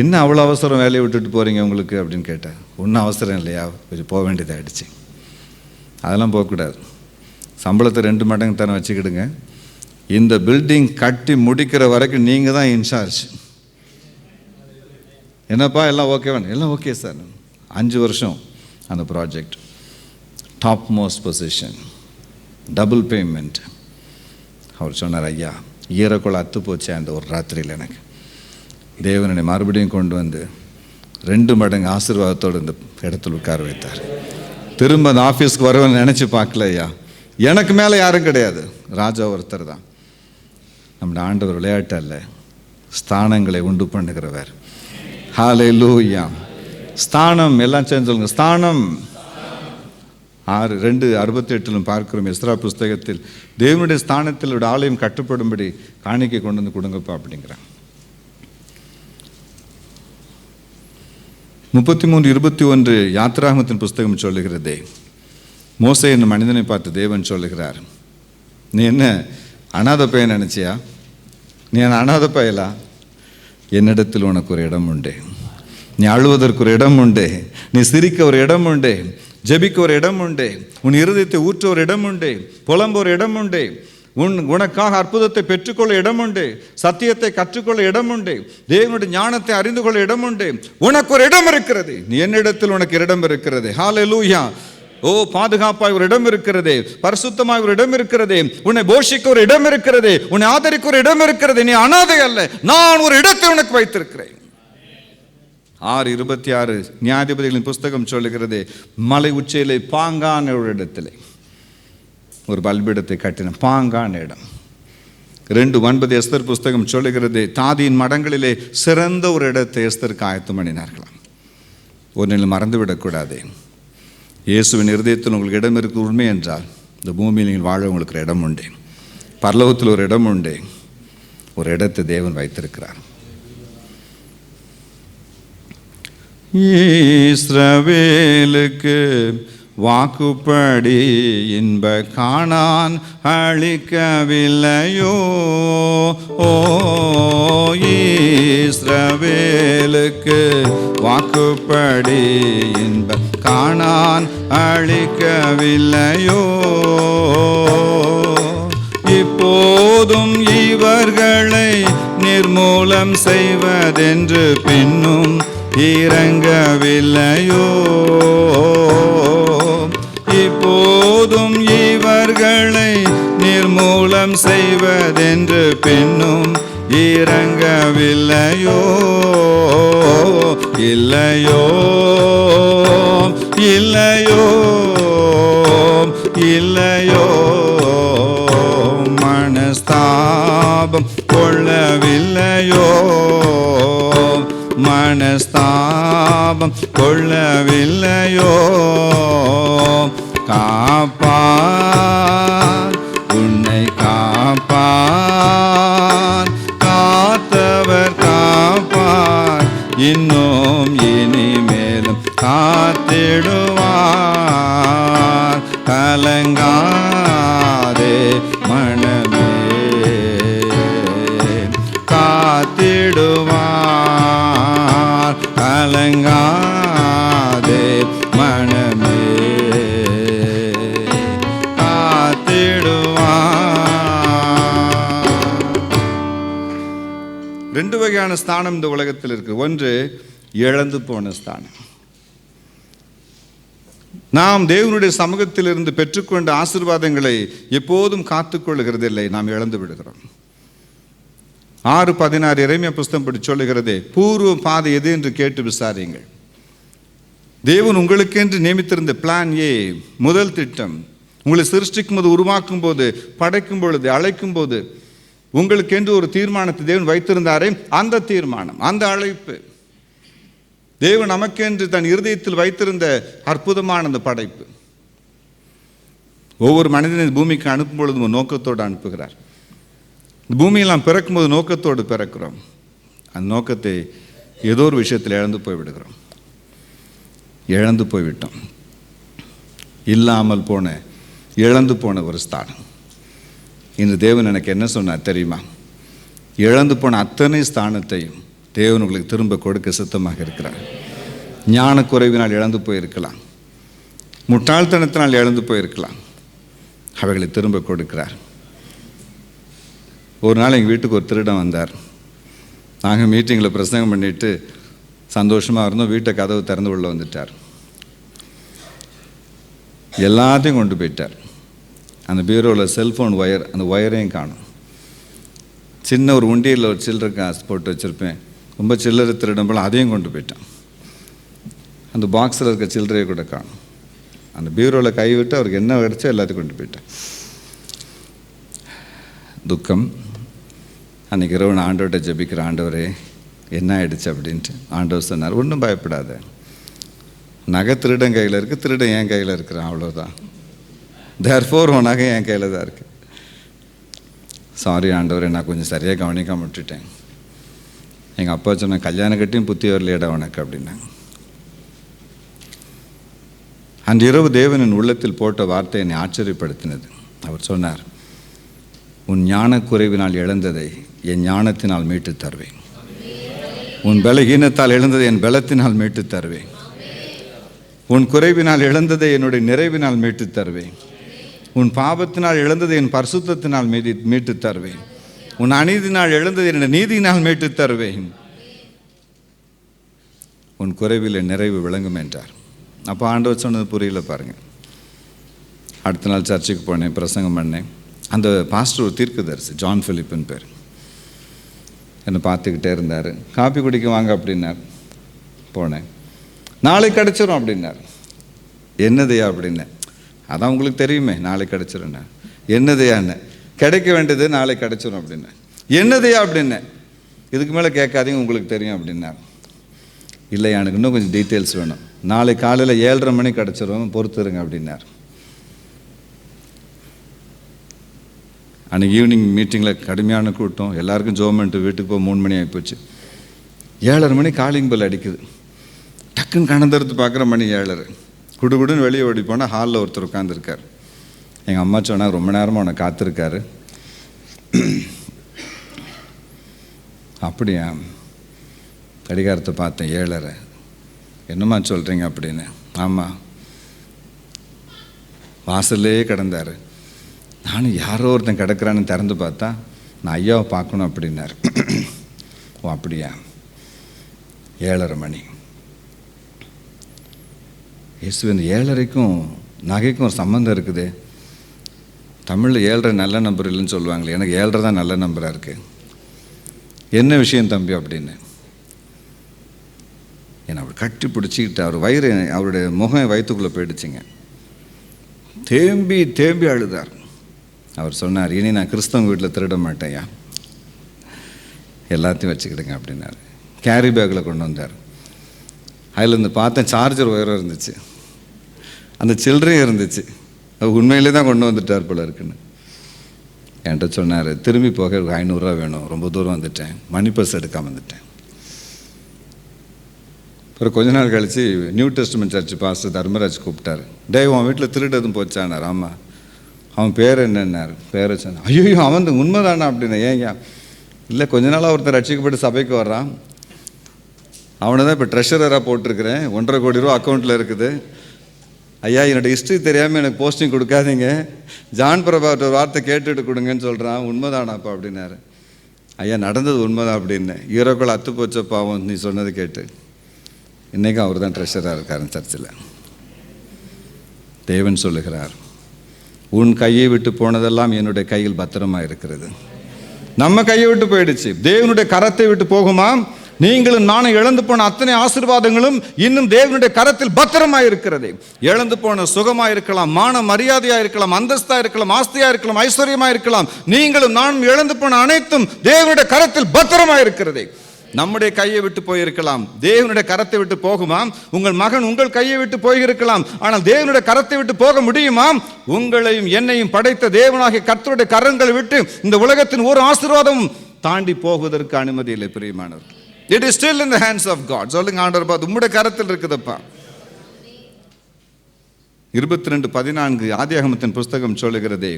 என்ன அவ்வளோ அவசரம் வேலையை விட்டுட்டு போகிறீங்க உங்களுக்கு அப்படின்னு கேட்டேன். ஒன்றும் அவசரம் இல்லையா, கொஞ்சம் போக வேண்டியதாகிடுச்சு. அதெல்லாம் போகக்கூடாது. சம்பளத்தை 2 மடங்கு தானே வச்சுக்கிடுங்க. இந்த பில்டிங் கட்டி முடிக்கிற வரைக்கும் நீங்கள் தான் இன்சார்ஜ். என்னப்பா எல்லாம் ஓகேவா? எல்லாம் ஓகே சார். 5 வருஷம் அந்த project. Top most position, double payment. அவர் சொன்னார், ஐயா ஈரக்குள்ள அத்து போச்சு அந்த ஒரு ராத்திரியில். எனக்கு தேவனை மறுபடியும் கொண்டு வந்து 2 மடங்கு ஆசீர்வாதத்தோடு இந்த இடத்துல உட்கார வைத்தார். திரும்ப அந்த ஆஃபீஸ்க்கு வருவேன்னு நினச்சி பார்க்கல ஐயா. எனக்கு மேலே யாரும் கிடையாது, ராஜா ஒருத்தர் தான். நம்முடைய ஆண்டவர் விளையாட்டு அல்ல, ஸ்தானங்களை உண்டு பண்ணுகிறவர். ஹல்லேலூயா. ஸ்தானம் எல்லாம் சேர்ந்து சொல்லுங்க, ஸ்தானம். 2:68 பார்க்கிறோம் எஸ்ரா புஸ்தகத்தில், தேவனுடைய ஸ்தானத்தில் ஒரு ஆலயம் கட்டுப்படும்படி காணிக்கை கொண்டு வந்து கொடுங்கப்பா அப்படிங்கிறான். 33:21 யாத்ராகமத்தின் புஸ்தகம் சொல்லுகிறதே, மோசே என்னும் மனிதனை பார்த்து தேவன் சொல்லுகிறார், நீ என்ன அநாத பையன் நினச்சியா? நீ என்ன அநாத பயலா? என்னிடத்தில் உனக்கு ஒரு இடம் உண்டு, நீ அழுவதற்கு ஒரு இடம் உண்டு, நீ சிரிக்க ஒரு இடம் உண்டு, ஜெபிக்க ஒரு இடம் உண்டு, உன் இருதயத்தை ஊற்ற ஒரு இடம் உண்டு, புலம்ப ஒரு இடம் உண்டு, உனக்காக அற்புதத்தை பெற்றுக்கொள்ள இடம் உண்டு, சத்தியத்தை கற்றுக்கொள்ள இடம் உண்டு, தேவனுடைய ஞானத்தை அறிந்து கொள்ள இடம் உண்டு. உனக்கு ஒரு இடம் இருக்கிறது. நீ என்னிடத்தில் உனக்கு இடம் இருக்கிறது. ஹல்லேலூயா. ஓ, பாதுகாப்பாய் ஒரு இடம் இருக்கிறது, பரிசுத்தமாய் ஒரு இடம் இருக்கிறது, உன்னை போஷிக்க ஒரு இடம் இருக்கிறது, உன்னை ஆதரிக்க ஒரு இடம் இருக்கிறது. நீ அனாதை அல்ல, நான் ஒரு இடத்தை உனக்கு வைத்திருக்கிறேன். 6:26 நியாயாதிபதிகளின் புஸ்தகம் சொல்லுகிறது, மலை உச்சியிலே பாங்கான ஒரு இடத்திலே ஒரு பலிபீடத்தை கட்டின பாங்கான இடம். 2:9 எஸ்தர் புஸ்தகம் சொல்லுகிறது, தாதியின் மடங்களிலே சிறந்த ஒரு இடத்தை எஸ்தருக்கு ஆயத்தம் பண்ணினார்களாம். ஒன்றில் மறந்துவிடக்கூடாது, இயேசுவின் இருதயத்தில் உங்களுக்கு இடம் இருக்கு உண்மை என்றால் இந்த பூமியில் நீங்கள் வாழ உங்களுக்கு இடம் உண்டு, பரலோகத்தில் ஒரு இடம் உண்டு. ஒரு இடத்தை தேவன் வைத்திருக்கிறார். இஸ்ரவேலுக்கு வாக்குப்படி இன்ப கானான் அளிக்கவில்லையோ? ஓ, இஸ்ரவேலுக்கு வாக்குப்படி இன்ப கானான் அளிக்கவில்லையோ? இப்போதும் இவர்களை நிர்மூலம் செய்வதென்று பின்னும் இறங்கவில்லையோ? இப்போதும் இவர்களை நிர்மூலம் செய்வதென்று பின்னும் இறங்கவில்லையோ? இல்லையோ, இல்லையோ, இல்லையோ, மனஸ்தாபம் கொள்ளவில்லையோ? மனஸ்தாபம் கொள்ளவில்லையோ? காப்பார், உன்னை காப்பார், காத்தவர் காப்பார், இன்னும் இனிமேலும் காத்திடுவார். கலங்காதே மனமே, காத்திடுவார். கலங்காதே மனமே, காத்திடுவார். 2 வகையான ஸ்தானம் இந்த உலகத்தில் இருக்கு. ஒன்று இழந்து போன ஸ்தானம். நாம் தேவனுடைய சமூகத்திலிருந்து பெற்றுக்கொண்ட ஆசீர்வாதங்களை எப்போதும் காத்துக்கொள்ளுகிறதில்லை, நாம் இழந்து விடுகிறோம். 6:16 எரேமியா புஸ்தகம் படி சொல்லுகிறது, பூர்வ பாதை எது என்று கேட்டு விசாரியுங்கள். தேவன் உங்களுக்கென்று நியமித்திருந்த பிளான் ஏ, முதல் திட்டம், உங்களை சிருஷ்டிக்கும் போது, உருவாக்கும் போது, படைக்கும் பொழுது, அழைக்கும் போது உங்களுக்கென்று ஒரு தீர்மானத்தை தேவன் வைத்திருந்தாரே, அந்த தீர்மானம், அந்த அழைப்பு, தேவன் நமக்கென்று தன் இருதயத்தில் வைத்திருந்த அற்புதமான அந்த படைப்பு. ஒவ்வொரு மனிதனை பூமிக்கு அனுப்பும் பொழுதும் ஒரு நோக்கத்தோடு அனுப்புகிறார். பூமியில் நாம் பிறக்கும்போது நோக்கத்தோடு பிறக்கிறோம். அந்த நோக்கத்தை ஏதோ ஒரு விஷயத்தில் இழந்து போய்விடுகிறோம். இழந்து போய்விட்டோம். இல்லாமல் போன, இழந்து போன ஒரு ஸ்தானம். இன்று தேவன் எனக்கு என்ன சொன்னார் தெரியுமா? இழந்து போன அத்தனை ஸ்தானத்தையும் தேவன் உங்களுக்கு திரும்ப கொடுக்க சித்தமாக இருக்கிறார். ஞானக்குறைவினால் இழந்து போயிருக்கலாம், முட்டாள்தனத்தினால் இழந்து போயிருக்கலாம், அவைகளை திரும்ப கொடுக்கிறார். ஒரு நாள் எங்கள் வீட்டுக்கு ஒரு திருடன் வந்தார். நாங்கள் மீட்டிங்கில் பிரசங்கம் பண்ணிவிட்டு சந்தோஷமாக இருந்தோம். வீட்டை கதவு திறந்து உள்ள வந்துட்டார். எல்லாத்தையும் கொண்டு போயிட்டார். அந்த பீரோவில் செல்ஃபோன் ஒயர், அந்த ஒயரையும் காணும். சின்ன ஒரு உண்டியில் ஒரு சில்லறை காசு போட்டு வச்சுருப்பேன், ரொம்ப சில்லறை திருடம் போல, அதையும் கொண்டு போயிட்டான். அந்த பாக்ஸில் இருக்க சில்லறையை கூட காணும். அந்த பீரோவில் கைவிட்டு அவருக்கு என்ன கிடச்சோ எல்லாத்தையும் கொண்டு போயிட்டான். துக்கம். அன்றைக்கி இரவு நான் ஆண்டவர்கிட்ட ஜெபிக்கிற, ஆண்டவரே என்ன ஆயிடுச்சு அப்படின்ட்டு. ஆண்டவர் சொன்னார், ஒன்றும் பயப்படாத, நகை திருடன் கையில் இருக்குது, திருடன் என் கையில் இருக்கிறான், அவ்வளோதான். தேர்ஃபோர் உன் நகை என் கையில் தான் இருக்குது. சாரி ஆண்டவரே, நான் கொஞ்சம் சரியாக கவனிக்காம விட்டுட்டேன். எங்கள் அப்பா சொன்ன, கல்யாணம் கட்டியும் புத்தி வரலையடா உனக்கு அப்படின்னாங்க. அன்று இரவு தேவனின் உள்ளத்தில் போட்ட வார்த்தை என்னை ஆச்சரியப்படுத்தினது. அவர் சொன்னார், உன் ஞானக்குறைவினால் இழந்ததை என் ஞானத்தினால் மீட்டு தருவேன். உன் பலகீனத்தால் இழந்ததை என் பலத்தினால் மீட்டு தருவேன். உன் குறைவினால் இழந்ததை என்னுடைய நிறைவினால் மீட்டு தருவேன். உன் பாவத்தினால் இழந்ததை என் பரிசுத்தத்தினால் மீட்டு தருவேன். உன் அநீதினால் இழந்ததை என்னுடைய நீதியினால் மீட்டு தருவேன். உன் குறைவில் நிறைவு விளங்கும் என்றார். அப்போ ஆண்டவர் சொன்னது புரியல பாருங்கள். அடுத்த நாள் சர்ச்சுக்கு போனேன், பிரசங்கம் பண்ணேன். அந்த பாஸ்டர் ஒரு தீர்க்கதரிசி, ஜான் பிலிப்னு பேர். என்னை பார்த்துக்கிட்டே இருந்தார். காப்பி குடிக்க வாங்க அப்படின்னார். போனேன். நாளைக்கு கிடச்சிரும் அப்படின்னார். என்னதையா அப்படின்னேன். அதான் உங்களுக்கு தெரியுமே, நாளைக்கு கிடச்சிருண்ணே. என்னதையான்னு, கிடைக்க வேண்டியது நாளைக்கு கிடச்சிரும் அப்படின்னேன். என்னதையா அப்படின்னேன். இதுக்கு மேலே கேட்காதீங்க, உங்களுக்கு தெரியும் அப்படின்னார். இல்லை, எனக்கு இன்னும் கொஞ்சம் டீட்டெயில்ஸ் வேணும். நாளைக்கு காலையில் 7:30 மணிக்கு கிடச்சிரும், பொறுத்துருங்க அப்படின்னார். அன்றைக்கி ஈவினிங் மீட்டிங்கில் கடுமையான கூட்டம், எல்லாருக்கும் ஜோமெண்ட்டு, வீட்டுக்கு போக 3 மணி ஆகிப்போச்சு. 7:30 மணி காலிங் பெல் அடிக்குது. டக்குன்னு கணந்தெடுத்து பார்க்குற மணி 7:30. குடுகுடுன்னு வெளியே ஓடி போனால் ஹாலில் ஒருத்தர் உட்காந்துருக்கார். எங்கள் அம்மா சொன்னால் ரொம்ப நேரமாக அவனை காத்திருக்காரு. அப்படியா? கடிகாரத்தை பார்த்தேன், 7:30. என்னம்மா சொல்கிறீங்க அப்படின்னு. ஆமாம். வாசல்லே கிடந்தார். நானும் யாரோ ஒருத்தன் கிடக்கிறான்னு திறந்து பார்த்தா நான் ஐயாவை பார்க்கணும் அப்படின்னார். ஓ அப்படியா? 7:30 மணி. இயேசுவின் 7:30க்கும் நகைக்கும் ஒரு சம்மந்தம் இருக்குது. தமிழில் 7:30 நல்ல நம்பர் இல்லைன்னு சொல்லுவாங்களே, எனக்கு 7:30 தான் நல்ல நம்பராக இருக்குது. என்ன விஷயம் தம்பி அப்படின்னு என்னை அவர் கட்டி பிடிச்சிக்கிட்டு, அவர் வயிறு, அவருடைய முகம் வயிற்றுக்குள்ளே போயிடுச்சிங்க. தேம்பி தேம்பி அழுதார். அவர் சொன்னார், இனி நான் கிறிஸ்தவங்க வீட்டில் திருட மாட்டேயா, எல்லாத்தையும் வச்சுக்கிடுங்க அப்படின்னாரு. கேரி பேக்கில் கொண்டு வந்தார். அதில் இருந்து பார்த்தேன், சார்ஜர் ஒயரும் இருந்துச்சு, அந்த சில்லறையும் இருந்துச்சு. உண்மையிலே தான் கொண்டு வந்துட்டார் போல இருக்குன்னு என்கிட்ட சொன்னார். திரும்பி போக 500 ரூபா வேணும், ரொம்ப தூரம் வந்துட்டேன், மணி பர்ஸ் எடுக்காமல் வந்துட்டேன். அப்புறம் கொஞ்ச நாள் கழித்து new testament search pastor Dharmaraj கூப்பிட்டார். உன் வீட்டில் திருட்டு எதுவும் போச்சானார். ஆமாம். அவன் பேர் என்னன்னார். பேரை சொன்னார். ஐயோ அவன் உண்மைதானா அப்படின்னா. ஏங்க? இல்லை, கொஞ்ச நாளாக ஒருத்தர் ரட்சிக்கப்பட்டு சபைக்கு வர்றான், அவனை தான் இப்போ ட்ரெஷரராக போட்டிருக்கிறேன், 1.5 கோடி ரூபா அக்கௌண்ட்டில் இருக்குது. ஐயா என்னோடய ஹிஸ்ட்ரி தெரியாமல் எனக்கு போஸ்டிங் கொடுக்காதீங்க, ஜான் பிரபாட்ட ஒரு வார்த்தை கேட்டுட்டு கொடுங்கன்னு சொல்கிறான். உண்மைதானாப்பா அப்படின்னாரு. ஐயா நடந்தது உண்மைதான் அப்படின்னு. ஈரோக்கள் அத்து போச்சப்பாவும் நீ சொன்னது கேட்டு. இன்றைக்கும் அவர் தான் ட்ரெஷராக இருக்கார் சர்ச்சில். தேவன் சொல்லுகிறார், உன் கையை விட்டு போனதெல்லாம் என்னுடைய கையில் பத்திரமா இருக்கிறது. நம்ம கையை விட்டு போயிடுச்சு, தேவனுடைய கரத்தை விட்டு போகுமா? நீங்களும் நானும் இழந்து போன அத்தனை ஆசீர்வாதங்களும் இன்னும் தேவனுடைய கரத்தில் பத்திரமா இருக்கிறது. இழந்து போன சுகமா இருக்கலாம், மான மரியாதையா இருக்கலாம், அந்தஸ்தா இருக்கலாம், ஆஸ்தியா இருக்கலாம், ஐஸ்வர்யமா இருக்கலாம். நீங்களும் நானும் இழந்து போன அனைத்தும் தேவனுடைய கரத்தில் பத்திரமா இருக்கிறது. நம்முடைய கையை விட்டு போயிருக்கலாம், தேவனுடைய கரத்தை விட்டு போகுமா? உங்கள் மகன் உங்கள் கையை விட்டு போயிருக்கலாம், ஆனால் தேவனுடைய கரத்தை விட்டு போக முடியுமா? உங்களையும் என்னையும் படைத்த தேவனாகிய கர்த்தருடைய கரங்களை விட்டு இந்த உலகத்தின் ஒரு ஆசீர்வாதமும் தாண்டி போவதற்கு அனுமதி இல்லை பிரியமானவர்கள். It is still in the hands of God. சொல்லுங்க, ஆண்டவர் பார்த்து உம்முடைய கரத்தில் இருக்குதப்பா. 22:14 ஆதியாகமத்தின் புஸ்தகம் சொல்லுகிறதே,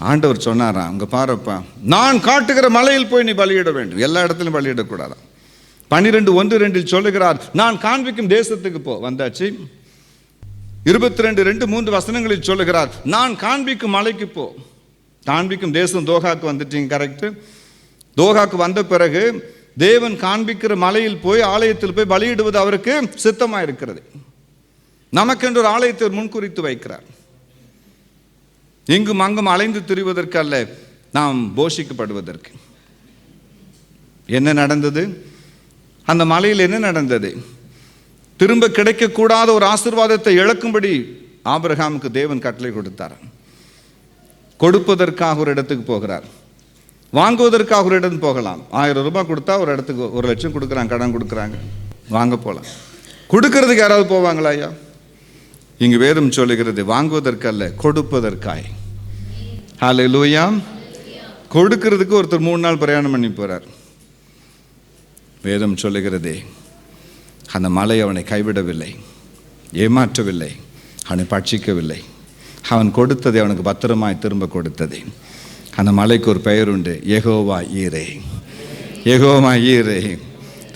ஆண்டவர் சொன்னாராம், அங்கே பாருப்பா, நான் காட்டுகிற மலையில் போய் நீ பலியிட வேண்டும். எல்லா இடத்திலும் பலியிடக்கூடாதான். 12:1-2 சொல்லுகிறார், நான் காண்பிக்கும் தேசத்துக்கு போ. வந்தாச்சு. 22:2-3 வசனங்களில் சொல்லுகிறார், நான் காண்பிக்கும் மலைக்கு போ. காண்பிக்கும் தேசம் தோகாக்கு வந்துட்டீங்க, கரெக்டு. தோகாக்கு வந்த பிறகு தேவன் காண்பிக்கிற மலையில் போய் ஆலயத்தில் போய் பலியிடுவது அவருக்கு சித்தமாக இருக்கிறது. நமக்கென்று ஒரு ஆலயத்தை முன்குறித்து வைக்கிறார். இங்கும் அங்கும் அலைந்து திரிவதற்கு அல்ல, நாம் போஷிக்கப்படுவதற்கு. என்ன நடந்தது அந்த மலையில்? என்ன நடந்தது? திரும்ப கிடைக்கக்கூடாத ஒரு ஆசீர்வாதத்தை இழக்கும்படி ஆபிரகாமுக்கு தேவன் கட்டளை கொடுத்தார். கொடுப்பதற்காக ஒரு இடத்துக்கு போகிறார், வாங்குவதற்காக ஒரு இடம் போகலாம். 1000 ரூபாய் கொடுத்தா ஒரு இடத்துக்கு 1 லட்சம் கொடுக்குறாங்க, கடன் கொடுக்குறாங்க, வாங்க போகலாம். கொடுக்கறதுக்கு யாராவது போவாங்களா ஐயா? இங்கு வேதம் சொல்லுகிறது, வாங்குவதற்கு அல்ல, கொடுப்பதற்காய். ஹல்லேலூயா. கொடுக்கிறதுக்கு ஒருத்தர் 3 நாள் பிரயாணம் பண்ணி போறார். வேதம் சொல்லுகிறதே, அந்த மலை அவனை கைவிடவில்லை, ஏமாற்றவில்லை, அவனை பட்சிக்கவில்லை. அவன் கொடுத்ததை அவனுக்கு பத்திரமாய் திரும்ப கொடுத்தது. அந்த மலைக்கு ஒரு பெயர் உண்டு, யெகோவா ஈரே. யெகோவா ஈரே.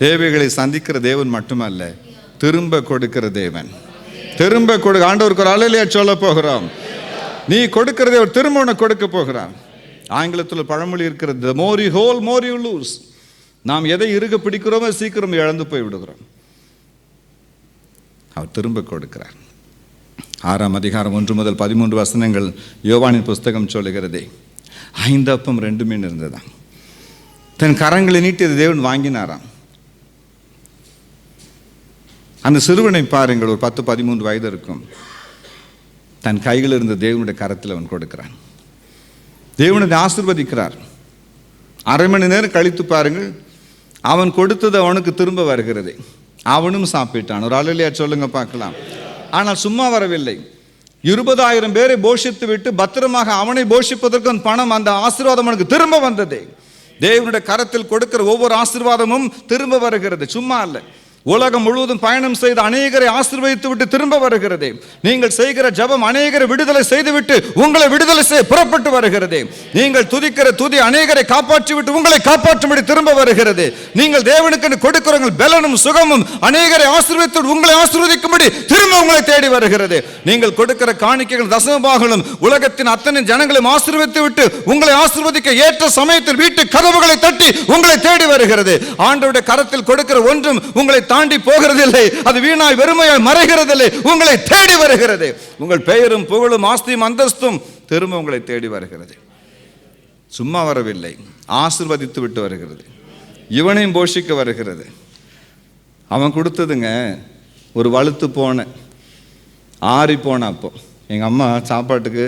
தேவைகளை சந்திக்கிற தேவன் மட்டுமல்ல, திரும்ப கொடுக்கிற தேவன். திரும்ப ஆண்டவருக்கு ஒரு அல்லேலூயா சொல்ல போகிறோம். நீ கொடுக்கிறதை அவர் திரும்ப உனக்கு கொடுக்க போகிறார். ஆங்கிலத்தில் பழமொழி இருக்கிறது, the more you hold, more you lose. நாம் எதை இறுக பிடிக்கிறோமோ சீக்கிரம் இழந்து போய் விடுகிறோம். அவர் திரும்ப கொடுக்கிறார். 6ஆம் அதிகாரம் 1 முதல் 13 வசனங்கள் யோவானின் புஸ்தகம் சொல்லுகிறதே, 5 அப்பம் 2 மீன் இருந்ததாம். தன் கரங்களை நீட்டி தேவன் வாங்கினாராம். அந்த சிறுவனை பாருங்கள், ஒரு 10-13 வயது இருக்கும். தன் கையில் இருந்த தேவனுடைய கரத்தில் அவன் கொடுக்கிறான். தேவனை ஆசீர்வதிக்கிறார். அரை மணி நேரம் கழித்து பாருங்கள், அவன் கொடுத்தது அவனுக்கு திரும்ப வருகிறது. அவனும் சாப்பிட்டான். ஒரு அல்லேலூயா சொல்லுங்க பார்க்கலாம். ஆனால் சும்மா வரவில்லை. 20,000 பேரை போஷித்து விட்டு பத்திரமாக அவனை போஷிப்பதற்கு பணம், அந்த ஆசீர்வாதம் அவனுக்கு திரும்ப வந்தது. தேவனுடைய கரத்தில் கொடுக்கிற ஒவ்வொரு ஆசீர்வாதமும் திரும்ப வருகிறது, சும்மா அல்ல. உலகம் முழுவதும் பயணம் செய்து அநேகரை ஆசீர்வதித்து விட்டு திரும்ப வருகிறது. நீங்கள் செய்கிற ஜெபம் அநேகரை விடுதலை செய்துவிட்டு உங்களை விடுதலை செய்ய புறப்பட்டு வருகிறது. நீங்கள் துதிக்கிற துதி அநேகரை காப்பாற்றி விட்டு உங்களை காப்பாற்றும்படி திரும்ப வருகிறது. நீங்கள் தேவனுக்கு கொடுக்கிற பலனும் சுகமும் அநேகரை ஆசீர்வதித்து உங்களை ஆசீர்வதிக்கும்படி திரும்ப உங்களை தேடி வருகிறது. நீங்கள் கொடுக்கிற காணிக்கைகள் தசமபாகங்களும் உலகத்தின் அத்தனை ஜனங்களையும் ஆசீர்வதித்து விட்டு உங்களை ஆசீர்வதிக்க ஏற்ற சமயத்தில் வீட்டு கதவுகளை தட்டி உங்களை தேடி வருகிறது. ஆண்டவருடைய கரத்தில் கொடுக்கிற ஒன்றும் உங்களை தாண்டி போகிறதில்லை. அது வீணாய் வெறுமையாய் மறைகிறதில்லை, உங்களை தேடி வருகிறது. உங்கள் பெயரும் புகழும் ஆஸ்தியும் அந்தஸ்தும் திரும்ப உங்களை தேடி வருகிறது. சும்மா வரவில்லை, ஆசீர்வதித்து விட்டு வருகிறது. இவனையும் போஷிக்க வருகிறது. அவன் கொடுத்ததுங்க ஒரு வலுத்து போன ஆறி போன அப்போ. எங்கள் அம்மா சாப்பாட்டுக்கு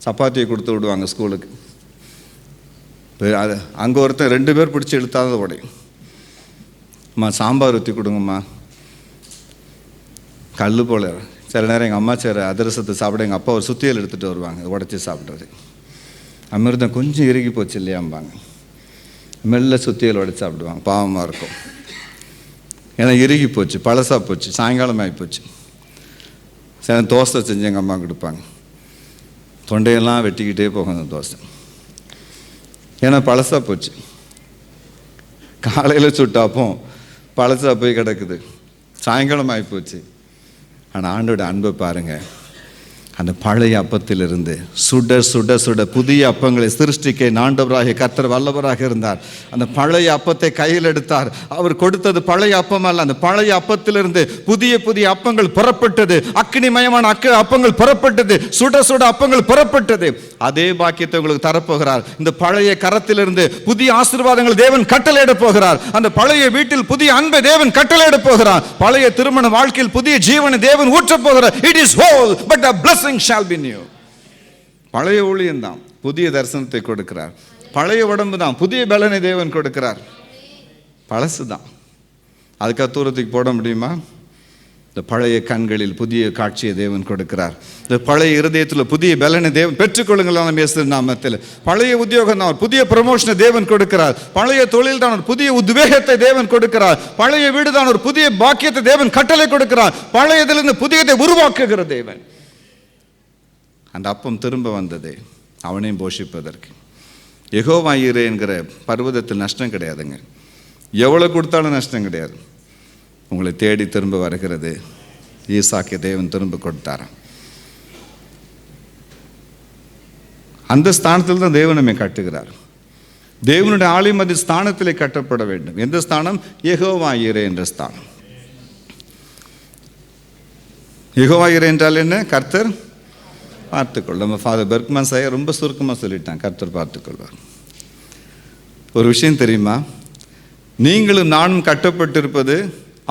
சப்பாத்தியை கொடுத்து விடுவாங்க ஸ்கூலுக்கு. அது அங்கே ஒருத்தன் 2 பேர் பிடிச்சி இழுத்தாத உடையும். அம்மா சாம்பார் ஊற்றி கொடுங்கம்மா. கல் போல. சில நேரம் எங்கள் அம்மா சேர அதிரசத்தை சாப்பிட எங்கள் அப்பா ஒரு சுத்தியல் எடுத்துகிட்டு வருவாங்க, உடச்சி சாப்பிட்றது. அமிர்தம் கொஞ்சம் இறுகி போச்சு இல்லையாம்பாங்க. மெல்ல சுத்தியல் உடச்சி சாப்பிடுவாங்க. பாவமாக இருக்கும். ஏன்னா இறுகி போச்சு, பழசாக போச்சு, சாயங்காலம் ஆகி போச்சு. சில தோசை செஞ்சு எங்கள் அம்மா கொடுப்பாங்க. தொண்டையெல்லாம் வெட்டிக்கிட்டே போகும் அந்த தோசை, ஏன்னா பழசாக போச்சு. காலையில் சுட்டாப்போம் பழசா போய் கிடக்குது, சாயங்காலம் ஆகி போச்சு. ஆனால் ஆண்டோட அன்பை பாருங்கள். அந்த பழைய அப்பத்திலிருந்து சுட சுட சுட புதிய அப்பங்களை சிருஷ்டிக்க ஆண்டவராகிய கர்த்தர் வல்லவராக இருந்தார். அந்த பழைய அப்பத்தை கையில் எடுத்தார். அவர் கொடுத்தது பழைய அப்பம் அல்ல. அந்த பழைய அப்பத்திலிருந்து புதிய புதிய அப்பங்கள் புறப்பட்டது. அக்னிமயமான அப்பங்கள் புறப்பட்டது. சுட சுட அப்பங்கள் புறப்பட்டது. அதே பாக்கியத்தை உங்களுக்கு தரப்போகிறார். இந்த பழைய கரத்திலிருந்து புதிய ஆசீர்வாதங்கள் தேவன் கட்டளையிட போகிறார். அந்த பழைய வீட்டில் புதிய அன்பை தேவன் கட்டளையிட போகிறார். பழைய திருமண வாழ்க்கையில் புதிய ஜீவனை தேவன் ஊற்றப் போகிறார். It is whole but a blessing shall be new. பழைய ஊழியம் தான் புதிய தரிசனத்தை கொடுக்கிறார். பழைய உடம்பு தான் புதிய பலனை தேவன் கொடுக்கிறார். பழசு தான் அதுக்கு தூரத்துக்கு போட முடியுமா? இந்த பழைய கண்களில் புதிய காட்சியை தேவன் கொடுக்கிறார். இந்த பழைய இருதயத்தில் புதிய பலனை தேவன் பெற்றுக்கொள்ளுங்கள் இயேசு நாமத்தில். பழைய உத்தியோகம் தான் புதிய ப்ரமோஷனை தேவன் கொடுக்கிறார். பழைய தொழில் தான் ஒரு புதிய உத்வேகத்தை தேவன் கொடுக்கிறார். பழைய வீடு தான் ஒரு புதிய பாக்கியத்தை தேவன் கட்டளை கொடுக்கிறார். பழையதிலிருந்து புதியதை உருவாக்குகிற தேவன். அந்த அப்பம் திரும்ப வந்தது அவனையும் போஷிப்பதற்கு. யெகோவா ஈரே என்கிற பர்வதத்தில் நஷ்டம் கிடையாதுங்க. எவ்வளோ கொடுத்தாலும் நஷ்டம் கிடையாது. உங்களை தேடி திரும்ப வருகிறது. ஈசாக்கை தேவன் திரும்ப கொடுத்தாராம். அந்த ஸ்தானத்தில் தான் தேவன் நம்மை கட்டுகிறார். தேவனுடைய ஆலயம் அது ஸ்தானத்திலே கட்டப்பட வேண்டும். எந்த ஸ்தானம்? யெகோவா ஈரே என்ற ஸ்தானம். யெகோவா ஈரே என்றால் என்ன? கர்த்தர் பார்த்துக்கொள். நம்ம ஃபாதர் பெர்க்மன் சார் ரொம்ப சுருக்கமாக சொல்லிட்டான், கர்த்தர் பார்த்துக்கொள்வார். ஒரு விஷயம் தெரியுமா? நீங்களும் நானும் கட்டப்பட்டிருப்பது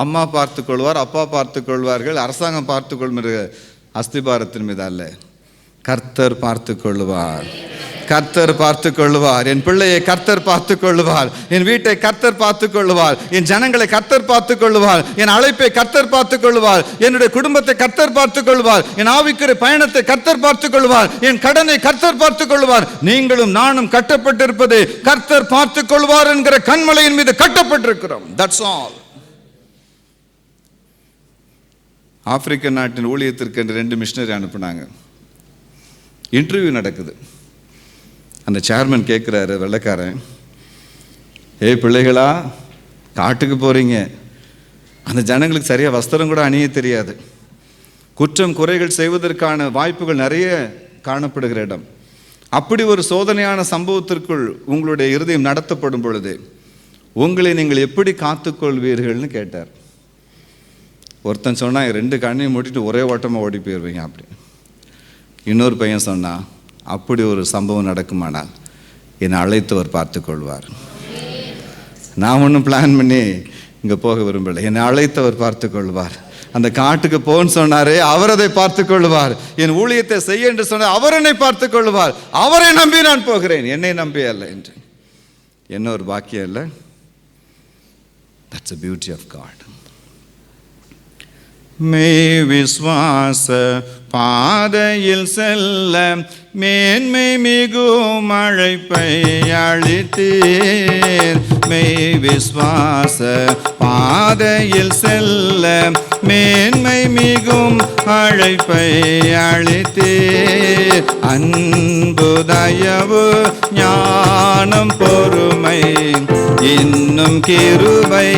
அம்மா பார்த்துக்கொள்வார், அப்பா பார்த்துக்கொள்வார்கள், அரசாங்கம் பார்த்துக்கொள்கிற அஸ்திபாரத்தின் மீது அல்ல. கர்த்தர் பார்த்துக்கொள்வார். கர்த்தர் பார்த்துக்கொள்வார். என் பிள்ளையை கர்த்தர் பார்த்துக்கொள்வார். என் வீட்டை கர்த்தர் பார்த்துக்கொள்வார். என் ஜனங்களை கர்த்தர் பார்த்துக்கொள்வார். என் அழைப்பை கர்த்தர் பார்த்துக்கொள்வார். என்னுடைய குடும்பத்தை கர்த்தர் பார்த்துக்கொள்வார். என் ஆவிக்குரிய பயணத்தை கர்த்தர் பார்த்துக்கொள்வார். என் கடனை கர்த்தர் பார்த்துக்கொள்வார். நீங்களும் நானும் கட்டப்பட்டிருப்பது கர்த்தர் பார்த்துக்கொள்வார் என்கிற கண்மலையின் மீது கட்டப்பட்டிருக்கிறோம். That's all. ஆப்பிரிக்க நாட்டின் ஊழியத்திற்கு என்று 2 மிஷனரி அனுப்புனாங்க. இன்டர்வியூ நடக்குது. அந்த சேர்மன் கேட்குறாரு, வெள்ளைக்காரன், ஏய் பிள்ளைகளா, காட்டுக்கு போகிறீங்க, அந்த ஜனங்களுக்கு சரியாக வஸ்திரம் கூட அணிய தெரியாது. குற்றம் குறைகள் செய்வதற்கான வாய்ப்புகள் நிறைய காணப்படுகிற இடம். அப்படி ஒரு சோதனையான சம்பவத்திற்குள் உங்களுடைய இருதயம் நடத்தப்படும் பொழுது உங்களை நீங்கள் எப்படி காத்துக்கொள்வீர்கள்னு கேட்டார். ஒருத்தன் சொன்னால் 2 கண்ணையும் மூடிட்டு ஒரே ஓட்டமாக ஓடி போயிடுவீங்க அப்படி. இன்னொரு பையன் சொன்னால், அப்படி ஒரு சம்பவம் நடக்குமானால் என்னை அழைத்தவர் பார்த்துக்கொள்வார். நான் ஒன்றும் பிளான் பண்ணி இங்கே போக விரும்பலை, என்னை அழைத்தவர் பார்த்துக்கொள்வார். அந்த காட்டுக்கு போன்னு சொன்னாரே, அவர் அதை பார்த்து கொள்வார். என் ஊழியத்தை செய்ய என்று சொன்னார், அவர் என்னை பார்த்து கொள்வார். அவரை நம்பி நான் போகிறேன், என்னை நம்பி அல்ல என்று. என்ன ஒரு பாக்கியம் இல்லை? That's the beauty of God. மெய் விஸ்வாச பாதையில் செல்ல மேன்மை மிகும் அழைப்பை அளித்தீர். மெய் விஸ்வாச பாதையில் செல்ல மேன்மை மிகும் அழைப்பை அளித்தீர். அன்பு தயவு ஞானம் பொறுமை இன்னும் கிருபை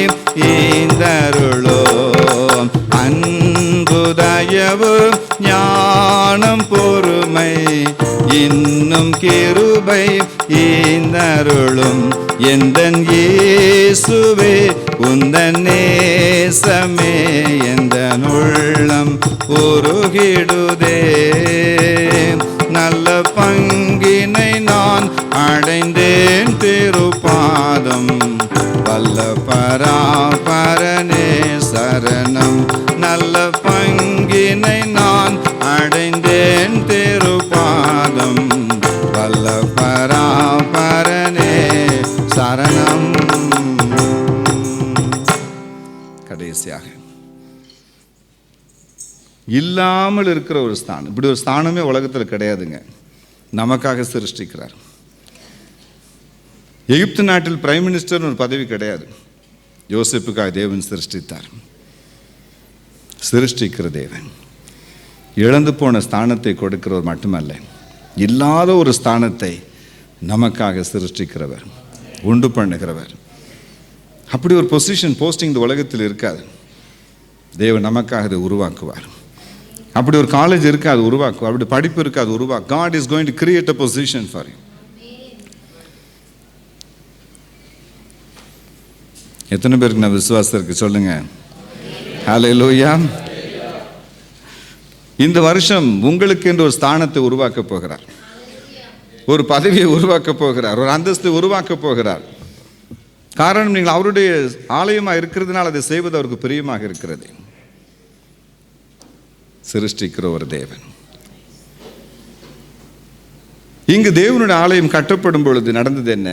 ஈந்தருளோ. அன்பு தயவு ஞானம் பொறுமை இன்னும் கிருபை ஈந்தருளும். எந்தன் இயேசுவே உந்தன் நேசமே எந்தன் உள்ளம் உருகிடுதே. நல்ல பங்கினை நான் அடைந்தேன் திருப்பாதம். வல்ல பராபரனே சரணம். நல்ல பங்கினை நான் அடைந்தேன் திருப்பாதம். வல்ல பராபரனே சரணம். கடைசியாக இல்லாமல் இருக்கிற ஒரு ஸ்தானம். இப்படி ஒரு ஸ்தானமே உலகத்தில் கிடையாதுங்க. நமக்காக சிருஷ்டிக்கிறார். எகிப்து நாட்டில் பிரைம் மினிஸ்டர் ஒரு பதவி கிடையாது. யோசேப்புக்காக தேவன் சிருஷ்டித்தார். சிருஷ்டிக்கிற தேவன் இழந்து போன ஸ்தானத்தை கொடுக்கிறவர் மட்டுமல்ல, இல்லாத ஒரு ஸ்தானத்தை நமக்காக சிருஷ்டிக்கிறவர், உண்டு பண்ணுகிறவர். அப்படி ஒரு பொசிஷன் போஸ்டிங் இந்த உலகத்தில் இருக்காது. தேவன் நமக்காக அதை உருவாக்குவார். அப்படி ஒரு காலேஜ் இருக்காது, உருவாக்குவார். அப்படி படிப்பு இருக்காது, உருவாக்கு. God is going to create a position for you. எத்தனை பேருக்கு நான் விசுவாசம் இருக்கு சொல்லுங்க. ஹல்லேலூயா. இந்த வருஷம் உங்களுக்கு என்று ஒரு ஸ்தானத்தை உருவாக்க போகிறார், ஒரு பதவியை உருவாக்க போகிறார், ஒரு அந்தஸ்தை உருவாக்க போகிறார். காரணம், நீங்கள் அவருடைய ஆலயமாக இருக்கிறதுனால அதை செய்வது அவருக்கு பிரியமாக இருக்கிறது. சிருஷ்டிக்கிற ஒரு தேவன். இங்கு தேவனுடைய ஆலயம் கட்டப்படும் பொழுது நடந்தது என்ன?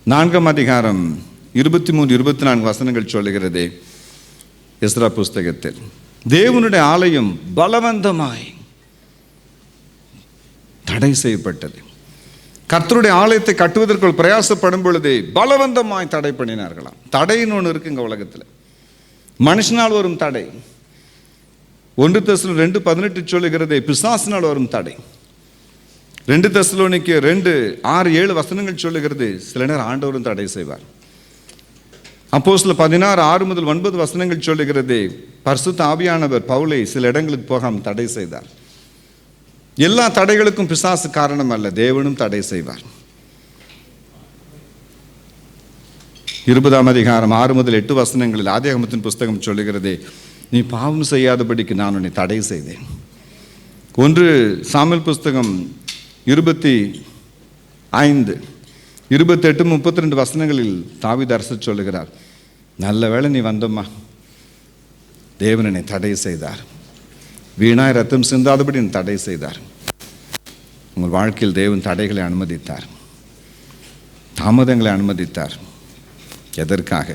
4ஆம் அதிகாரம் 23, 24 வசனங்கள் சொல்லுகிறது. எஸ்ரா புஸ்தகத்தில் தேவனுடைய ஆலயம் பலவந்தமாய் தடை செய்யப்பட்டது. கர்த்தருடைய ஆலயத்தை கட்டுவதற்கு பிரயாசப்படும் பொழுது பலவந்தமாய் தடை பண்ணினார்களாம். தடைன்னு ஒன்று இருக்குங்க உலகத்தில். மனுஷனால் வரும் தடை. 1 தெசலோனிக்கேயர் 2:18 சொல்லுகிறது, பிசாசினால் வரும் தடை. 2 தெசலோனிக்கேயர் 2:6-7 வசனங்கள் சொல்லுகிறது, சில நேரம் ஆண்டவரும் தடை செய்வார். அப்போஸ்தலர் 16:6-9 வசனங்கள் சொல்லுகிறது, பரிசுத்த ஆவியானவர் பவுலை சில இடங்களுக்கு போகாமல் தடை செய்தார். எல்லா தடைகளுக்கும் பிசாசு காரணம் அல்ல, தேவனும் தடை செய்வார். 20ஆம் அதிகாரம் 6-8 வசனங்களில் ஆதியாகமத்தின் புஸ்தகம் சொல்லுகிறது, நீ பாவம் செய்யாதபடிக்கு நான் உன்னை தடை செய்தேன். 1 சாமுவேல் புஸ்தகம் 25, 28, 32 வசனங்களில் தாவீது அரசர் சொல்லுகிறார், நல்ல வேளை நீ வந்தம்மா, தேவன் என்னை தடை செய்தார், வீணாய் ரத்தம் சிந்தாதபடி தடை செய்தார். உங்கள் வாழ்க்கையில் தேவன் தடைகளை அனுமதித்தார், தாமதங்களை அனுமதித்தார். எதற்காக?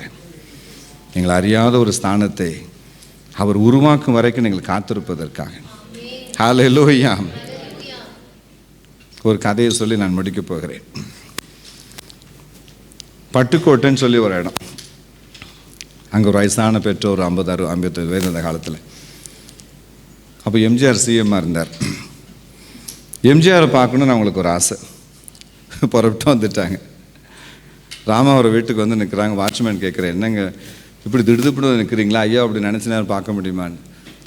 நீங்கள் அறியாத ஒரு ஸ்தானத்தை அவர் உருவாக்கும் வரைக்கும் நீங்கள் காத்திருப்பதற்காக. ஹல்லேலூயா. ஒரு கதையை சொல்லி நான் முடிக்கப் போகிறேன். பட்டுக்கோட்டைன்னு சொல்லி ஒரு இடம். அங்கே ஒரு வயசான பெற்றோர் 50-60-57 வயது அந்த காலத்தில். அப்போ எம்ஜிஆர் சிஎம்மாக இருந்தார். எம்ஜிஆரை பார்க்கணுன்னு அவங்களுக்கு ஒரு ஆசை. புறப்பட்டு வந்துட்டாங்க. ராமா ஒரு வீட்டுக்கு வந்து நிற்கிறாங்க. வாட்ச்மேன் கேட்குறேன், என்னங்க இப்படி திடுதிப்புன்னு நிற்கிறீங்களா ஐயா, அப்படி நினச்சி நேரம் பார்க்க முடியுமான்னு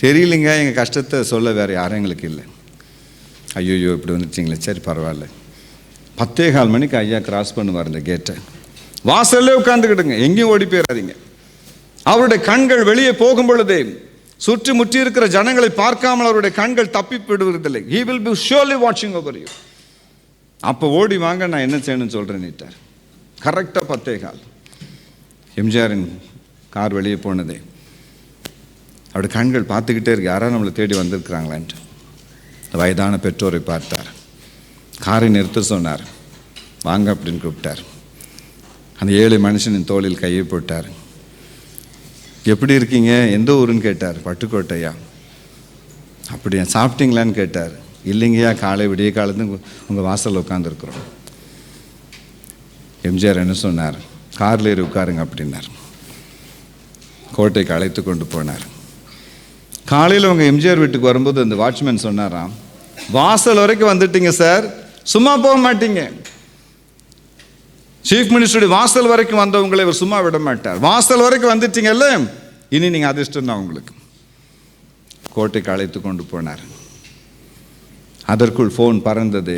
தெரியலைங்க. எங்கள் கஷ்டத்தை சொல்ல வேறு யாரும் எங்களுக்கு இல்லை. ஐயோயோ இப்படி வந்துச்சிங்களே, சரி பரவாயில்ல. 10:15 மணிக்கு ஐயா கிராஸ் பண்ணுவார் இந்த கேட்டை. வாசல்லே உட்காந்துக்கிடுங்க, எங்கேயும் ஓடி போயிடாதீங்க. அவருடைய கண்கள் வெளியே போகும் பொழுதே சுற்றி முற்றி இருக்கிற ஜனங்களை பார்க்காமல் அவருடைய கண்கள் தப்பி விடுவதில்லை. He will be surely watching over you. அப்போ ஓடி வாங்க, நான் என்ன செய்யணும்னு சொல்கிறேன் நீட்டார். கரெக்டாக 10:15 எம்ஜிஆரின் கார் வெளியே போனதே அவருடைய கண்கள் பார்த்துக்கிட்டே இருக்கு, யாராவது நம்மளை தேடி வந்திருக்கிறாங்களான்ட்டு. வயதான பெற்றோரை பார்த்தார், காரை நிறுத்த சொன்னார், வாங்க அப்படின்னு கூப்பிட்டார். அந்த 7 மனுஷனின் தோளில் கையை போட்டார். எப்படி இருக்கீங்க, எந்த ஊருன்னு கேட்டார். பட்டுக்கோட்டையா. அப்படியா, சாப்பிட்டீங்களான்னு கேட்டார். இல்லைங்கய்யா, காலை விடிய காலத்து உங்கள் வாசலில் உட்காந்துருக்குறோம். எம்ஜிஆர் என்ன சொன்னார், காரில் ஏறி உட்காருங்க அப்படின்னார். கோட்டைக்கு அழைத்து கொண்டு போனார். காலையில் அவங்க எம்ஜிஆர் வீட்டுக்கு வரும்போது அந்த வாட்ச்மேன் சொன்னாராம், வாசல் வரைக்கும் வந்துட்டீங்க சார், சும்மா போக மாட்டீங்க. சீஃப் மினிஸ்டருடைய வாசல் வரைக்கும் வந்தவங்களை இவர் சும்மா விட மாட்டார். வாசல் வரைக்கும் வந்துட்டீங்கல்ல, இனி நீங்கள் அதிர்ஷ்டம் தான் உங்களுக்கு. கோட்டைக்கு அழைத்து கொண்டு போனார். அதற்குள் ஃபோன் பறந்தது,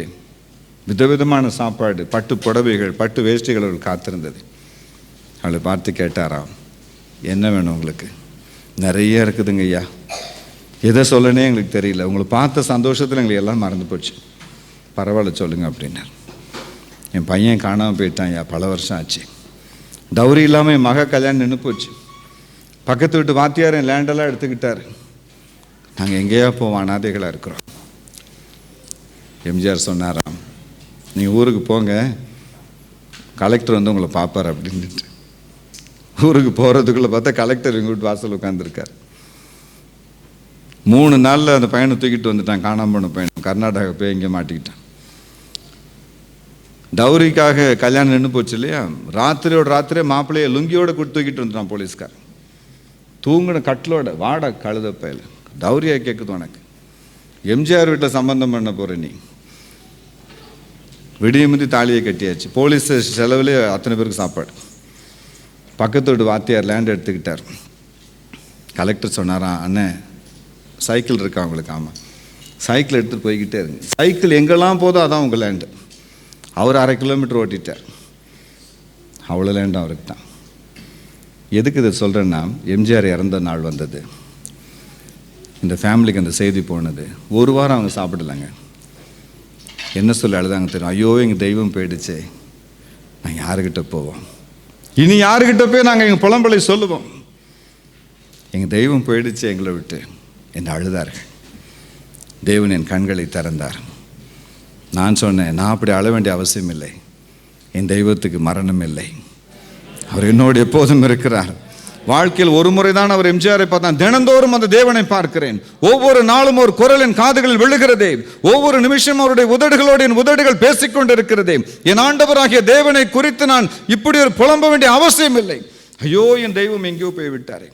விதவிதமான சாப்பாடு, பட்டு புடவைகள், பட்டு வேஷ்டிகள் அவர்கள் காத்திருந்தது. அவளை பார்த்து கேட்டாராம், என்ன வேணும் உங்களுக்கு? நிறைய இருக்குதுங்க ஐயா, எதை சொல்லனே எங்களுக்கு தெரியல, உங்களை பார்த்த சந்தோஷத்தில் எங்களுக்கு எல்லாம் மறந்து போச்சு, பரவாயில்ல சொல்லுங்க அப்படின்னார். என் பையன் காணாமல் போயிட்டான் ஐயா, பல வருஷம் ஆச்சு. டவுரி இல்லாமல் என் மக கல்யாணம் நின்று போச்சு. பக்கத்து வீட்டு வாத்தியார் என் லேண்டெல்லாம் எடுத்துக்கிட்டார். நாங்கள் எங்கேயா போவோம், அனாதைகளாக இருக்கிறோம். எம்ஜிஆர் சொன்னாராம், நீங்கள் ஊருக்கு போங்க, கலெக்டர் வந்து உங்களை பார்ப்பார் அப்படின்ட்டு. ஊருக்கு போகிறதுக்குள்ளே பார்த்தா கலெக்டர் எங்கள் வீட்டு வாசல் உட்காந்துருக்கார். 3 நாளில் அந்த பையனை தூக்கிட்டு வந்துட்டான், காணாமல் போன பையன். கர்நாடகா போய் இங்கே மாட்டிக்கிட்டான். டவுரிக்காக கல்யாணம் நின்று போச்சு இல்லையா, ராத்திரியோட மாப்பிள்ளையை லுங்கியோட கூட்டு தூக்கிட்டு வந்துட்டான் போலீஸ்கார். தூங்கின கட்டிலோட, வாடா கழுத பயில, டவுரியா கேட்குது உனக்கு, எம்ஜிஆர் வீட்டில் சம்பந்தம் பண்ண போகிற நீ. விடிய முந்தி தாலியை கட்டியாச்சு, போலீஸ் செலவுலேயே அத்தனை பேருக்கு சாப்பாடு. பக்கத்து வீட்டு வாத்தியார் லேண்ட் எடுத்துக்கிட்டார். கலெக்டர் சொன்னாராம், அண்ணன் சைக்கிள் இருக்கா உங்களுக்கு? ஆமாம். சைக்கிள் எடுத்துகிட்டு போய்கிட்டே இருங்க, சைக்கிள் எங்கெல்லாம் போதோ அதான் உங்கள் லேண்டு. அவர் 1/2 கிலோமீட்டர் ஓட்டிட்டார். அவ்வளோ லேண்டு அவருக்கு தான். எதுக்கு இதை சொல்கிறேன்னா, எம்ஜிஆர் இறந்த நாள் வந்தது, இந்த ஃபேமிலிக்கு அந்த செய்தி போனது. 1 வாரம் அவங்க சாப்பிடலைங்க. என்ன சொல்லி அழுதாங்க தெரியும், ஐயோ எங்கள் தெய்வம் போயிடுச்சே, நாங்கள் யாருக்கிட்ட போவோம், இனி யாருக்கிட்ட போய் நாங்கள் எங்கள் புலம்பலை சொல்லுவோம், எங்கள் தெய்வம் போயிடுச்சு எங்களை விட்டு என்று அழுதார்கள். தேவன் என் கண்களை திறந்தார். நான் சொன்னேன், நான் அப்படி அழ வேண்டிய அவசியம் இல்லை, என் தெய்வத்துக்கு மரணம் இல்லை, அவர் என்னோடு எப்போதும் இருக்கிறார். வாழ்க்கையில் ஒரு முறை தான் அவர் எம்ஜிஆரை பார்த்தான், தினந்தோறும் அந்த தேவனை பார்க்கிறேன். ஒவ்வொரு நாளும் ஒரு குரல் என் காதுகளில் விழுகிறதே, ஒவ்வொரு நிமிஷம் அவருடைய உதடுகளோடு என் உதடுகள் பேசிக்கொண்டு இருக்கிறதே. என் ஆண்டவராகிய தேவனை குறித்து நான் இப்படி ஒரு புலம்ப வேண்டிய அவசியம் இல்லை. ஐயோ என் தெய்வம் எங்கேயோ போய்விட்டாரே,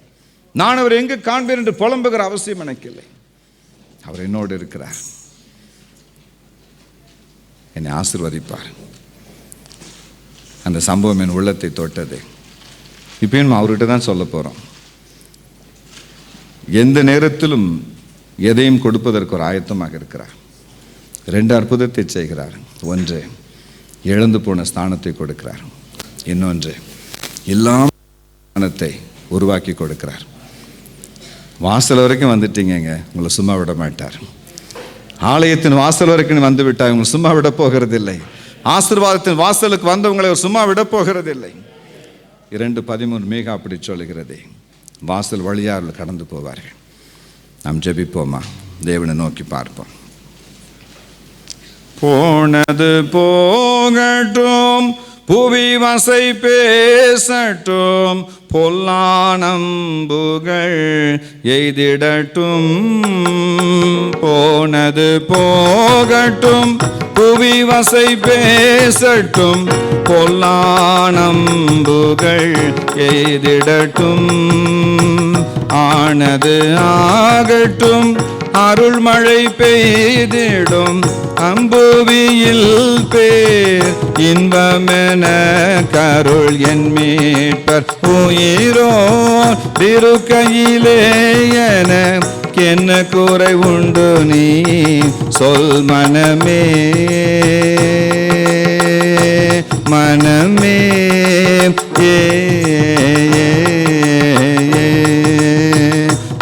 நான் அவர் எங்கு காண்பேன் என்று புலம்புகிற அவசியம் எனக்கு இல்லை. அவர் என்னோடு இருக்கிறார், என்னை ஆசீர்வதிப்பார். அந்த சம்பவம் என் உள்ளத்தை தொட்டது. இப்பயும் அவர்கிட்ட தான் சொல்ல போகிறோம். எந்த நேரத்திலும் எதையும் கொடுப்பதற்கு ஒரு ஆயத்தமாக இருக்கிறார். 2 அற்புதத்தை செய்கிறார். ஒன்று, இழந்து போன ஸ்தானத்தை கொடுக்கிறார். இன்னொன்று, இல்லாம ஸ்தானத்தை உருவாக்கி கொடுக்கிறார். வாசல் வரைக்கும் வந்துட்டீங்க, உங்களை சும்மா விட மாட்டார். ஆலயத்தின் வாசல் வரைக்கும் வந்து விட்டார், உங்களை சும்மா விட போகிறதில்லை. ஆசீர்வாதத்தின் வாசலுக்கு வந்தவங்களை சும்மா விட போகிறதில்லை. 2:13 மேகா அப்படி சொல்லுகிறதே, வாசல் வழியாக கடந்து போவார்கள். நாம் ஜெபிப்போமா, தேவனை நோக்கி பார்ப்போம். போனது போகட்டும், புவி வசை பேசட்டும், பொல்லானம்புகள் எய்திடட்டும். போனது போகட்டும், புவி வசை பேசட்டும், பொல்லானம்புகள் எய்திடட்டும். ஆனது ஆகட்டும், அருள்மழை பெய்திடும், அம்புவியில் பேர் இன்பமென கருள் என் மீட்பர் உயிரோ திருக்கையிலே என்ன குறை உண்டு நீ சொல் மனமே மனமே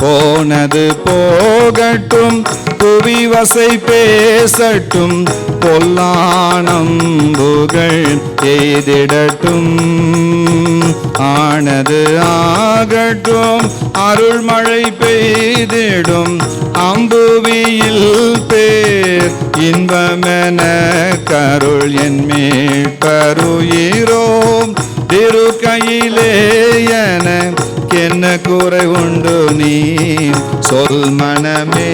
போனது போகட்டும் புவிவசை பேசட்டும் பொல்லானம்புகள் எய்திடட்டும் ஆனது ஆகட்டும் அருள்மழை பெய்திடும் அம்புவியில் பேர் இன்பமென கருள் என் மீட்பருயிரோம் திருக்கையிலே என்ன குறை உண்டு நீ சொல் மனமே.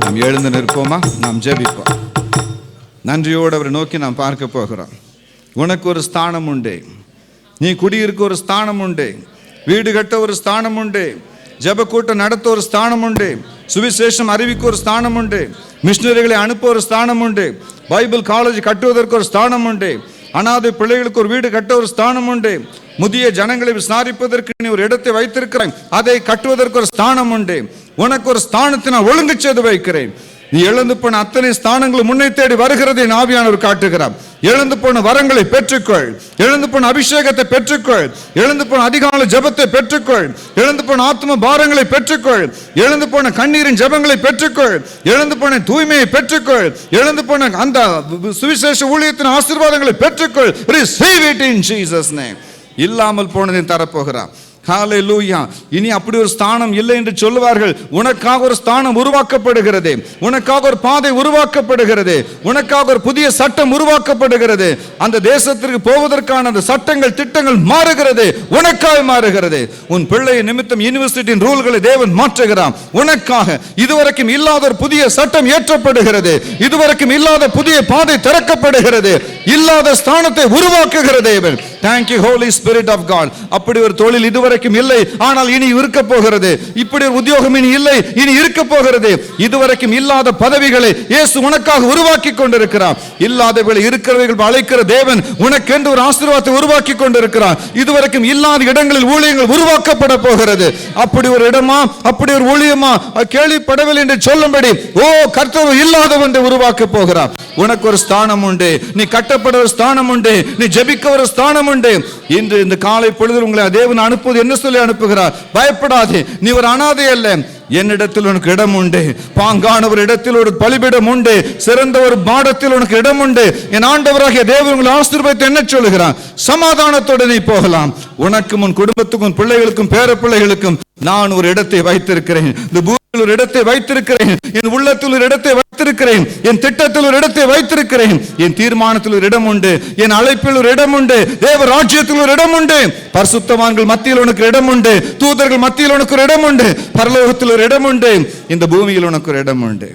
நாம் எழுந்து நிற்போமா? நாம் ஜெபிப்போம். நன்றியோடு அவரை நோக்கி நாம் பார்க்க போகிறோம். உனக்கு ஒரு ஸ்தானம் உண்டு, நீ குடியிருக்க ஒரு ஸ்தானம் உண்டு, வீடு கட்ட ஒரு ஸ்தானம் உண்டு, ஜெப கூட்டம் நடத்த ஒரு ஸ்தானம் உண்டு, சுவிசேஷம் அறிவிக்க ஒரு ஸ்தானம் உண்டு, மிஷனரிகளை அனுப்ப ஒரு ஸ்தானம் உண்டு, பைபிள் காலேஜ் கட்டுவதற்கு ஒரு ஸ்தானம் உண்டு, அனாதை பிள்ளைகளுக்கு ஒரு வீடு கட்ட ஒரு ஸ்தானம் உண்டு, முதிய ஜனங்களை விசாரிப்பதற்கு நீ ஒரு இடத்தை வைத்திருக்கிறாய், அதை கட்டுவதற்கு ஒரு ஸ்தானம் உண்டு. உனக்கு ஒரு ஸ்தானத்தை நான் ஒழுங்கு செய்து வைக்கிறேன். நீ இழந்து போன அத்தனை ஸ்தானங்களும் முன்னை தேடி வருகிறதை ஆவியானவர் காட்டுகிறார். இழந்து போன வரங்களை பெற்றுக்கொள், இழந்து போன அபிஷேகத்தை பெற்றுக்கொள், இழந்து போன அதிகாலை ஜபத்தை பெற்றுக்கொள், இழந்து போன ஆத்ம பாரங்களை பெற்றுக்கொள், இழந்து போன கண்ணீரின் ஜபங்களை பெற்றுக்கொள், இழந்து போன தூய்மையை பெற்றுக்கொள், இழந்து போன அந்த சுவிசேஷ ஊழியத்தின் ஆசீர்வாதங்களை பெற்றுக்கொள். Receive it in Jesus name. இல்லாமல் போனதை தரப்போகிறார். ஹல்லேலூயா. இனி அப்படி ஒரு ஸ்தானம் இல்லை என்று சொல்லுவார்கள். உனக்காக ஒரு ஸ்தானம் உருவாக்கப்படுகிறது, உனக்காக ஒரு பாதை உருவாக்கப்படுகிறது, உனக்காக ஒரு புதிய சட்டம் உருவாக்கப்படுகிறது. அந்த தேசத்திற்கு போவதற்கான அந்த சட்டங்கள் திட்டங்கள் மாறுகிறது, உனக்காக மாறுகிறது. உன் பிள்ளை நிமித்தம் யூனிவர்சிட்டியின் ரூல்களை தேவன் மாற்றுகிறான். உனக்காக இதுவரைக்கும் இல்லாத ஒரு புதிய சட்டம் ஏற்றப்படுகிறது, இதுவரைக்கும் இல்லாத புதிய பாதை திறக்கப்படுகிறது, இல்லாத ஸ்தானத்தை உருவாக்குகிற தேவன். Thank you Holy Spirit of God. அப்படி ஒரு தொழில் இதுவரைக்கும் இல்லை, ஆனால் இனி இருக்க போகிறது. இப்படி ஒரு உத்தியோகம் இனி இல்லை, இனி இருக்க போகிறது. இதுவரைக்கும் இல்லாத பதவிகளை இயேசு உனக்காக உருவாக்கி கொண்டிருக்கிறார். இல்லாதவர்களை இருக்கிறவர்கள் அழைக்கிற தேவன் உனக்கென்று ஒரு ஆசீர்வாதத்தை உருவாக்கி கொண்டிருக்கிறார். இதுவரைக்கும் இல்லாத இடங்களில் ஊழியங்கள் உருவாக்கப்பட போகிறது. அப்படி ஒரு இடமா, அப்படி ஒரு ஊழியமா கேள்விப்படவில்லை என்று சொல்லும்படி கர்த்தர் இல்லாத ஒன்றை உருவாக்க போகிறார். உனக்கு ஒரு ஸ்தானம் உண்டு, நீ கட்டப்பட ஒரு ஸ்தானம் உண்டு, நீ ஜெபிக்க ஒரு ஸ்தானம் உண்டு. இன்று இந்த காலை பொழுது உங்களை தேவன் அனுப்புவது என்ன சொல்லி அனுப்புகிறார்? பயப்படாதே, நீ ஒரு அனாதை அல்ல. என்னிடத்தில் உனக்கு இடம் உண்டு, பாங்கான ஒரு இடத்தில் ஒரு பலிபீடம் உண்டு, சிறந்த ஒரு பாடத்தில் உனக்கு இடம் உண்டு. என் ஆண்டவராகிய தேவன் உங்களை ஆசீர்வதித்து என்ன சொல்லுகிறார்? சமாதானத்தோடு நீ போகலாம். உனக்கும் உன் குடும்பத்துக்கும் பிள்ளைகளுக்கும் பேர பிள்ளைகளுக்கும் நான் ஒரு இடத்தை வைத்திருக்கிறேன். இந்த பூமியில் ஒரு இடத்தை வைத்திருக்கிறேன், என் உள்ளத்தில் ஒரு இடத்தை வைத்திருக்கிறேன், என் திட்டத்தில் ஒரு இடத்தை வைத்திருக்கிறேன், என் தீர்மானத்தில் ஒரு இடம் உண்டு, என் அழைப்பில் ஒரு இடம் உண்டு, தேவ ராஜ்யத்தில் ஒரு இடம் உண்டு, பரிசுத்தவான்கள் மத்தியில் உனக்கு இடம் உண்டு, தூதர்கள் மத்தியில் உனக்கு ஒரு இடம் உண்டு, பரலோகத்தில் ஒரு இடம் உண்டு, இந்த பூமியில் உனக்கு ஒரு இடம் உண்டு.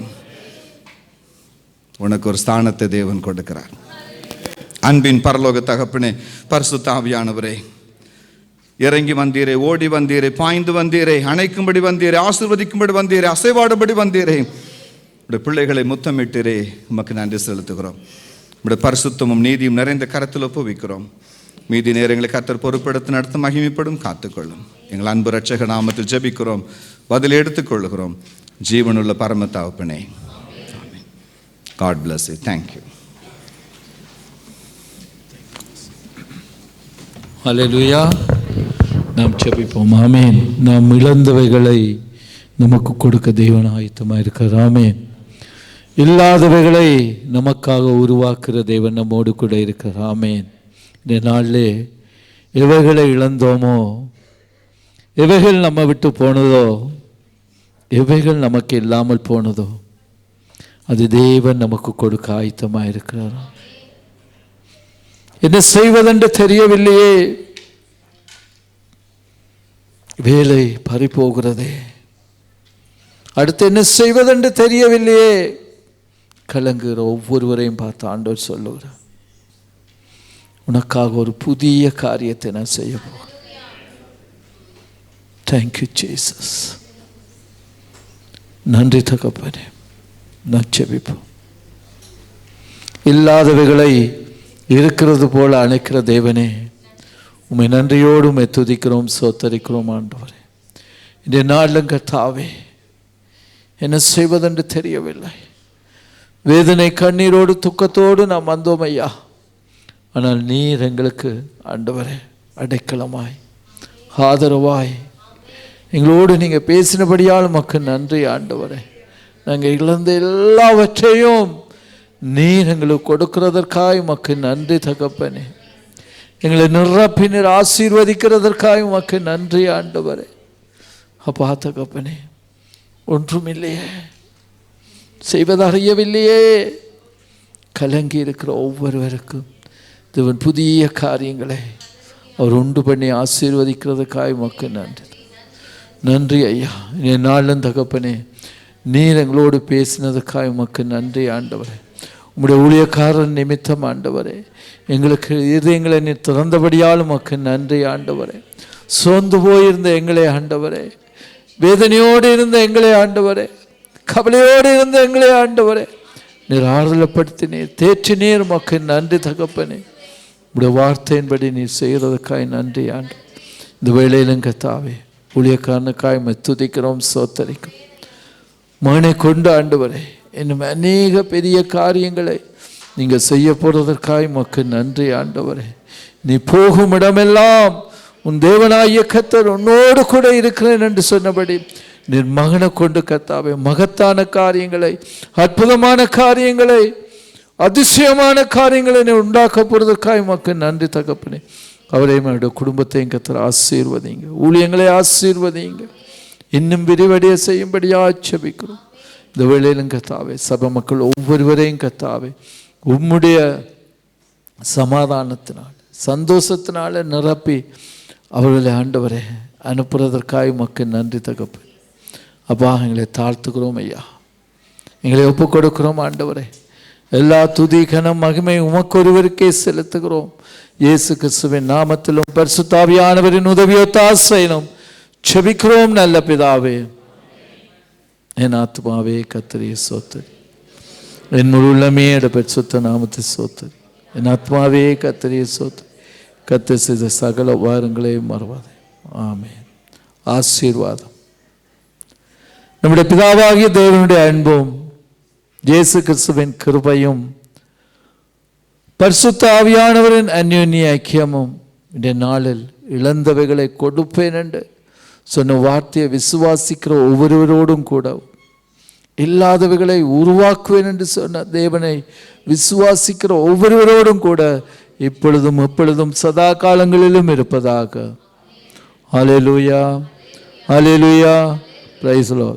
உனக்கு ஒரு ஸ்தானத்தை தேவன் கொடுக்கிறார். அன்பின் பரலோக தகப்பனே, பரிசுத்த ஆவியானவரே, இறங்கி வந்தீரே, ஓடி வந்தீரே, பாய்ந்து வந்தீரே, அணைக்கும்படி வந்தீரே, ஆசீர்வதிக்கும்படி வந்தீரே, அசைவாடும்படி வந்தீரே. உடைய பிள்ளைகளை முத்தமிட்டீரே, உமக்கு நன்றி செலுத்துகிறோம். உடைய பரிசுத்தமும் நீதியும் நிறைந்த கரத்தில் ஒப்புவிக்கிறோம். மீதி நேரங்களை கர்த்தர் பொறுப்பெடுத்து நடத்த மகிமைப்படும் காத்துக்கொள்ளும். எங்கள் அன்பு இரட்சக நாமத்தில் ஜெபிக்கிறோம், பதில் எடுத்துக்கொள்ளுகிறோம். ஜீவனுள்ள பரம தகப்பனே, God bless you. Thank you. ஹல்லேலூயா. நாம் ஜெபிப்போம். ஆமென். நாம் இழந்தவைகளை நமக்கு கொடுக்க தேவன் ஆயத்தமாக இருக்கிறார். ஆமென். இல்லாதவைகளை நமக்காக உருவாக்குற தேவன் நம்மோடு கூட இருக்கிறார். ஆமென். இந்த நாளிலே எவைகளை இழந்தோமோ, எவைகள் நம்ம விட்டு போனதோ, எவைகள் நமக்கு இல்லாமல் போனதோ, அது தேவன் நமக்கு கொடுக்க ஆயத்தமாக இருக்கிறார். என்ன செய்வதென்று தெரியவில்லையே, வேலை பறிபோகிறதே, அடுத்து என்ன செய்வதென்று தெரியவில்லையே, கலங்குகிற ஒவ்வொருவரையும் பார்த்து ஆண்டவர் சொல்லுகிறார், உனக்காக ஒரு புதிய காரியத்தை நான் செய்ய போகிறேன். Thank you Jesus. நன்றி தகப்பனே. நான் ஜெபிப்போம். இல்லாதவைகளை இருக்கிறது போல அணைக்கிற தேவனே, உம்மை நன்றியோடு உம்மை துதிக்கிறோம், சோத்தரிக்கிறோம் ஆண்டவரே. இந்த நாளிலும் கர்த்தாவே, என்ன செய்வதென்று தெரியவில்லை. வேதனை கண்ணீரோடு துக்கத்தோடு நாம் வந்தோம் ஐயா. ஆனால் நீர் எங்களுக்கு ஆண்டவரே அடைக்கலமாய் ஆதரவாய் எங்களோடு நீங்கள் பேசினபடியால் உமக்கு நன்றி ஆண்டவரே. நாங்கள் இழந்த எல்லாவற்றையும் நீர் எங்களுக்கு கொடுக்கிறதற்காய் உமக்கு நன்றி தகப்பனே. எங்களை நிரப்பி நீர் ஆசீர்வதிக்கிறதற்காய் உமக்கு நன்றி ஆண்டவரே. அப்பா தகப்பனே, ஒன்றுமில்லையே, செய்வதறியவில்லையே, கலங்கி இருக்கிற ஒவ்வொருவருக்கும் தேவன் புதிய காரியங்களை அவர் உண்டு பண்ணி ஆசீர்வதிக்கிறதுக்காய் உமக்கு நன்றி. நன்றி ஐயா. என் நாளும் தகப்பனே, நீர் எங்களோடு பேசினதுக்காய் உமக்கு நன்றி ஆண்டவரே. உம்முடைய ஊழியக்காரன் நிமித்தம் ஆண்டவரே, எங்களுக்கு இதயங்களை நீர் திறந்தபடியால் உமக்கு நன்றி ஆண்டவரே. சோர்ந்து போயிருந்த எங்களை ஆண்டவரே, வேதனையோடு இருந்த எங்களை ஆண்டவரே, கவலையோடு இருந்த எங்களை ஆண்டவரே, நீர் ஆறுதலப்படுத்தினீர், தேற்றினீர். உமக்கு நன்றி தகப்பனே. உடைய வார்த்தையின்படி நீர் செய்கிறதுக்காய் நன்றி ஆண்டு. இந்த வேளையிலும் கர்த்தாவே, ஊழியக்காரனுக்காய் துதிக்கிறோம், சோத்தரிக்கிறோம். மகனை கொண்டு ஆண்டவரே, இன்னும் அநேக பெரிய காரியங்களை நீங்கள் செய்ய போகிறதற்காய் உமக்கு நன்றி ஆண்டவரே. நீ போகும் இடமெல்லாம் உன் தேவனாகிய கர்த்தர் உன்னோடு கூட இருக்கிறேன் என்று சொன்னபடி நீர் மகனை கொண்டு கர்த்தாவே மகத்தான காரியங்களை, அற்புதமான காரியங்களை, அதிசயமான காரியங்களை நீ உண்டாக்க போகிறதுக்காய் உமக்கு நன்றி தகப்பனே. அவரையும் அவருடைய குடும்பத்தையும் கர்த்தர் ஆசீர்வதிங்க, ஊழியங்களை ஆசீர்வதிங்க, இன்னும் விரிவடைய செய்யும்படியா ஜெபிக்கிறோம். இந்த வேளையிலும் கர்த்தாவே, சபை மக்கள் ஒவ்வொருவரையும் கர்த்தாவே உம்முடைய சமாதானத்தினால், சந்தோஷத்தினால நிரப்பி அவர்களை ஆண்டவரே அனுப்புறதற்காக உமக்கு நன்றி தகப்பன். அப்பா, எங்களை தாழ்த்துக்கிறோம் ஐயா, எங்களை ஒப்புக் கொடுக்கிறோம் ஆண்டவரே. எல்லா துதி கனம் மகிமை உமக்கு ஒருவருக்கே செலுத்துகிறோம். இயேசு கிறிஸ்துவின் நாமத்திலும் பரிசுத்த ஆவியானவரின் உதவியோத்தாசையிலும் செபிக்கிறோம் நல்ல பிதாவே. என் ஆத்மாவே கர்த்தரை ஸ்தோத்திரி, என் முழு உள்ளமே பரிசுத்த நாமத்தை ஸ்தோத்திரி. என் ஆத்மாவே கர்த்தரை ஸ்தோத்திரி, கர்த்தர் செய்த சகல உபகாரங்களையும் மறவாதே. ஆமென். ஆசீர்வாதம். நம்முடைய பிதாவாகிய தேவனுடைய அன்பும் இயேசு கிறிஸ்துவின் கிருபையும் பரிசுத்த ஆவியானவரின் அந்யோன்ய ஐக்கியமும் இந்த நாளில் இழந்தவைகளை கொடுப்பேன் என்று சொன்ன வார்த்தையை விசுவாசிக்கிற ஒவ்வொருவரோடும் கூட, இல்லாதவைகளை உருவாக்குவேன் என்று சொன்ன தேவனை விசுவாசிக்கிற ஒவ்வொருவரோடும் கூட இப்பொழுதும் எப்பொழுதும் சதா காலங்களிலும் இருப்பதாக. Hallelujah, hallelujah. Praise the Lord.